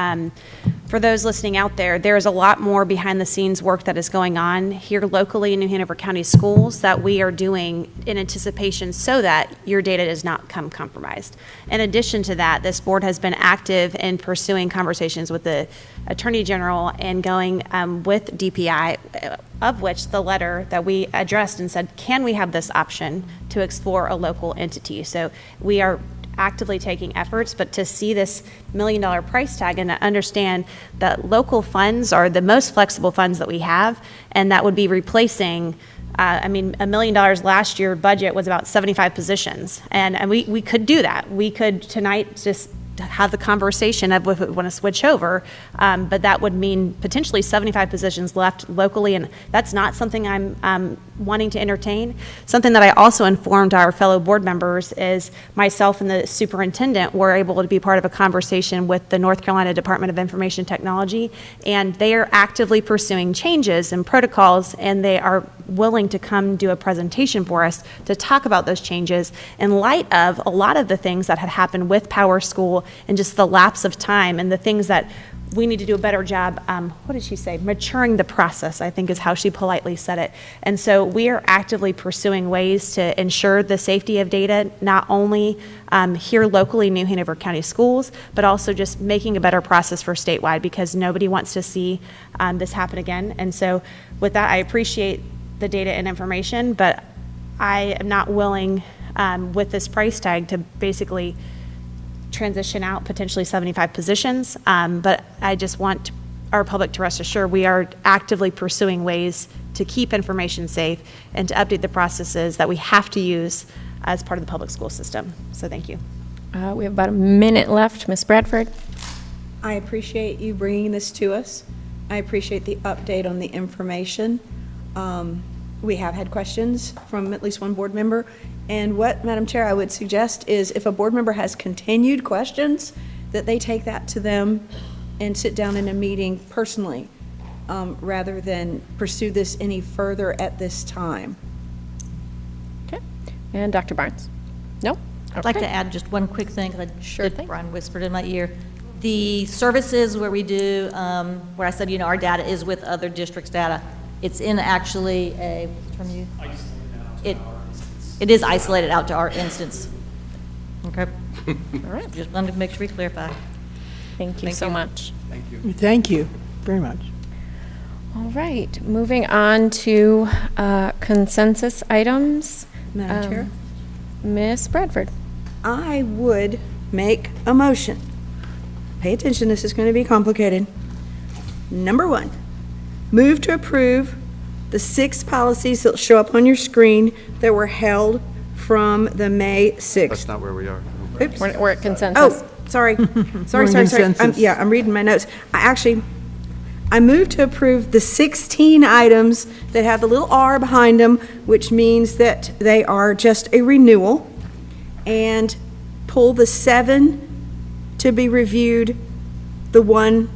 for those listening out there, there is a lot more behind the scenes work that is going on here locally in New Hanover County Schools that we are doing in anticipation so that your data does not come compromised. In addition to that, this board has been active in pursuing conversations with the Attorney General and going with DPI, of which the letter that we addressed and said, can we have this option to explore a local entity? So we are actively taking efforts, but to see this $1 million price tag and to understand that local funds are the most flexible funds that we have, and that would be replacing $1 million last year budget was about 75 positions. And we could do that. We could tonight just have the conversation of if we want to switch over, but that would mean potentially 75 positions left locally, and that's not something I'm wanting to entertain. Something that I also informed our fellow board members is myself and the superintendent were able to be part of a conversation with the North Carolina Department of Information Technology, and they are actively pursuing changes and protocols, and they are willing to come do a presentation for us to talk about those changes in light of a lot of the things that had happened with Power School and just the lapse of time and the things that we need to do a better job, what did she say? Maturing the process, I think is how she politely said it. And so we are actively pursuing ways to ensure the safety of data, not only here locally in New Hanover County Schools, but also just making a better process for statewide, because nobody wants to see this happen again. And so with that, I appreciate the data and information, but I am not willing with this price tag to basically transition out potentially 75 positions, but I just want our public to rest assured we are actively pursuing ways to keep information safe and to update the processes that we have to use as part of the public school system. So thank you. We have about a minute left. Ms. Bradford? I appreciate you bringing this to us. I appreciate the update on the information. We have had questions from at least one board member. And what, Madam Chair, I would suggest is if a board member has continued questions, that they take that to them and sit down in a meeting personally, rather than pursue this any further at this time. Okay. And Dr. Barnes? No? I'd like to add just one quick thing, because Brian whispered in my ear. The services where we do, where I said, our data is with other districts' data, it's in actually a, what's the term you? it is isolated out to our instance. Okay. All right. Just wanted to make sure we clarify. Thank you so much. Thank you very much. All right, moving on to consensus items. Madam Chair? Ms. Bradford. I would make a motion. Pay attention, this is going to be complicated. Number 1, move to approve the 6 policies that show up on your screen that were held from the May 6th. That's not where we are. Oops. We're at consensus. Oh, sorry. We're Sorry. in consensus. Yeah, I'm reading my notes. I move to approve the 16 items that have the little R behind them, which means that they are just a renewal, and pull the 7 to be reviewed, the 1,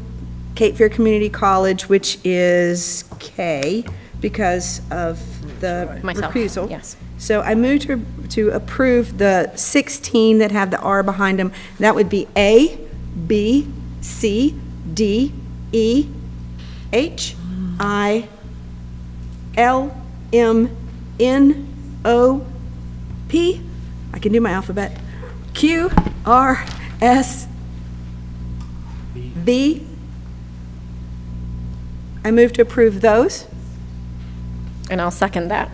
Cape Fear Community College, which is K, because of the Myself, recusal. yes. So I move to approve the 16 that have the R behind them. That would be A, B, C, D, E, H, I, L, M, N, O, P, I can do my alphabet, Q, R, S, V. I move to approve those. And I'll second that.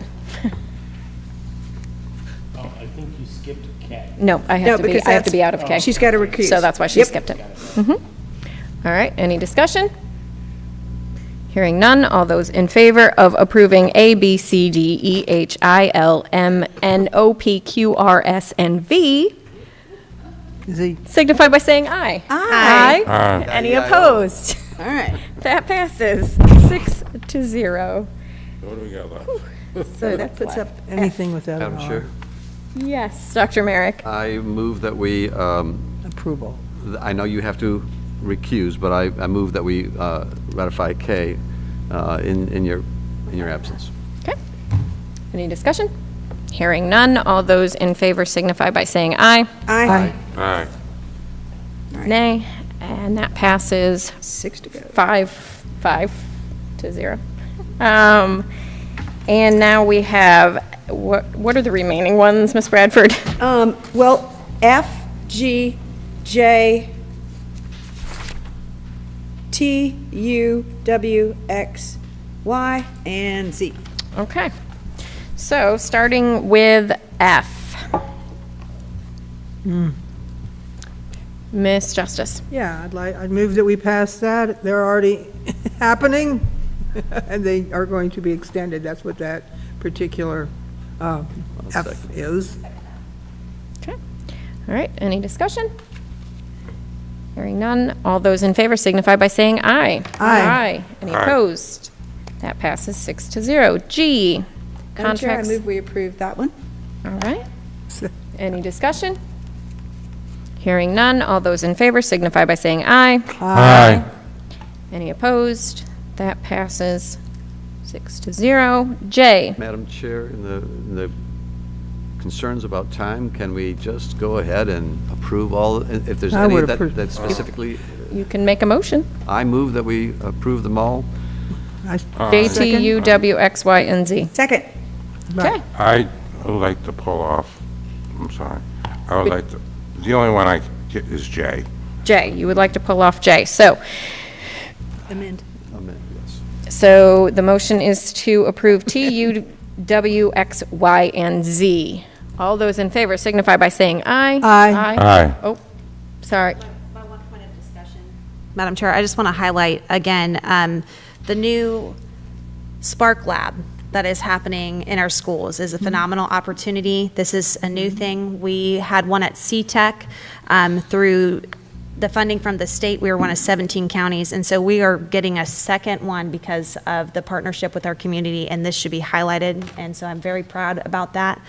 I think you skipped K. No, I have to be out of K. She's got to recuse. So that's why she Yep. skipped it. All right, any discussion? Hearing none, all those in favor of approving A, B, C, D, E, H, I, L, M, N, O, P, Q, R, S, and V, signify by saying aye. Aye. Aye. Any opposed? All right. That passes 6-0. What do we got left? So that puts up Anything without an Madam R. Chair, Yes, Dr. Merrick. I move that we, Approval. I know you have to recuse, but I move that we ratify K in your absence. Okay. Any discussion? Hearing none, all those in favor signify by saying aye. Aye. Aye. Nay, and that passes 6 to go. 5-0. And now we have, what are the remaining ones, Ms. Bradford? Well, F, G, J, T, U, W, X, Y, and Z. Okay. So, starting with F. Ms. Justice. Yeah, I'd move that we pass that. They're already happening, and they are going to be extended. That's what that particular F is. Okay. All right, any discussion? Hearing none, all those in favor signify by saying aye. Aye. Any Aye. opposed? That passes 6-0. G, Madam Chair, I contracts. move we approve that one. All right. Any discussion? Hearing none, all those in favor signify by saying aye. Aye. Any opposed? That passes 6-0. J, Madam Chair, in the concerns about time, can we just go ahead and approve all, if there's I any would that approve. that specifically, you can make a motion. I move that we approve them all? J, T, U, W, X, Y, and Z. Second. Okay. I would like to pull off, I'm sorry, I would like to, the only one I get is J. J, you would like to pull off J. So, Amend. Amen, yes. so the motion is to approve T, U, W, X, Y, and Z. All those in favor signify by saying aye. Aye. Aye. Oh, sorry. Madam Chair, I just want to highlight again, the new Spark Lab that is happening in our schools is a phenomenal opportunity. This is a new thing. We had one at C-Tech through the funding from the state. We were one of 17 counties, and so we are getting a second one because of the partnership with our community, and this should be highlighted, and so I'm very proud about that.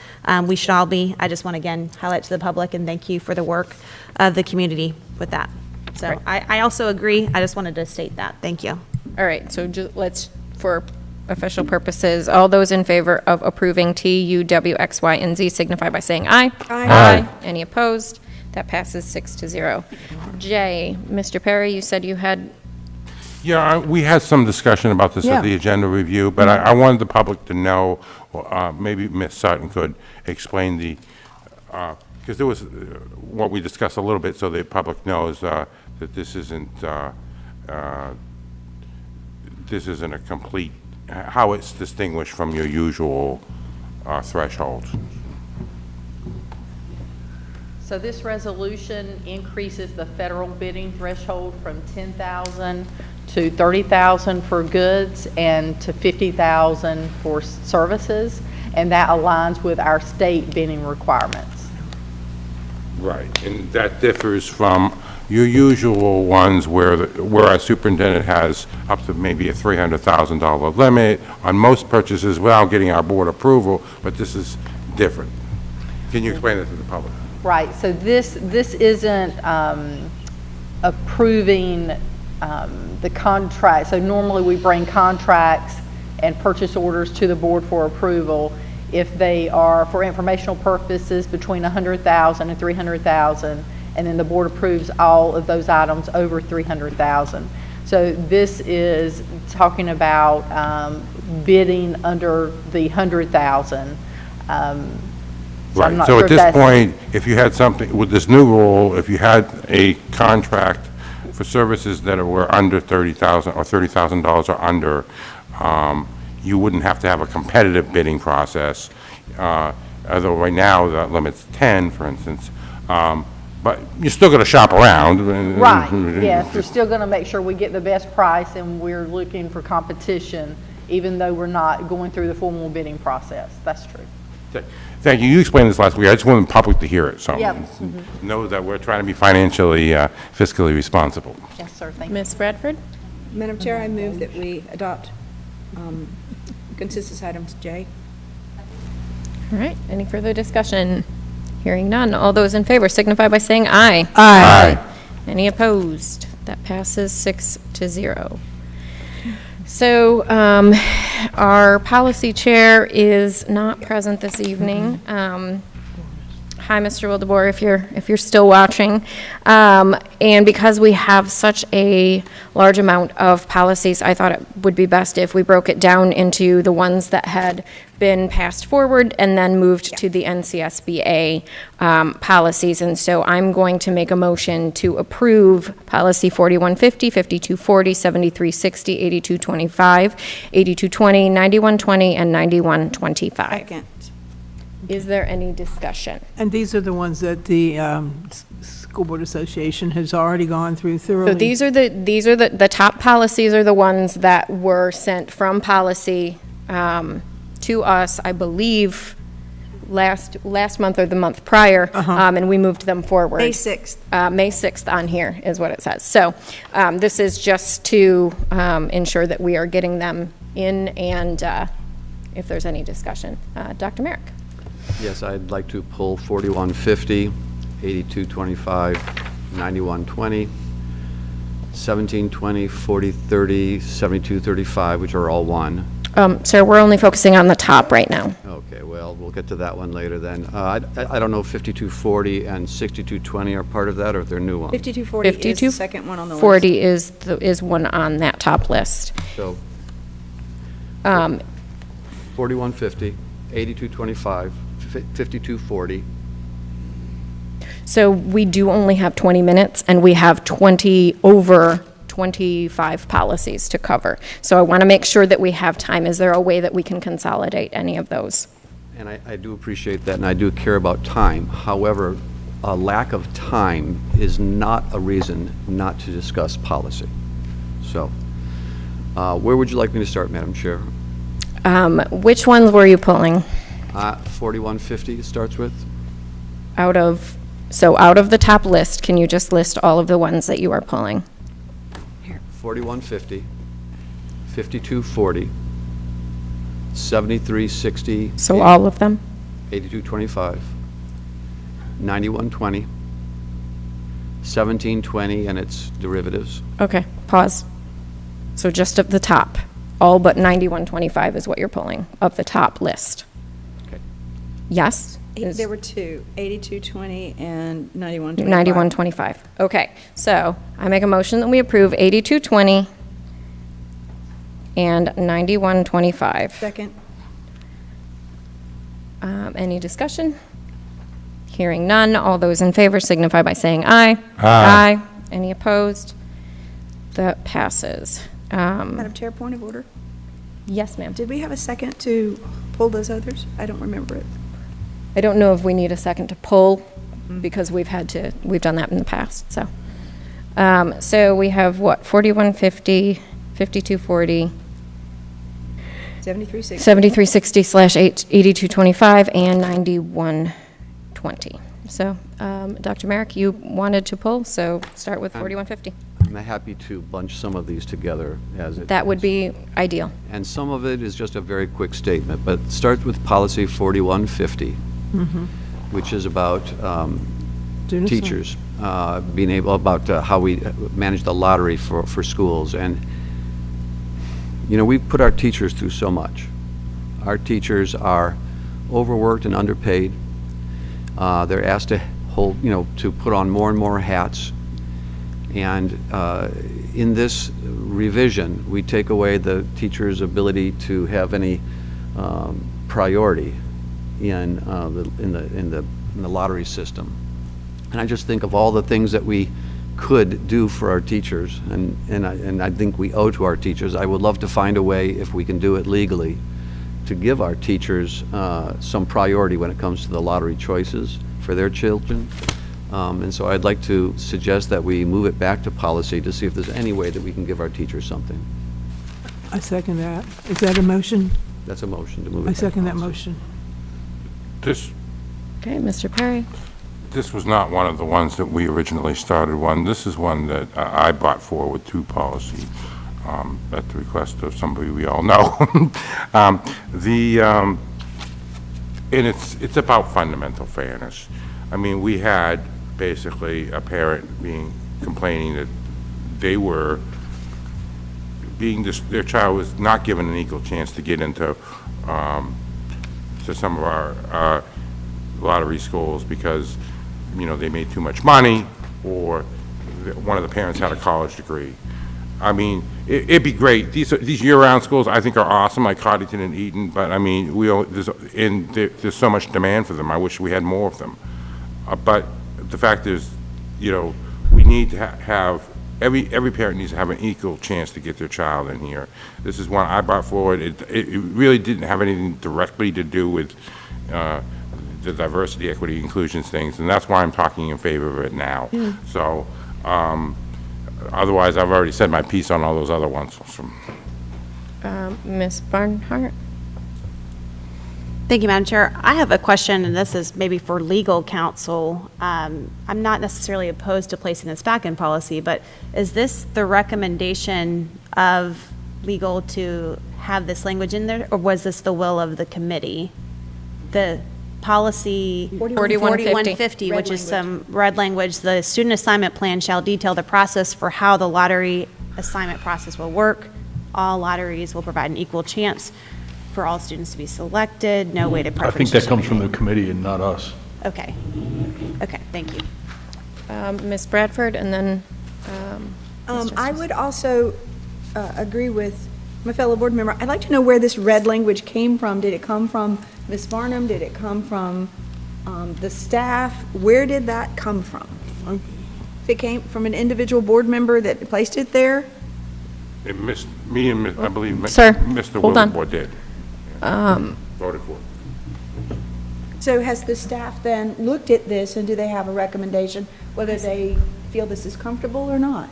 We should all be. I just want to again highlight to the public and thank you for the work of the community with that. So Right. I also agree. I just wanted to state that. Thank you. All right, so let's, for official purposes, all those in favor of approving T, U, W, X, Y, and Z signify by saying aye. Aye. Any opposed? That passes 6-0. J, Mr. Perry, you said you had Yeah, we had some discussion about this Yeah. at the agenda review, but I wanted the public to know, maybe Ms. Sutton could explain because there was what we discussed a little bit, so the public knows that this isn't a complete, how it's distinguished from your usual thresholds. So this resolution increases the federal bidding threshold from $10,000 to $30,000 for goods and to $50,000 for services, and that aligns with our state bidding requirements. Right, and that differs from your usual ones where our superintendent has up to maybe a $300,000 limit on most purchases without getting our board approval, but this is different. Can you explain that to the public? Right, so this isn't approving the contract. So normally we bring contracts and purchase orders to the board for approval if they are for informational purposes between $100,000 and $300,000, and then the board approves all of those items over $300,000. So this is talking about bidding under the $100,000. Right, so at this point, if you had something, with this new rule, if you had a contract for services that were under $30,000 or $30,000 or under, you wouldn't have to have a competitive bidding process, although right now the limit's 10, for instance, but you're still going to shop around. Right, yes, we're still going to make sure we get the best price, and we're looking for competition, even though we're not going through the formal bidding process. That's true. Thank you. You explained this last week. I just wanted the public to hear it, so Yep. know that we're trying to be financially, fiscally responsible. Yes, sir, thank you. Ms. Bradford? Madam Chair, I move that we adopt consensus items J. All right, any further discussion? Hearing none. All those in favor signify by saying aye. Aye. Any opposed? That passes 6-0. So our policy chair is not present this evening. Hi, Mr. Wildeboer, if you're still watching. And because we have such a large amount of policies, I thought it would be best if we broke it down into the ones that had been passed forward and then moved to the NCSBA policies. And so I'm going to make a motion to approve policy 4150, 5240, 7360, 8225, 8220, 9120, and 9125. Second. Is there any discussion? And these are the ones that the School Board Association has already gone through thoroughly? So these are the top policies are the ones that were sent from policy to us, I believe, last month or the month prior, and we moved them forward. May 6th. May 6th on here is what it says. So this is just to ensure that we are getting them in, and if there's any discussion. Dr. Merrick? Yes, I'd like to pull 4150, 8225, 9120, 1720, 4030, 7235, which are all one. Sir, we're only focusing on the top right now. Okay, well, we'll get to that one later then. I don't know if 5240 and 6220 are part of that, or if they're new ones. 5240 is the second one on the list. 40 is one on that top list. So 4150, 8225, 5240. So we do only have 20 minutes, and we have over 25 policies to cover. So I want to make sure that we have time. Is there a way that we can consolidate any of those? And I do appreciate that, and I do care about time. However, a lack of time is not a reason not to discuss policy. So where would you like me to start, Madam Chair? Which ones were you pulling? 4150 starts with. Out of the top list, can you just list all of the ones that you are pulling? 4150, 5240, 7360. So all of them? 8225, 9120, 1720 and its derivatives. Okay, pause. So just of the top, all but 9125 is what you're pulling of the top list. Okay. Yes? There were two, 8220 and 9125. 9125. Okay, so I make a motion that we approve 8220, and 9125. Second. Any discussion? Hearing none, all those in favor signify by saying aye. Aye. Any opposed? That passes. Madam Chair, point of order. Yes, ma'am. Did we have a second to pull those others? I don't remember it. I don't know if we need a second to pull, because we've done that in the past, so. So we have what, 4150, 5240, 7360. 7360/8225, and 9120. So, Dr. Merrick, you wanted to pull, so start with 4150. I'm happy to bunch some of these together as it. That would be ideal. And some of it is just a very quick statement, but start with policy 4150, which is about Student teachers, being able, about how we manage the lottery for schools. And, you know, we've put our teachers through so much. Our teachers are overworked and underpaid. They're asked to to put on more and more hats. And in this revision, we take away the teacher's ability to have any priority in the lottery system. And I just think of all the things that we could do for our teachers, and I think we owe to our teachers. I would love to find a way, if we can do it legally, to give our teachers some priority when it comes to the lottery choices for their children. And so I'd like to suggest that we move it back to policy to see if there's any way that we can give our teachers something. I second that. Is that a motion? That's a motion to move it I back to second that policy. motion. Okay, Mr. Perry. This was not one of the ones that we originally started one. This is one that I brought forward to policy at the request of somebody we all know. And it's about fundamental fairness. I mean, we had basically a parent complaining that they were their child was not given an equal chance to get into to some of our lottery schools because, they made too much money, or one of the parents had a college degree. I mean, it'd be great. These year-round schools, I think, are awesome, like Coddington and Eaton, but I mean, there's so much demand for them. I wish we had more of them. But the fact is, we need to have, every parent needs to have an equal chance to get their child in here. This is one I brought forward. It really didn't have anything directly to do with the diversity, equity, inclusion things, and that's why I'm talking in favor of it now. So, otherwise, I've already said my piece on all those other ones. So. Ms. Barnhart? Thank you, Madam Chair. I have a question, and this is maybe for legal counsel. I'm not necessarily opposed to placing this back in policy, but is this the recommendation of legal to have this language in there, or was this the will of the committee? The policy 4150, which is some red language, the student assignment plan shall detail the process for how the lottery assignment process will work. All lotteries will provide an equal chance for all students to be selected, no weighted preference. I think that comes from the committee and not us. Okay, thank you. Ms. Bradford, and then I would also agree with my fellow board member. I'd like to know where this red language came from. Did it come from Ms. Barnum? Did it come from the staff? Where did that come from? If it came from an individual board member that placed it there? It missed me and I believe Sir, Mr. hold on. Willenboard did. Voted for it. So has the staff then looked at this, and do they have a recommendation whether they feel this is comfortable or not?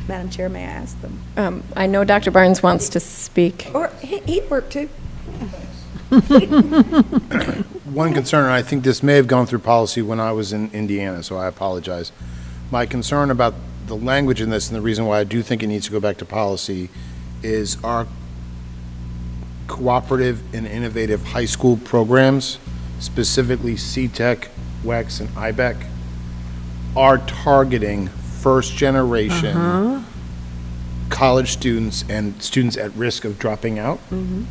Madam Chair, may I ask them? I know Dr. Barnes wants to speak. Or he'd work too. One concern, and I think this may have gone through policy when I was in Indiana, so I apologize. My concern about the language in this, and the reason why I do think it needs to go back to policy, is our cooperative and innovative high school programs, specifically CTEC, WEX, and IBEC, are targeting first-generation college students and students at risk of dropping out.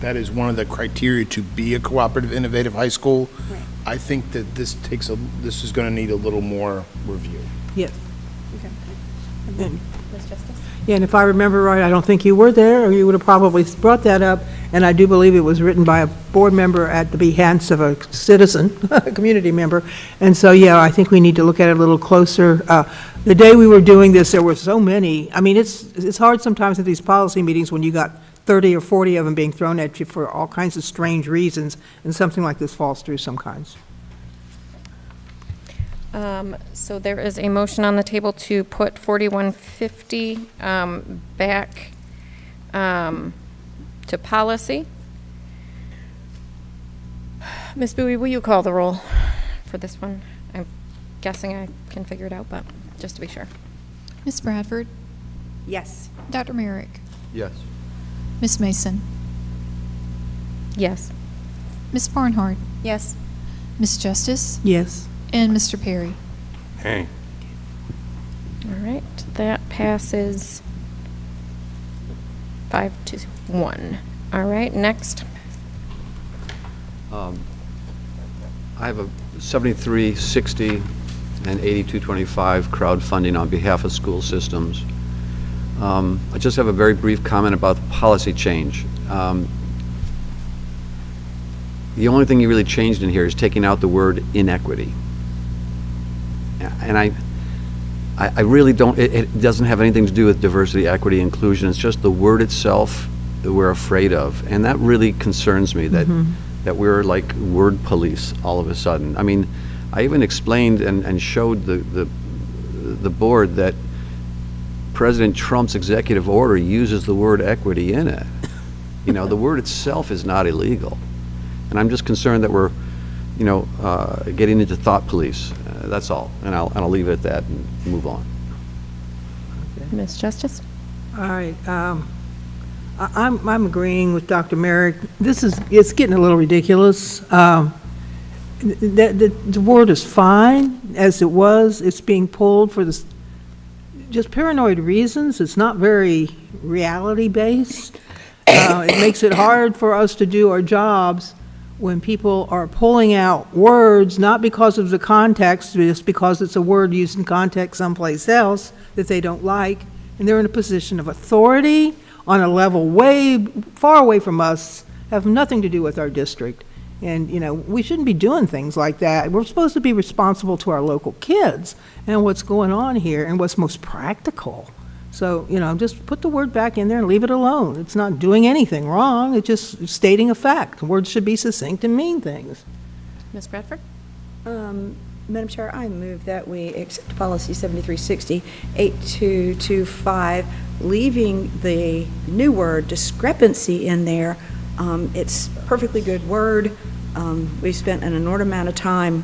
That is one of the criteria to be a cooperative, innovative high school. Right. I think that this this is going to need a little more review. Yes. Okay. And- Ms. Justice? Yeah, and if I remember right, I don't think you were there, or you would have probably brought that up, and I do believe it was written by a board member at the behest of a citizen, a community member, and so, yeah, I think we need to look at it a little closer. The day we were doing this, there were so many, I mean, it's hard sometimes at these policy meetings when you got 30 or 40 of them being thrown at you for all kinds of strange reasons, and something like this falls through sometimes. So there is a motion on the table to put 4150 back to policy. Ms. Bowie, will you call the roll for this one? I'm guessing I can figure it out, but just to be sure. Ms. Bradford? Yes. Dr. Merrick? Yes. Ms. Mason? Yes. Ms. Barnhart? Yes. Ms. Justice? Yes. And Mr. Perry? Hey. All right, that passes 5-1. All right, next. I have a 7360 and 8225 crowdfunding on behalf of school systems. I just have a very brief comment about the policy change. The only thing you really changed in here is taking out the word inequity. And I really don't, it doesn't have anything to do with diversity, equity, inclusion. It's just the word itself that we're afraid of. And that really concerns me, that that we're like word police all of a sudden. I mean, I even explained and showed the board that President Trump's executive order uses the word equity in it. You know, the word itself is not illegal. And I'm just concerned that we're, you know, getting into thought police. That's all. And I'll leave it at that and move on. Ms. Justice? All right, I'm agreeing with Dr. Merrick. It's getting a little ridiculous. The word is fine as it was. It's being pulled for just paranoid reasons. It's not very reality-based. It makes it hard for us to do our jobs when people are pulling out words, not because of the context, but just because it's a word used in context someplace else that they don't like, and they're in a position of authority on a level way far away from us, have nothing to do with our district. And, you know, we shouldn't be doing things like that. We're supposed to be responsible to our local kids and what's going on here and what's most practical. So, you know, just put the word back in there and leave it alone. It's not doing anything wrong. It's just stating a fact. Words should be succinct and mean things. Ms. Bradford? Madam Chair, I move that we accept policy 7360, 8225, leaving the new word discrepancy in there. It's a perfectly good word. We spent an inordinate amount of time,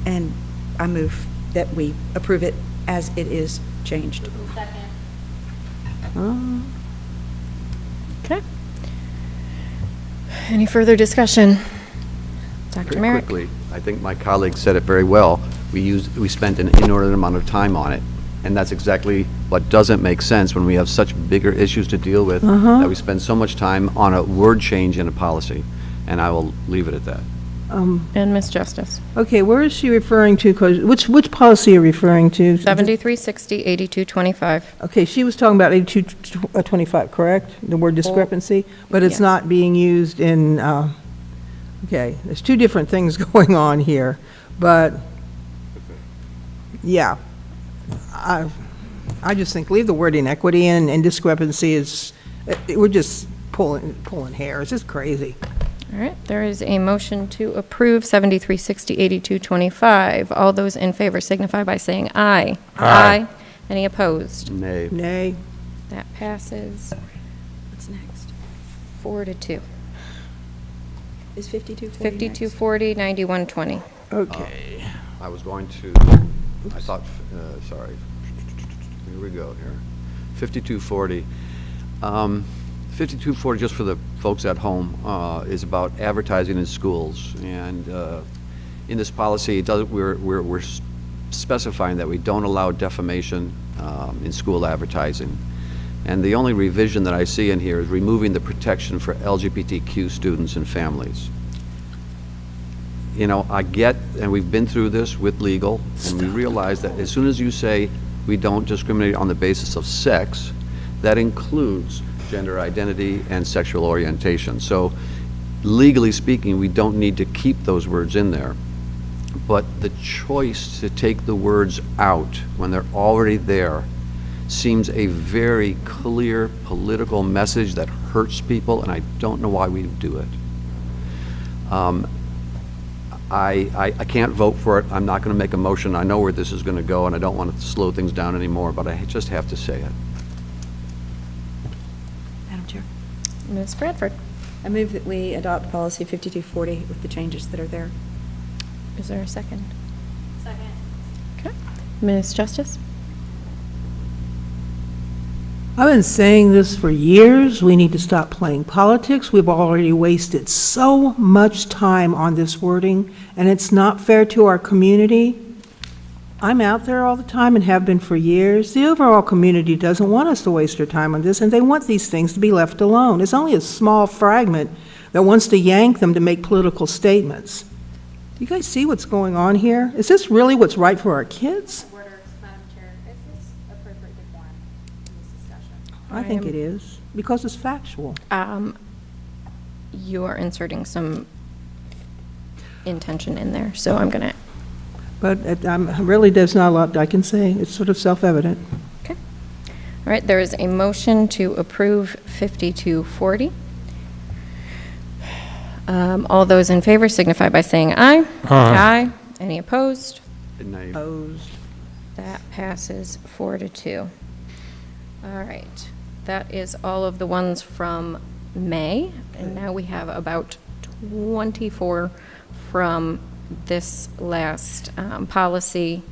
and I move that we approve it as it is changed. Okay. Any further discussion? Dr. Very Merrick? quickly, I think my colleague said it very well. We spent an inordinate amount of time on it, and that's exactly what doesn't make sense when we have such bigger issues to deal with, that we spend so much time on a word change in a policy, and I will leave it at that. And Ms. Justice? Okay, where is she referring to? 'Cause which policy are you referring to? 7360, 8225. Okay, she was talking about 8225, correct? The word discrepancy? But it's yes. not being used in, okay, there's two different things going on here. But, yeah, I just think leave the word inequity in, and discrepancy is, we're just pulling hair. It's just crazy. All right, there is a motion to approve 7360, 8225. All those in favor signify by saying aye. Aye. Any opposed? Nay. Nay. That passes What's next? 4-2. Is 5240 next? 5240, 9120. Okay. I was going to, I thought, sorry, here we go here. 5240. 5240, just for the folks at home, is about advertising in schools. And in this policy, we're specifying that we don't allow defamation in school advertising. And the only revision that I see in here is removing the protection for LGBTQ students and families. You know, I get, and we've been through this with legal, and we realize that as soon as you say We don't discriminate on the basis of sex. That includes gender identity and sexual orientation. So legally speaking, we don't need to keep those words in there. But the choice to take the words out when they're already there seems a very clear political message that hurts people, and I don't know why we do it. I can't vote for it. I'm not going to make a motion. I know where this is going to go, and I don't want to slow things down anymore, but I just have to say it. Madam Chair, Ms. Bradford, I move that we adopt policy 5240 with the changes that are there. is there a second? Second. Okay. Ms. Justice? I've been saying this for years. We need to stop playing politics. We've already wasted so much time on this wording, and it's not fair to our community. I'm out there all the time and have been for years. The overall community doesn't want us to waste their time on this, and they want these things to be left alone. It's only a small fragment that wants to yank them to make political statements. Do you guys see what's going on here? Is this really what's right for our kids? I think it is, because it's factual. You are inserting some intention in there, so I'm going to. But really, there's not a lot I can say. It's sort of self-evident. Okay. All right, there is a motion to approve 5240. All those in favor signify by saying aye. Aye. Any opposed? Opposed. That passes 4-2. All right. That is all of the ones from May, and now we have about 24 from this last policy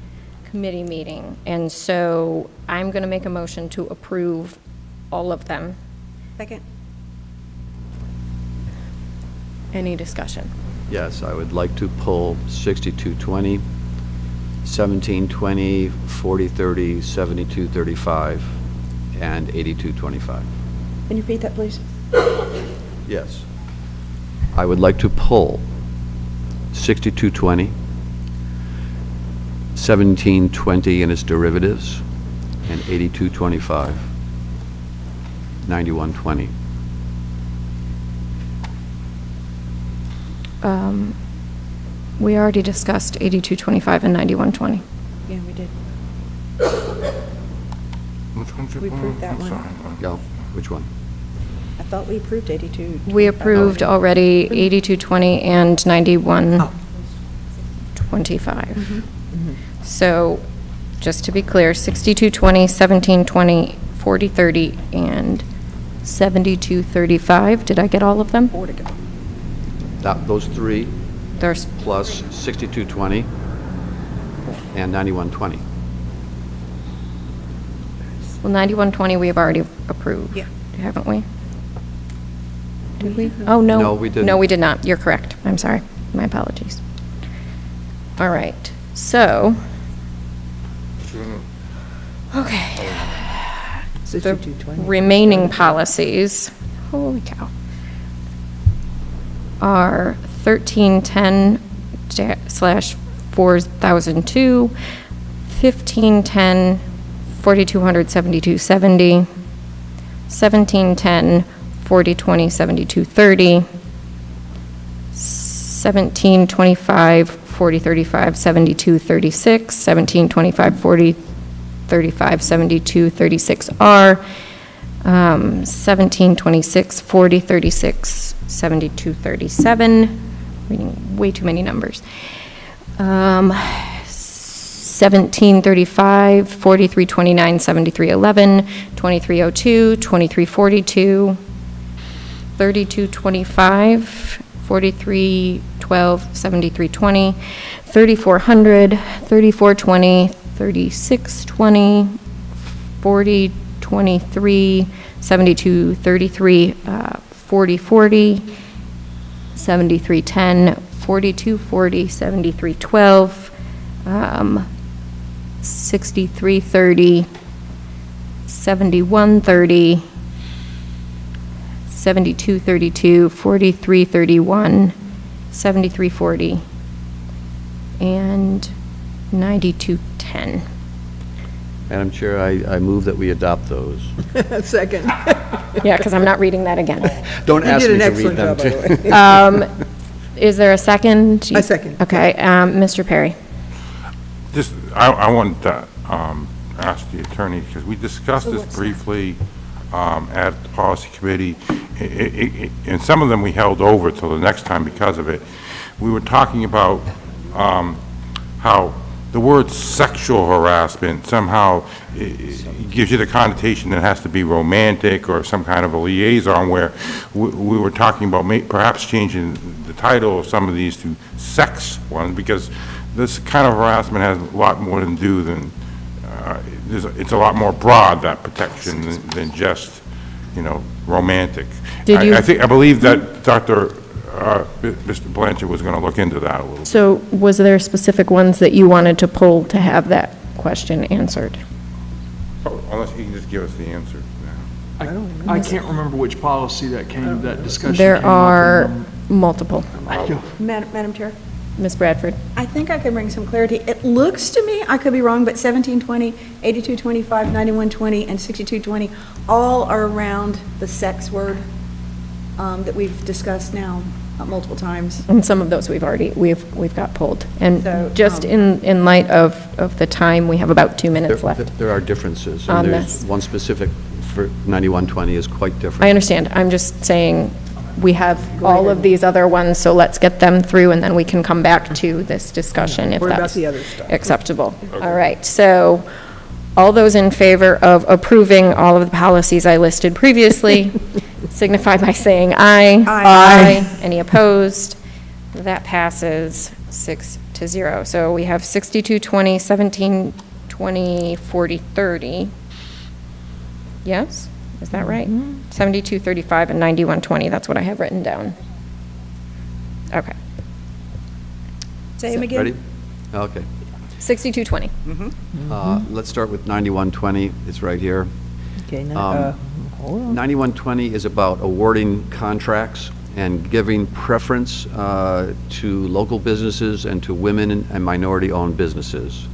committee meeting. And so I'm going to make a motion to approve all of them. Second. Any discussion? Yes, I would like to pull 6220, 1720, 4030, 7235, and 8225. Can you repeat that, please? Yes. I would like to pull 6220, 1720 and its derivatives, and 8225, 9120. We already discussed 8225 and 9120. Yeah, we did. Which one's We approved that one. No, which one? I thought we approved 82. We approved already 8220 and 9125. So, just to be clear, 6220, 1720, 4030, and 7235. Did I get all of them? 4 to go. Those three, There's, plus 6220 and 9120. well, 9120 we have already approved. Yeah. Haven't we? Did we? Oh, no. No, we didn't. No, we did not. You're correct. I'm sorry. My apologies. All right. So, okay. The 6220. remaining policies, holy cow, are 1310/4002, 1510, 4272.70, 1710, 4020, 7230, 1725, 4035, 7236, 1725, 4035, 7236R, 1726, 4036, 7237, reading way too many numbers. 1735, 4329, 7311, 2302, 2342, 3225, 4312, 7320, 3400, 3420, 3620, 4023, 7233, 4040, 7310, 4240, 7312, 6330, 7130, 7232, 4331, 7340, and 9210. Madam Chair, I move that we adopt those. Second. Yeah, because I'm not reading that again. Don't You ask did me an to read excellent them. job, by the way. Is there a second? I second. Okay, Mr. Perry. Just, I want to ask the attorney, because we discussed this briefly at the policy committee, and some of them we held over till the next time because of it. We were talking about how the word sexual harassment somehow gives you the connotation that it has to be romantic or some kind of a liaison, where we were talking about perhaps changing the title of some of these to sex ones, because this kind of harassment has a lot more to do than, it's a lot more broad, that protection, than just, romantic. Did you- I believe that Mr. Blanchard was going to look into that a little bit. So was there specific ones that you wanted to pull to have that question answered? Unless he can just give us the answer. I can't remember which policy that discussion There came up are in. multiple. Madam Chair? Ms. Bradford? I think I can bring some clarity. It looks to me, I could be wrong, but 1720, 8225, 9120, and 6220 all are around the sex word that we've discussed now multiple times. And some of those we've got pulled. And So, just in light of the time, we have about 2 minutes left. There are differences, On and there's this. one specific for 9120 is quite different. I understand. I'm just saying, we have all of these other ones, so let's get them through, and then we can come back to this discussion if What about that's the other stuff? acceptable. All right, so all those in favor of approving all of the policies I listed previously signify by saying aye. Aye. Any opposed? That passes 6-0. So we have 6220, 1720, 40, 30. Yes? Is that right? 7235 and 9120, that's what I have written down. Okay. Say them again. Ready? Okay. 6220. Let's start with 9120. It's right here. Okay, 9120 is about awarding contracts and giving preference to local businesses and to women and minority-owned businesses.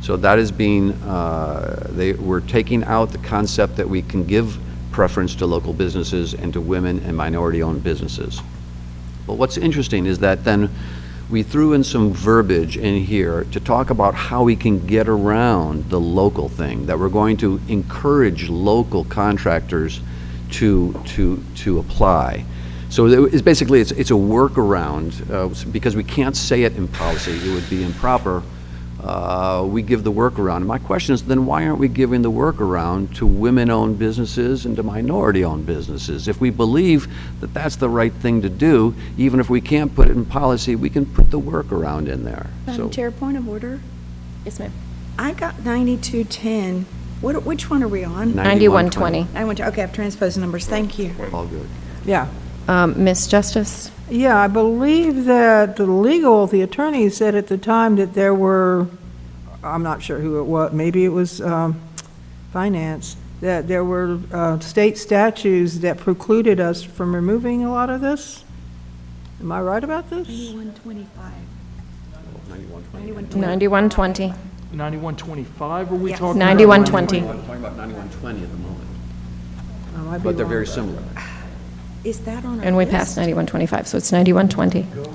So that is being, we're taking out the concept that we can give preference to local businesses and to women and minority-owned businesses. But what's interesting is that then we threw in some verbiage in here to talk about how we can get around the local thing, that we're going to encourage local contractors to apply. So it's basically, it's a workaround, because we can't say it in policy, it would be improper. We give the workaround. And my question is, then why aren't we giving the workaround to women-owned businesses and to minority-owned businesses? If we believe that that's the right thing to do, even if we can't put it in policy, we can put the workaround in there. Madam Chair, point of order. Yes, ma'am. I got 9210. Which one are we on? 9120. Okay, I've transposed numbers. Thank you. All good. Yeah. Ms. Justice? Yeah, I believe that the attorney said at the time that there were, I'm not sure who it was, maybe it was finance, that there were state statutes that precluded us from removing a lot of this. Am I right about this? 9125. 9120. 9125, are we Yes. talking about? 9120. I'm talking about 9120 at the moment, I might be but they're wrong very about similar. Is that on our And we list? passed 9125, so it's 9120. that.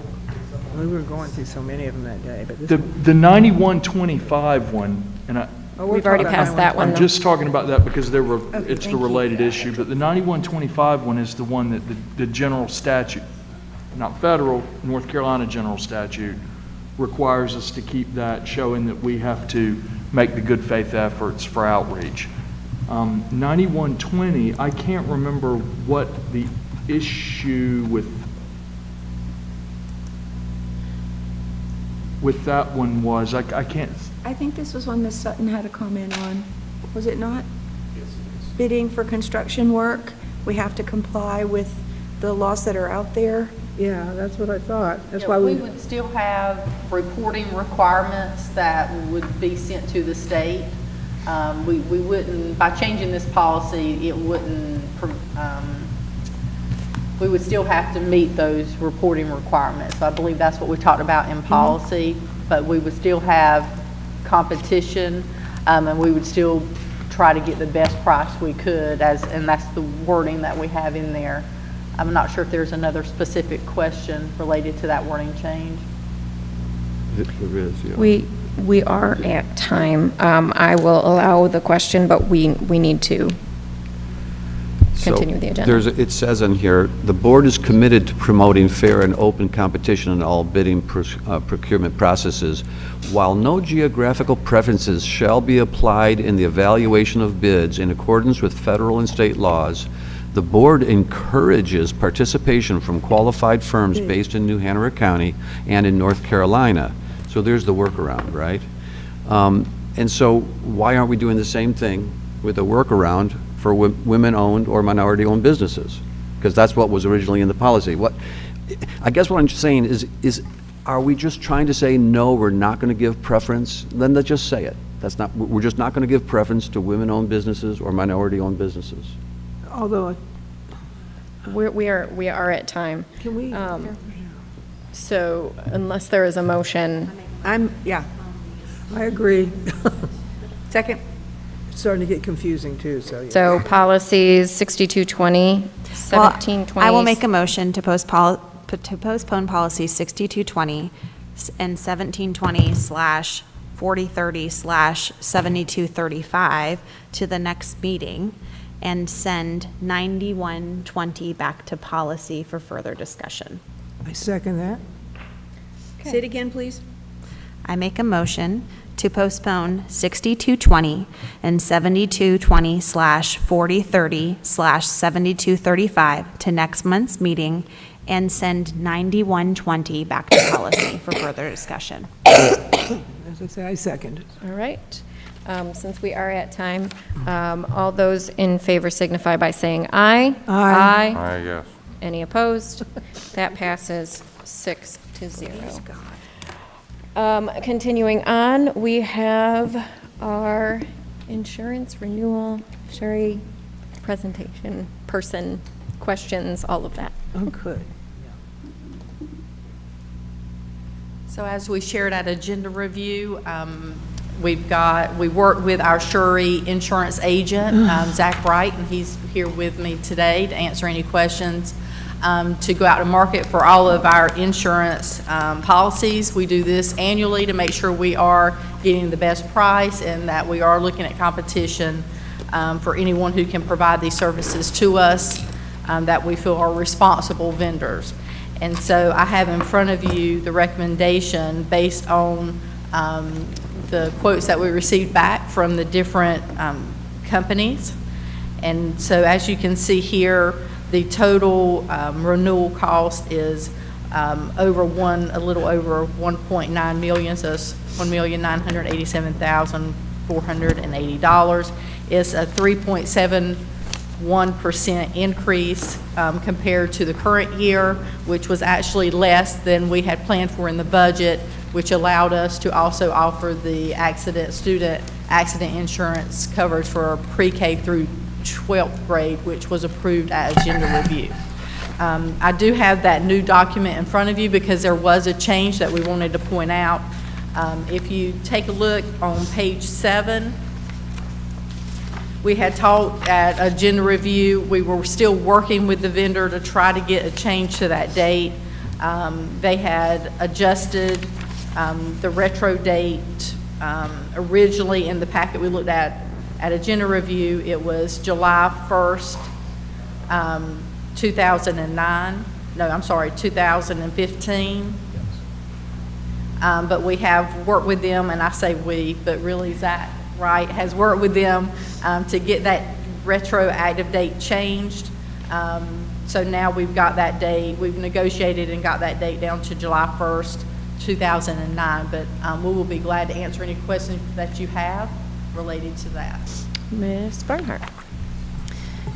We were going through so many of them that day, but this. The 9125 one, and We've already passed that one, I'm though. just talking about that because it's thank the you. related issue, but the 9125 one is the one that the general statute, not federal, North Carolina general statute, requires us to keep that, showing that we have to make the good faith efforts for outreach. 9120, I can't remember what the issue with that one was. I can't. I think this was one Ms. Sutton had a comment on. Was it not? Bidding for construction work, we have to comply with the laws that are out there. Yeah, that's what I thought. That's Yeah, why we would still have reporting requirements that would be sent to the state. We wouldn't, by changing this policy, it wouldn't, we would still have to meet those reporting requirements. I believe that's what we talked about in policy, but we would still have competition. and we would still try to get the best price we could, and that's the wording that we have in there. I'm not sure if there's another specific question related to that wording change. There is, yeah. We are at time. I will allow the question, but we need to continue the agenda. It says in here, the board is committed to promoting fair and open competition in all bidding procurement processes. While no geographical preferences shall be applied in the evaluation of bids in accordance with federal and state laws, the board encourages participation from qualified firms based in New Hanover County and in North Carolina. So there's the workaround, right? And so why aren't we doing the same thing with a workaround for women-owned or minority-owned businesses? Because that's what was originally in the policy. I guess what I'm saying is are we just trying to say, no, we're not going to give preference? Then let's just say it. We're just not going to give preference to women-owned businesses or minority-owned businesses. Although, We are at time. can we? So unless there is a motion, I agree. Second. It's starting to get confusing too, so. Yeah. so policies 6220, 1720. I will make a motion to postpone policies 6220 and 1720/4030/7235 to the next meeting and send 9120 back to policy for further discussion. I second that. Say it again, please. I make a motion to postpone 6220 and 7220/4030/7235 to next month's meeting and send 9120 back to policy for further discussion. As I say, I second it. All right. Since we are at time, all those in favor signify by saying aye. Aye. Aye, yes. Any opposed? That passes 6-0. Continuing on, we have our insurance renewal, Sherry, presentation, person, questions, all of that. Oh, good. So as we shared at agenda review, we worked with our Surrey insurance agent, Zach Wright, and he's here with me today to answer any questions. To go out to market for all of our insurance policies. We do this annually to make sure we are getting the best price and that we are looking at competition for anyone who can provide these services to us that we feel are responsible vendors. And so I have in front of you the recommendation based on the quotes that we received back from the different companies. And so as you can see here, the total renewal cost is a little over 1.9 million, so it's $1,987,480. It's a 3.71% increase compared to the current year, which was actually less than we had planned for in the budget, which allowed us to also offer the student accident insurance coverage for pre-K through 12th grade, which was approved at agenda review. I do have that new document in front of you because there was a change that we wanted to point out. If you take a look on page 7, we had talked at agenda review, we were still working with the vendor to try to get a change to that date. They had adjusted the retro date. Originally in the packet we looked at agenda review, it was July 1st, 2015. But we have worked with them, and I say we, but really Zach Wright has worked with them to get that retroactive date changed. So now we've got that date, we've negotiated and got that date down to July 1st, 2009. But we will be glad to answer any questions that you have related to that. Ms. Barnhart.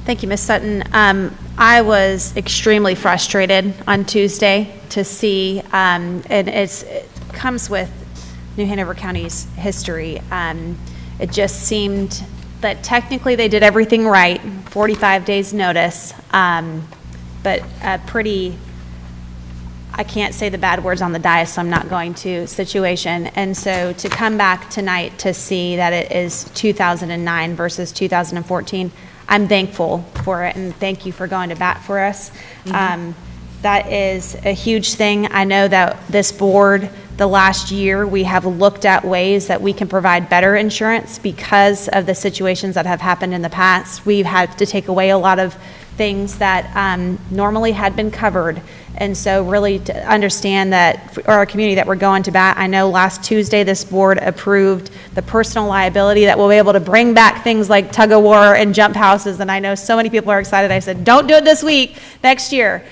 Thank you, Ms. Sutton. I was extremely frustrated on Tuesday to see, and it comes with New Hanover County's history. It just seemed that technically they did everything right, 45 days notice, but a pretty I can't say the bad words on the dais, so I'm not going to, situation. And so to come back tonight to see that it is 2009 versus 2014, I'm thankful for it, and thank you for going to bat for us. That is a huge thing. I know that this board, the last year, we have looked at ways that we can provide better insurance because of the situations that have happened in the past. We've had to take away a lot of things that normally had been covered. And so really to understand that, for our community, that we're going to bat. I know last Tuesday, this board approved the personal liability that will be able to bring back things like tug of war and jump houses. And I know so many people are excited. I said, don't do it this week, next year.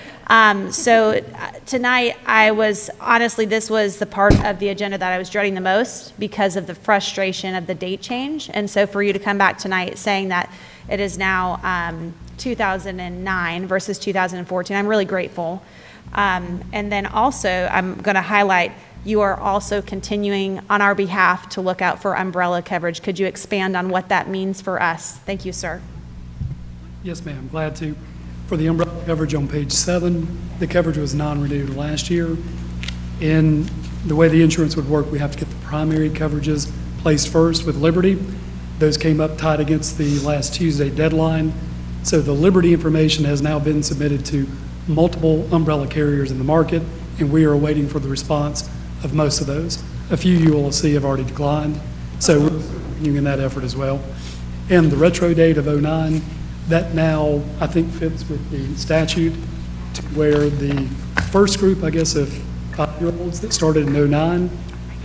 So tonight, honestly, this was the part of the agenda that I was dreading the most because of the frustration of the date change. And so for you to come back tonight saying that it is now 2009 versus 2014, I'm really grateful. And then also, I'm going to highlight, you are also continuing on our behalf to look out for umbrella coverage. Could you expand on what that means for us? Thank you, sir. Yes, ma'am, glad to. For the umbrella coverage on page 7, the coverage was non-renewed last year. In the way the insurance would work, we have to get the primary coverages placed first with Liberty. Those came up tight against the last Tuesday deadline. So the Liberty information has now been submitted to multiple umbrella carriers in the market, and we are waiting for the response of most of those. A few you will see have already declined, so we're continuing in that effort as well. And the retro date of 09, that now, I think, fits with the statute to where the first group, I guess, of 5-year-olds that started in 09,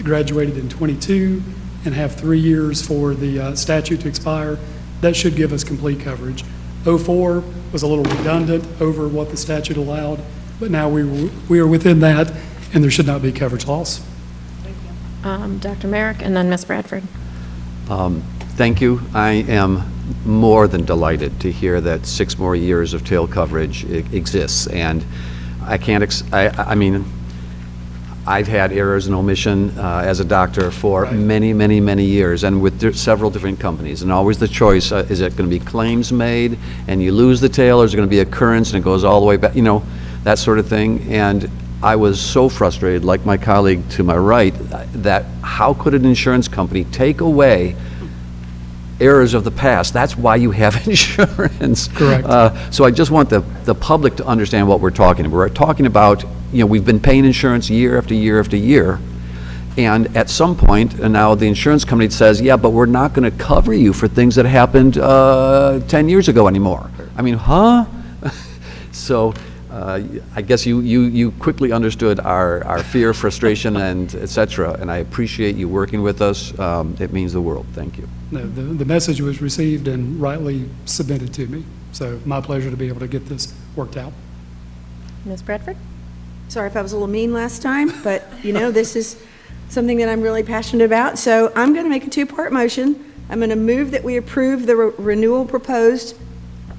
graduated in 22, and have 3 years for the statute to expire, that should give us complete coverage. 04 was a little redundant over what the statute allowed, but now we are within that, and there should not be coverage loss. Dr. Merrick, and then Ms. Bradford. Thank you. I am more than delighted to hear that 6 more years of tail coverage exists, and I can't, I mean, I've had errors and omission as a doctor for many, many, many years, and with several different companies, and always the choice, is it going to be claims made and you lose the tail, or is it going to be occurrence and it goes all the way back, you know, that sort of thing. And I was so frustrated, like my colleague to my right, that how could an insurance company take away errors of the past? That's why you have insurance. Correct. So I just want the public to understand what we're talking about. We're talking about, you know, we've been paying insurance year after year after year, and at some point, and now the insurance company says, yeah, but we're not going to cover you for things that happened 10 years ago anymore. I mean, huh? So I guess you quickly understood our fear, frustration, and et cetera, and I appreciate you working with us. It means the world. Thank you. No, the message was received and rightly submitted to me, so my pleasure to be able to get this worked out. Ms. Bradford? Sorry if I was a little mean last time, but you know, this is something that I'm really passionate about. So I'm going to make a 2-part motion. I'm going to move that we approve the renewal proposed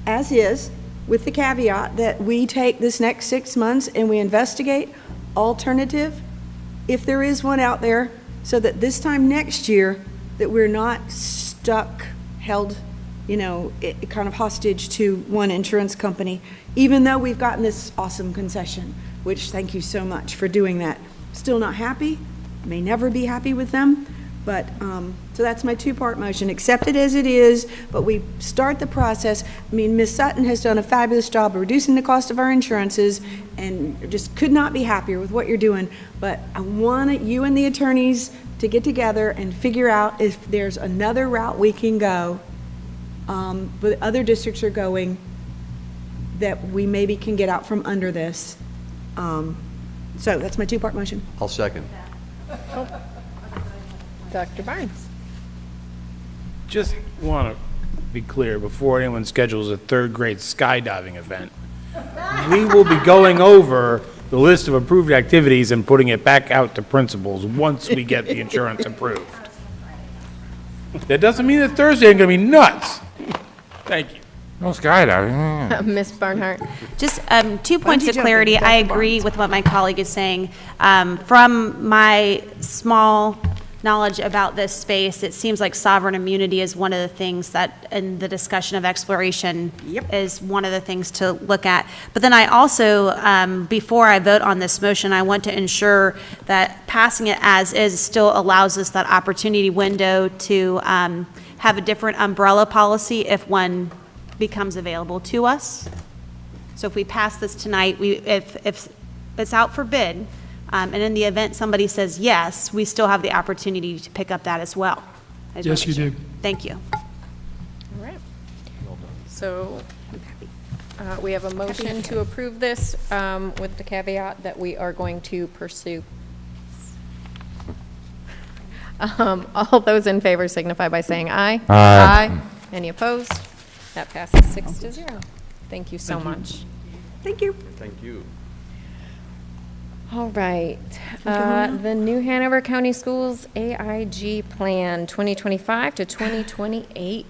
as is, with the caveat that we take this next 6 months and we investigate alternative, if there is one out there, so that this time next year, that we're not stuck, held, you know, kind of hostage to one insurance company, even though we've gotten this awesome concession, which thank you so much for doing that. Still not happy, may never be happy with them, but, so that's my 2-part motion. Accept it as it is, but we start the process. I mean, Ms. Sutton has done a fabulous job of reducing the cost of our insurances, and just could not be happier with what you're doing. But I want you and the attorneys to get together and figure out if there's another route we can go, but other districts are going, that we maybe can get out from under this. So that's my 2-part motion. I'll second. Dr. Barnes? Just want to be clear, before anyone schedules a 3rd grade skydiving event, we will be going over the list of approved activities and putting it back out to principals once we get the insurance approved. That doesn't mean that Thursday ain't going to be nuts. Thank you. No skydiving. Ms. Barnhart? Just 2 points of clarity. I agree with what my colleague is saying. From my small knowledge about this space, it seems like sovereign immunity is one of the things that, in the discussion of exploration, is one of the things to look at. But then I also, before I vote on this motion, I want to ensure that passing it as is still allows us that opportunity window to have a different umbrella policy if one becomes available to us. So if we pass this tonight, if it's out for bid, and in the event somebody says yes, we still have the opportunity to pick up that as well. I just Yes, wanna you make do. sure. Thank you. All right. So we have a motion to approve this with the caveat that we are going to pursue. All those in favor signify by saying aye. Aye. Any opposed? That passes 6-0. Thank you so much. Thank you. Thank you. All right, the New Hanover County Schools AIG Plan 2025 to 2028.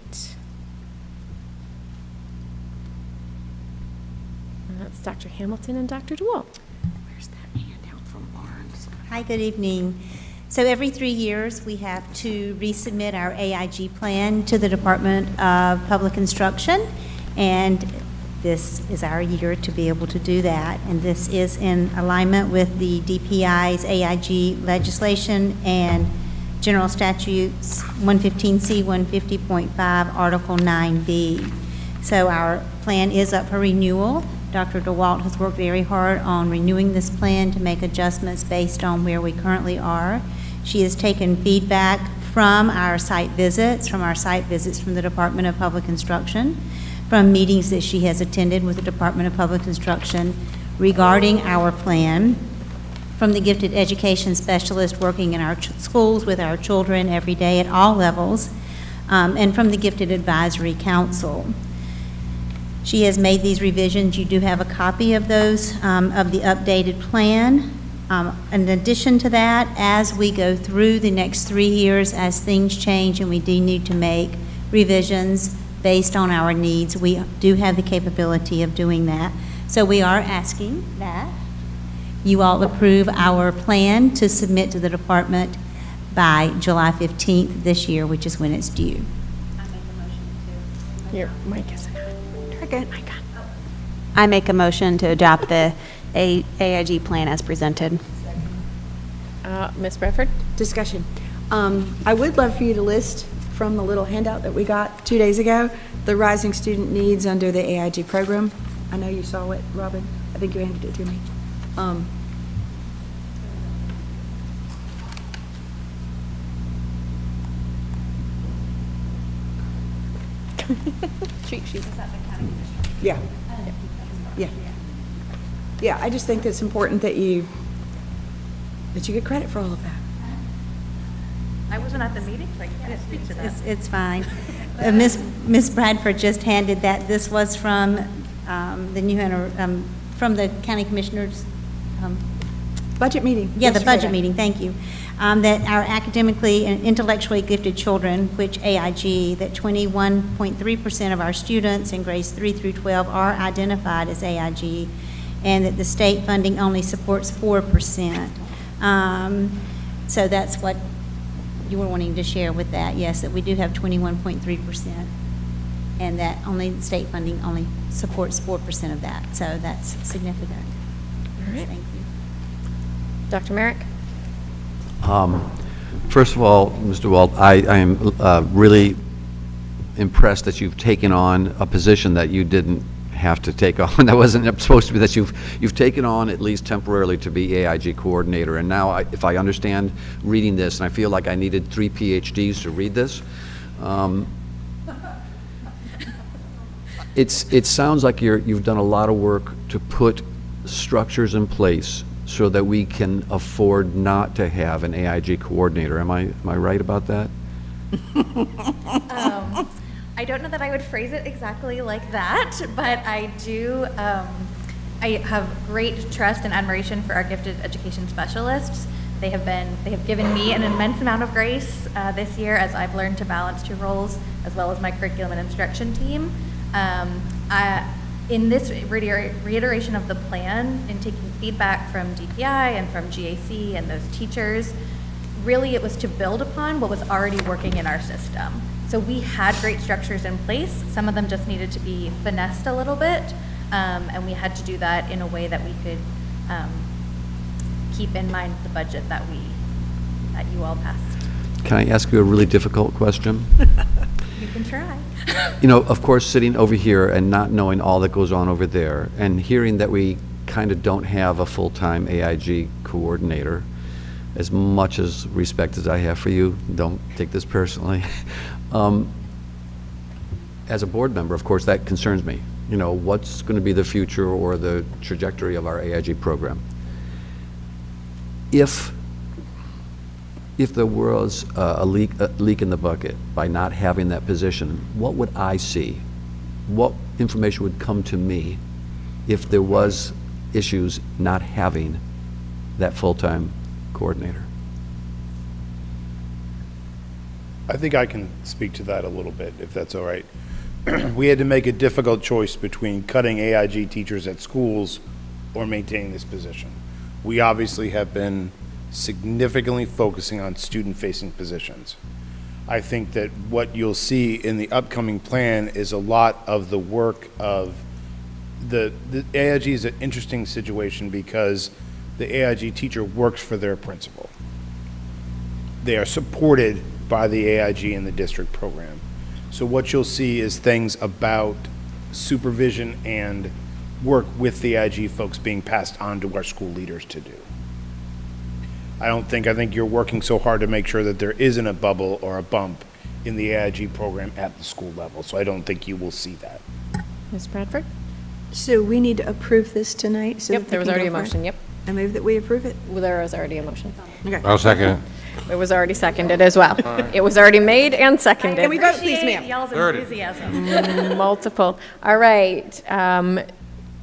And that's Dr. Hamilton and Dr. DeWalt. Where's that handout from Barnes? Hi, good evening. So every 3 years, we have to resubmit our AIG plan to the Department of Public Instruction, and this is our year to be able to do that. And this is in alignment with the DPI's AIG legislation and General Statutes 115C, 150.5, Article 9B. So our plan is up for renewal. Dr. DeWalt has worked very hard on renewing this plan to make adjustments based on where we currently are. She has taken feedback from our site visits from the Department of Public Instruction, from meetings that she has attended with the Department of Public Instruction regarding our plan, from the gifted education specialist working in our schools with our children every day at all levels, and from the Gifted Advisory Council. She has made these revisions. You do have a copy of those, of the updated plan. In addition to that, as we go through the next 3 years, as things change and we do need to make revisions based on our needs, we do have the capability of doing that. So we are asking that you all approve our plan to submit to the department by July 15th this year, which is when it's due. Your mic isn't on. I make a motion to adopt the AIG plan as presented. Ms. Bradford? Discussion. I would love for you to list from the little handout that we got 2 days ago, the rising student needs under the AIG program. I know you saw it, Robin. I think you handed it to me. Yeah. Yeah. Yeah, I just think it's important that you get credit for all of that. I wasn't at the meeting, so I can't speak to that. It's fine. Ms. Bradford just handed that. This was from the New Hanover, from the county commissioners. Budget meeting. Yeah, the yesterday. budget meeting, thank you. That our academically and intellectually gifted children, which AIG, that 21.3% of our students in grades 3 through 12 are identified as AIG, and that the state funding only supports 4%. So that's what you were wanting to share with that, yes, that we do have 21.3%, and that only the state funding only supports 4% of that, so that's significant. All right. Thank you. Dr. Merrick? First of all, Mr. Walt, I am really impressed that you've taken on a position that you didn't have to take on. That wasn't supposed to be, that you've taken on, at least temporarily, to be AIG coordinator. And now, if I understand reading this, and I feel like I needed 3 PhDs to read this, it sounds like you've done a lot of work to put structures in place so that we can afford not to have an AIG coordinator. Am I right about that? I don't know that I would phrase it exactly like that, but I do, I have great trust and admiration for our gifted education specialists. They have given me an immense amount of grace this year as I've learned to balance 2 roles, as well as my curriculum and instruction team. In this reiteration of the plan, in taking feedback from DPI and from GAC and those teachers, really it was to build upon what was already working in our system. So we had great structures in place. Some of them just needed to be finessed a little bit, and we had to do that in a way that we could keep in mind the budget that you all passed. Can I ask you a really difficult question? You can try. You know, of course, sitting over here and not knowing all that goes on over there, and hearing that we kind of don't have a full-time AIG coordinator, as much as respect as I have for you, don't take this personally. As a board member, of course, that concerns me. You know, what's going to be the future or the trajectory of our AIG program? If there was a leak in the bucket by not having that position, what would I see? What information would come to me if there was issues not having that full-time coordinator? I think I can speak to that a little bit, if that's all right. We had to make a difficult choice between cutting AIG teachers at schools or maintaining this position. We obviously have been significantly focusing on student-facing positions. I think that what you'll see in the upcoming plan is a lot of the work of the AIG is an interesting situation because the AIG teacher works for their principal. They are supported by the AIG in the district program. So what you'll see is things about supervision and work with the AIG folks being passed on to our school leaders to do. I think you're working so hard to make sure that there isn't a bubble or a bump in the AIG program at the school level. So I don't think you will see that. Ms. Bradford? So we need to approve this tonight? So Yep, that there we was can already go a for it? motion, yep. I move that we approve it? Well, there was already a motion. Okay. I'll second it. It was already seconded as well. It was already made and seconded. Can we vote, please, ma'am? Y'all's 30. enthusiasm. Multiple. All right.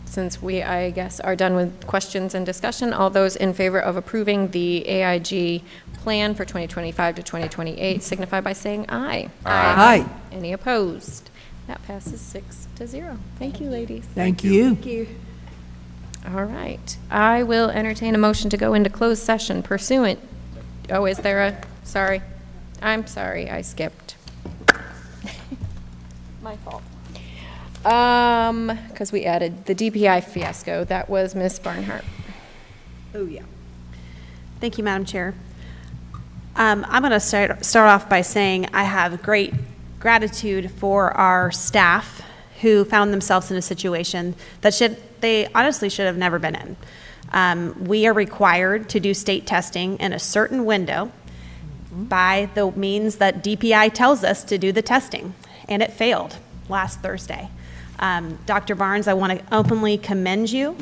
Since we, I guess, are done with questions and discussion, all those in favor of approving the AIG plan for 2025 to 2028 signify by saying aye. Aye. Any opposed? That passes 6-0. Thank you, ladies. Thank you. Thank you. All right. I will entertain a motion to go into closed session pursuant. Oh, is there a, sorry. I'm sorry, I skipped. My fault. Because we added the DPI fiasco. That was Ms. Barnhart. Oh, yeah. Thank you, Madam Chair. I'm going to start off by saying I have great gratitude for our staff who found themselves in a situation that they honestly should have never been in. We are required to do state testing in a certain window by the means that DPI tells us to do the testing, and it failed last Thursday. Dr. Barnes, I want to openly commend you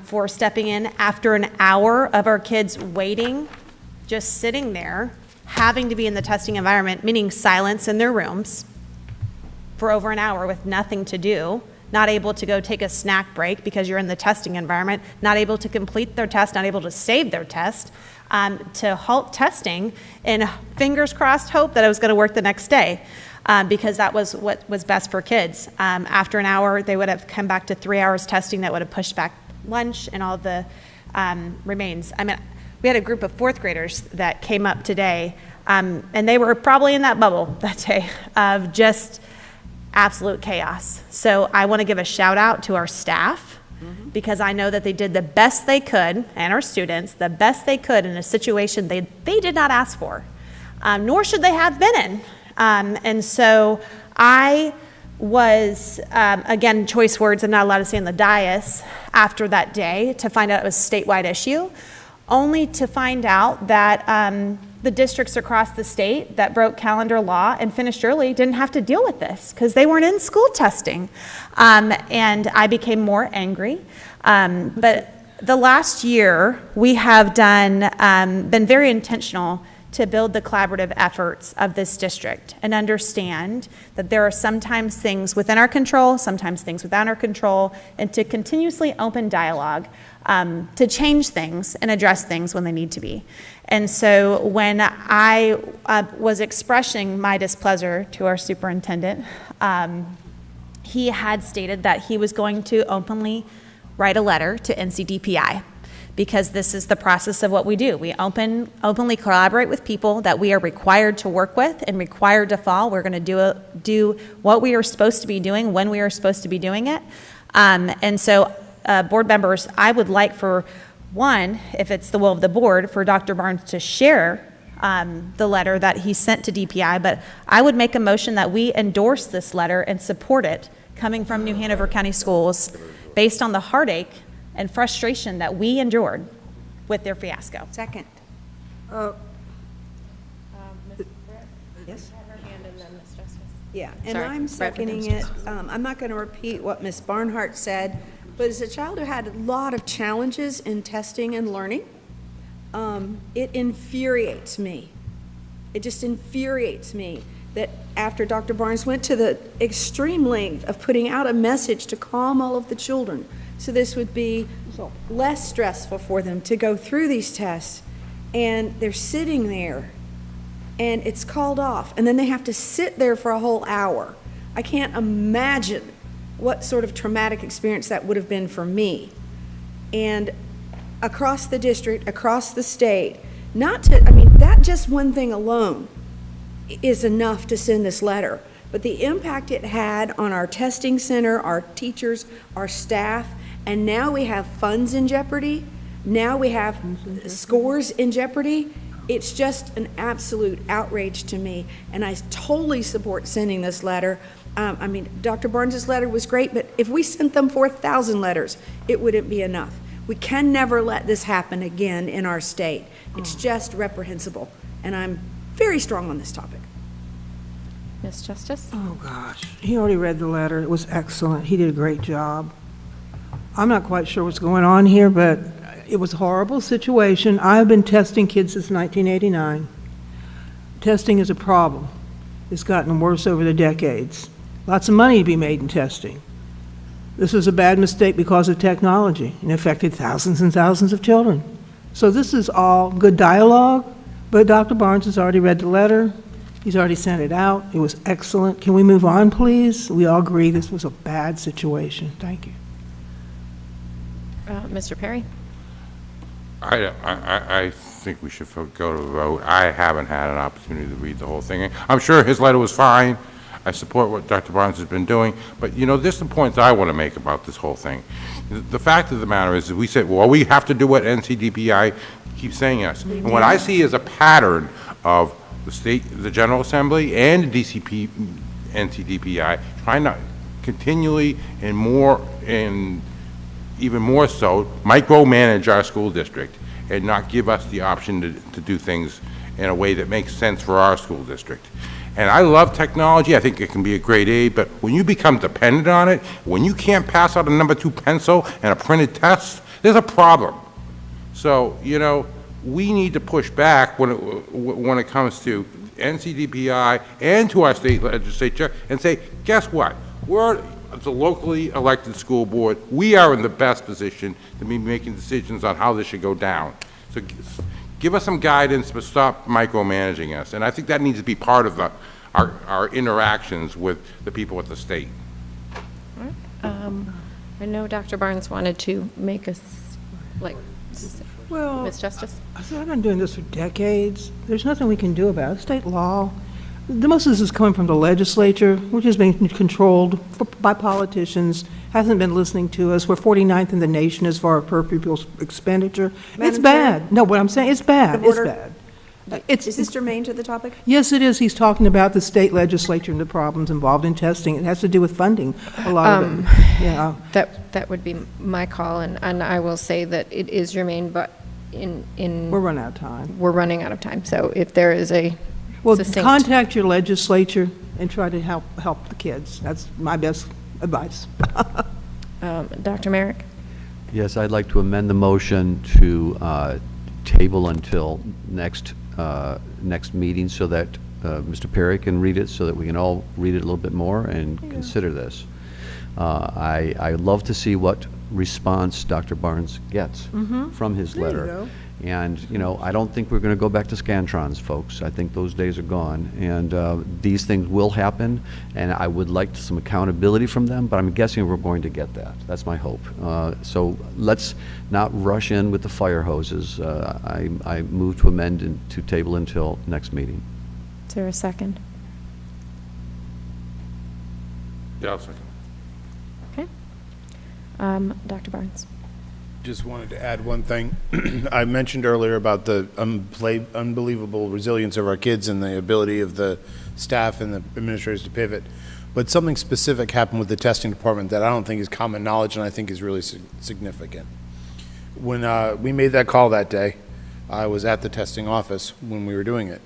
for stepping in after an hour of our kids waiting, just sitting there, having to be in the testing environment, meaning silence in their rooms for over an hour with nothing to do, not able to go take a snack break because you're in the testing environment, not able to complete their test, not able to save their test, to halt testing and fingers crossed hope that it was going to work the next day. Because that was what was best for kids. After an hour, they would have come back to 3 hours testing that would have pushed back lunch and all the remains. I mean, we had a group of fourth graders that came up today, and they were probably in that bubble that day of just absolute chaos. So I want to give a shout out to our staff because I know that they did the best they could, and our students, the best they could in a situation they did not ask for, nor should they have been in. And so I was, again, choice words I'm not allowed to say on the dais after that day to find out it was a statewide issue, only to find out that the districts across the state that broke calendar law and finished early didn't have to deal with this because they weren't in school testing. And I became more angry. But the last year, we have been very intentional to build the collaborative efforts of this district and understand that there are sometimes things within our control, sometimes things without our control, and to continuously open dialogue to change things and address things when they need to be. And so when I was expressing my displeasure to our superintendent, he had stated that he was going to openly write a letter to NCDPI because this is the process of what we do. We openly collaborate with people that we are required to work with and required to follow. We're going to do what we are supposed to be doing when we are supposed to be doing it. And so, board members, I would like for one, if it's the will of the board, for Dr. Barnes to share the letter that he sent to DPI, but I would make a motion that we endorse this letter and support it coming from New Hanover County Schools based on the heartache and frustration that we endured with their fiasco. Second. Yes? Yeah, and Sorry, I'm right for seconding it. I'm not going to repeat what Ms. Barnhart said, but as a child who had a lot of challenges in testing and learning, it infuriates me. It just infuriates me that after Dr. Barnes went to the extreme length of putting out a message to calm all of the children, so this would be less stressful for them to go through these tests, and they're sitting there, and it's called off, and then they have to sit there for a whole hour. I can't imagine what sort of traumatic experience that would have been for me. And across the district, across the state, that just one thing alone is enough to send this letter. But the impact it had on our testing center, our teachers, our staff, and now we have funds in jeopardy, now we have scores in jeopardy. It's just an absolute outrage to me, and I totally support sending this letter. Dr. Barnes's letter was great, but if we sent them 4,000 letters, it wouldn't be enough. We can never let this happen again in our state. It's just reprehensible, and I'm very strong on this topic. Ms. Justice? Oh, gosh. He already read the letter. It was excellent. He did a great job. I'm not quite sure what's going on here, but it was a horrible situation. I've been testing kids since 1989. Testing is a problem. It's gotten worse over the decades. Lots of money to be made in testing. This was a bad mistake because of technology and affected thousands and thousands of children. So this is all good dialogue, but Dr. Barnes has already read the letter. He's already sent it out. It was excellent. Can we move on, please? We all agree this was a bad situation. Thank you. Mr. Perry? I think we should go to a vote. I haven't had an opportunity to read the whole thing. I'm sure his letter was fine. I support what Dr. Barnes has been doing. But, this is the point I want to make about this whole thing. The fact of the matter is that we said, well, we have to do what NCDPI keeps saying us. And what I see is a pattern of the state, the General Assembly and the DCP, NCDPI, trying to continually and even more so, micromanage our school district and not give us the option to do things in a way that makes sense for our school district. And I love technology. I think it can be a great aid, but when you become dependent on it, when you can't pass out a number 2 pencil and a printed test, there's a problem. So, we need to push back when it comes to NCDPI and to our state legislature and say, guess what? We're the locally elected school board. We are in the best position to be making decisions on how this should go down. So give us some guidance, but stop micromanaging us. And I think that needs to be part of our interactions with the people at the state. I know Dr. Barnes wanted to make us, Ms. Justice? I've been doing this for decades. There's nothing we can do about it. State law. The most of this is coming from the legislature, which has been controlled by politicians, hasn't been listening to us. We're 49th in the nation as far as per pupil expenditure. It's bad. No, what I'm saying, it's bad. It's bad. Is this germane to the topic? Yes, it is. He's talking about the state legislature and the problems involved in testing. It has to do with funding, a lot of it. Yeah. That would be my call, and I will say that it is germane, but We're running out of time. We're running out of time. So if there is a Well, succinct... contact your legislature and try to help the kids. That's my best advice. Dr. Merrick? Yes, I'd like to amend the motion to table until next meeting so that Mr. Perry can read it, so that we can all read it a little bit more and consider this. I love to see what response Dr. Barnes gets from his letter. And, you know, I don't think we're going to go back to Scantrons, folks. I think those days are gone. And these things will happen, and I would like some accountability from them, but I'm guessing we're going to get that. That's my hope. So let's not rush in with the fire hoses. I move to amend and to table until next meeting. Is there a second? Yeah, I'll second. Okay. Dr. Barnes? Just wanted to add one thing. I mentioned earlier about the unbelievable resilience of our kids and the ability of the staff and the administrators to pivot. But something specific happened with the testing department that I don't think is common knowledge and I think is really significant. When we made that call that day, I was at the testing office when we were doing it.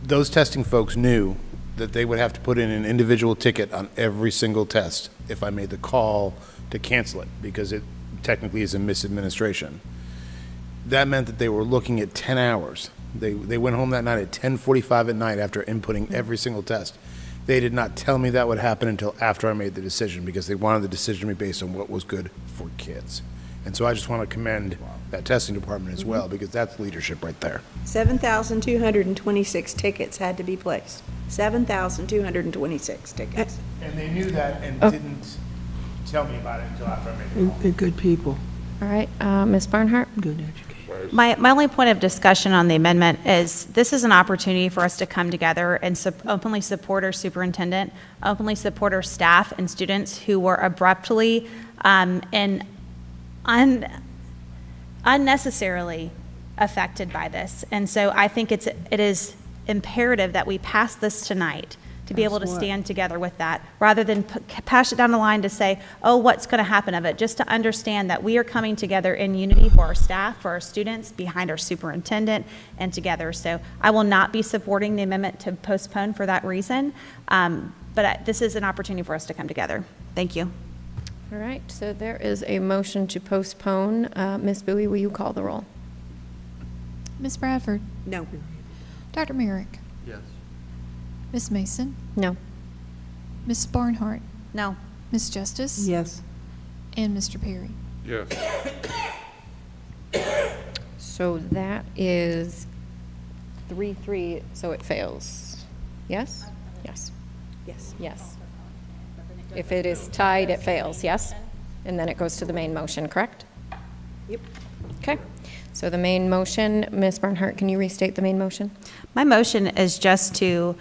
Those testing folks knew that they would have to put in an individual ticket on every single test if I made the call to cancel it, because it technically is a misadministration. That meant that they were looking at 10 hours. They went home that night at 10:45 at night after inputting every single test. They did not tell me that would happen until after I made the decision, because they wanted the decision to be based on what was good for kids. And so I just want to commend that testing department as well, because that's leadership right there. 7,226 tickets had to be placed. 7,226 tickets. And they knew that and didn't tell me about it until after I made the call. And good people, All right, Ms. Barnhart? good education. My only point of discussion on the amendment is this is an opportunity for us to come together and openly support our superintendent, openly support our staff and students who were abruptly and unnecessarily affected by this. And so I think it is imperative that we pass this tonight to be able to stand together with that, rather than pass it down the line to say, oh, what's going to happen of it, just to understand that we are coming together in unity for our staff, for our students, behind our superintendent, and together. So I will not be supporting the amendment to postpone for that reason, but this is an opportunity for us to come together. Thank you. All right, so there is a motion to postpone. Ms. Bowie, will you call the roll? Ms. Bradford? No. Dr. Merrick? Yes. Ms. Mason? No. Ms. Barnhart? No. Ms. Justice? Yes. And Mr. Perry? Yes. So that is 3-3, so it fails. Yes? Yes. Yes. Yes. If it is tied, it fails, yes? And then it goes to the main motion, correct? Yep. Okay. So the main motion, Ms. Barnhart, can you restate the main motion? My motion is just to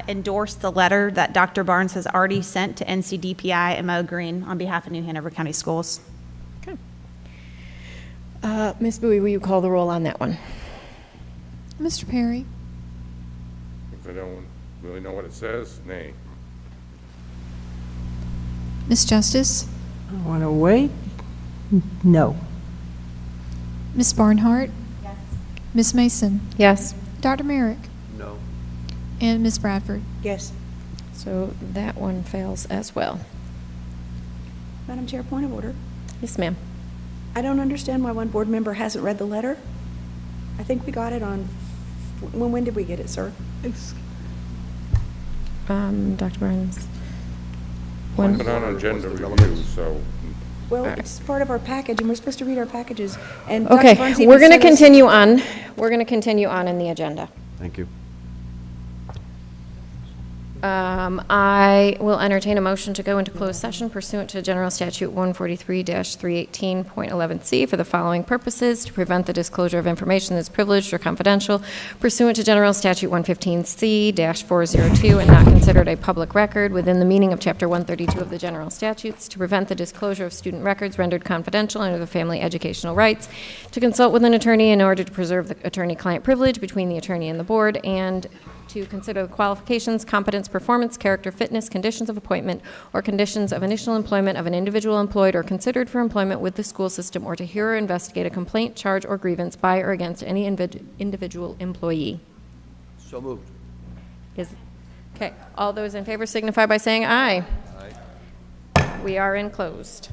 endorse the letter that Dr. Barnes has already sent to NCDPI and Mo Green on behalf of New Hanover County Schools. Okay. Ms. Bowie, will you call the roll on that one? Mr. Perry? If I don't really know what it says, nay. Ms. Justice? I want to wait? No. Ms. Barnhart? Yes. Ms. Mason? Yes. Dr. Merrick? No. And Ms. Bradford? Yes. So that one fails as well. Madam Chair, point of order. Yes, ma'am. I don't understand why one board member hasn't read the letter. I think we got it on, when did we get it, sir? Dr. Barnes? Put on agenda review, so Well, it's part of our package, and we're supposed to read our packages. And Dr. Okay, Barnes we're even going to sent us- continue on. We're going to continue on in the agenda. Thank you. I will entertain a motion to go into closed session pursuant to General Statute 143-318.11C for the following purposes: to prevent the disclosure of information that's privileged or confidential pursuant to General Statute 115C-402 and not considered a public record within the meaning of Chapter 132 of the General Statutes, to prevent the disclosure of student records rendered confidential under the Family Educational Rights, to consult with an attorney in order to preserve the attorney-client privilege between the attorney and the board, and to consider the qualifications, competence, performance, character, fitness, conditions of appointment, or conditions of initial employment of an individual employed or considered for employment with the school system, or to hear or investigate a complaint, charge, or grievance by or against any individual employee. So moved. Okay, all those in favor signify by saying aye. Aye. We are in closed.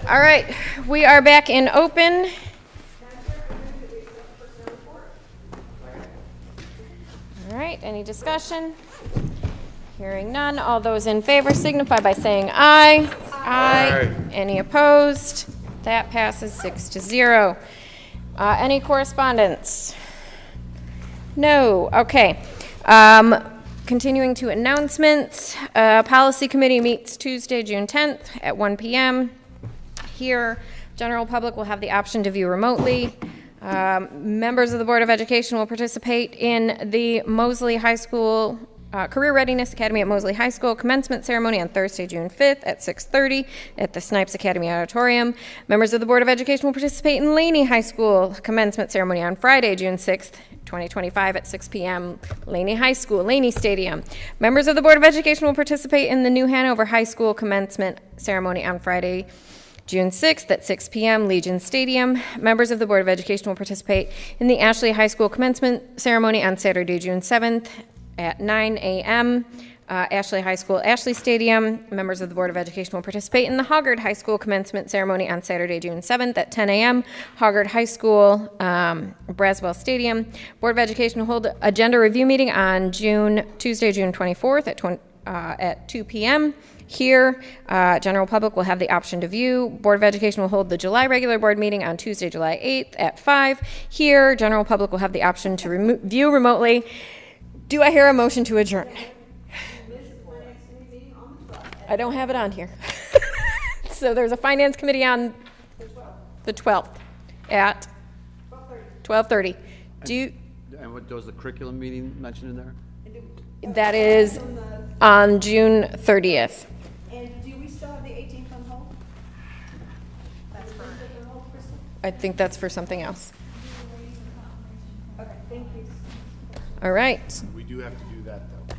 All right, we are back in open. All right, any discussion? Hearing none. All those in favor signify by saying aye. Aye. Any opposed? That passes 6-0. Any correspondence? No. Okay. Continuing to announcements. Policy Committee meets Tuesday, June 10th at 1 p.m. Here, general public will have the option to view remotely. Members of the Board of Education will participate in the Mosley High School Career Readiness Academy at Mosley High School commencement ceremony on Thursday, June 5th at 6:30 at the Snipes Academy Auditorium. Members of the Board of Education will participate in Laney High School commencement ceremony on Friday, June 6th, 2025 at 6 p.m. Laney High School, Laney Stadium. Members of the Board of Education will participate in the New Hanover High School commencement ceremony on Friday, June 6th at 6 p.m. Legion Stadium. Members of the Board of Education will participate in the Ashley High School commencement ceremony on Saturday, June 7th at 9 a.m. Ashley High School, Ashley Stadium. Members of the Board of Education will participate in the Hoggard High School commencement ceremony on Saturday, June 7th at 10 a.m. Hoggard High School, Braswell Stadium. Board of Education will hold a gender review meeting on Tuesday, June 24th at 2 p.m. Here, general public will have the option to view. Board of Education will hold the July regular board meeting on Tuesday, July 8th at 5. Here, general public will have the option to view remotely. Do I hear a motion to adjourn? I don't have it on here. So there's a finance committee on the 12th at 12:30. And what was the curriculum meeting mentioned in there? That is on June 30th. And do we still have the 18th on hold? That's for Crystal? I think that's for something else. Okay, thank you. All right. We do have to do that, though.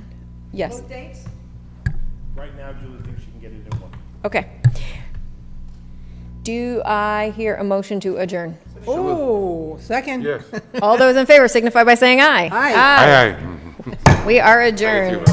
Yes. Both dates? Right now, Julie thinks she can get it in one. Okay. Do I hear a motion to adjourn? Oh, second? Yes. All those in favor signify by saying aye. Aye. Aye, aye. We are adjourned.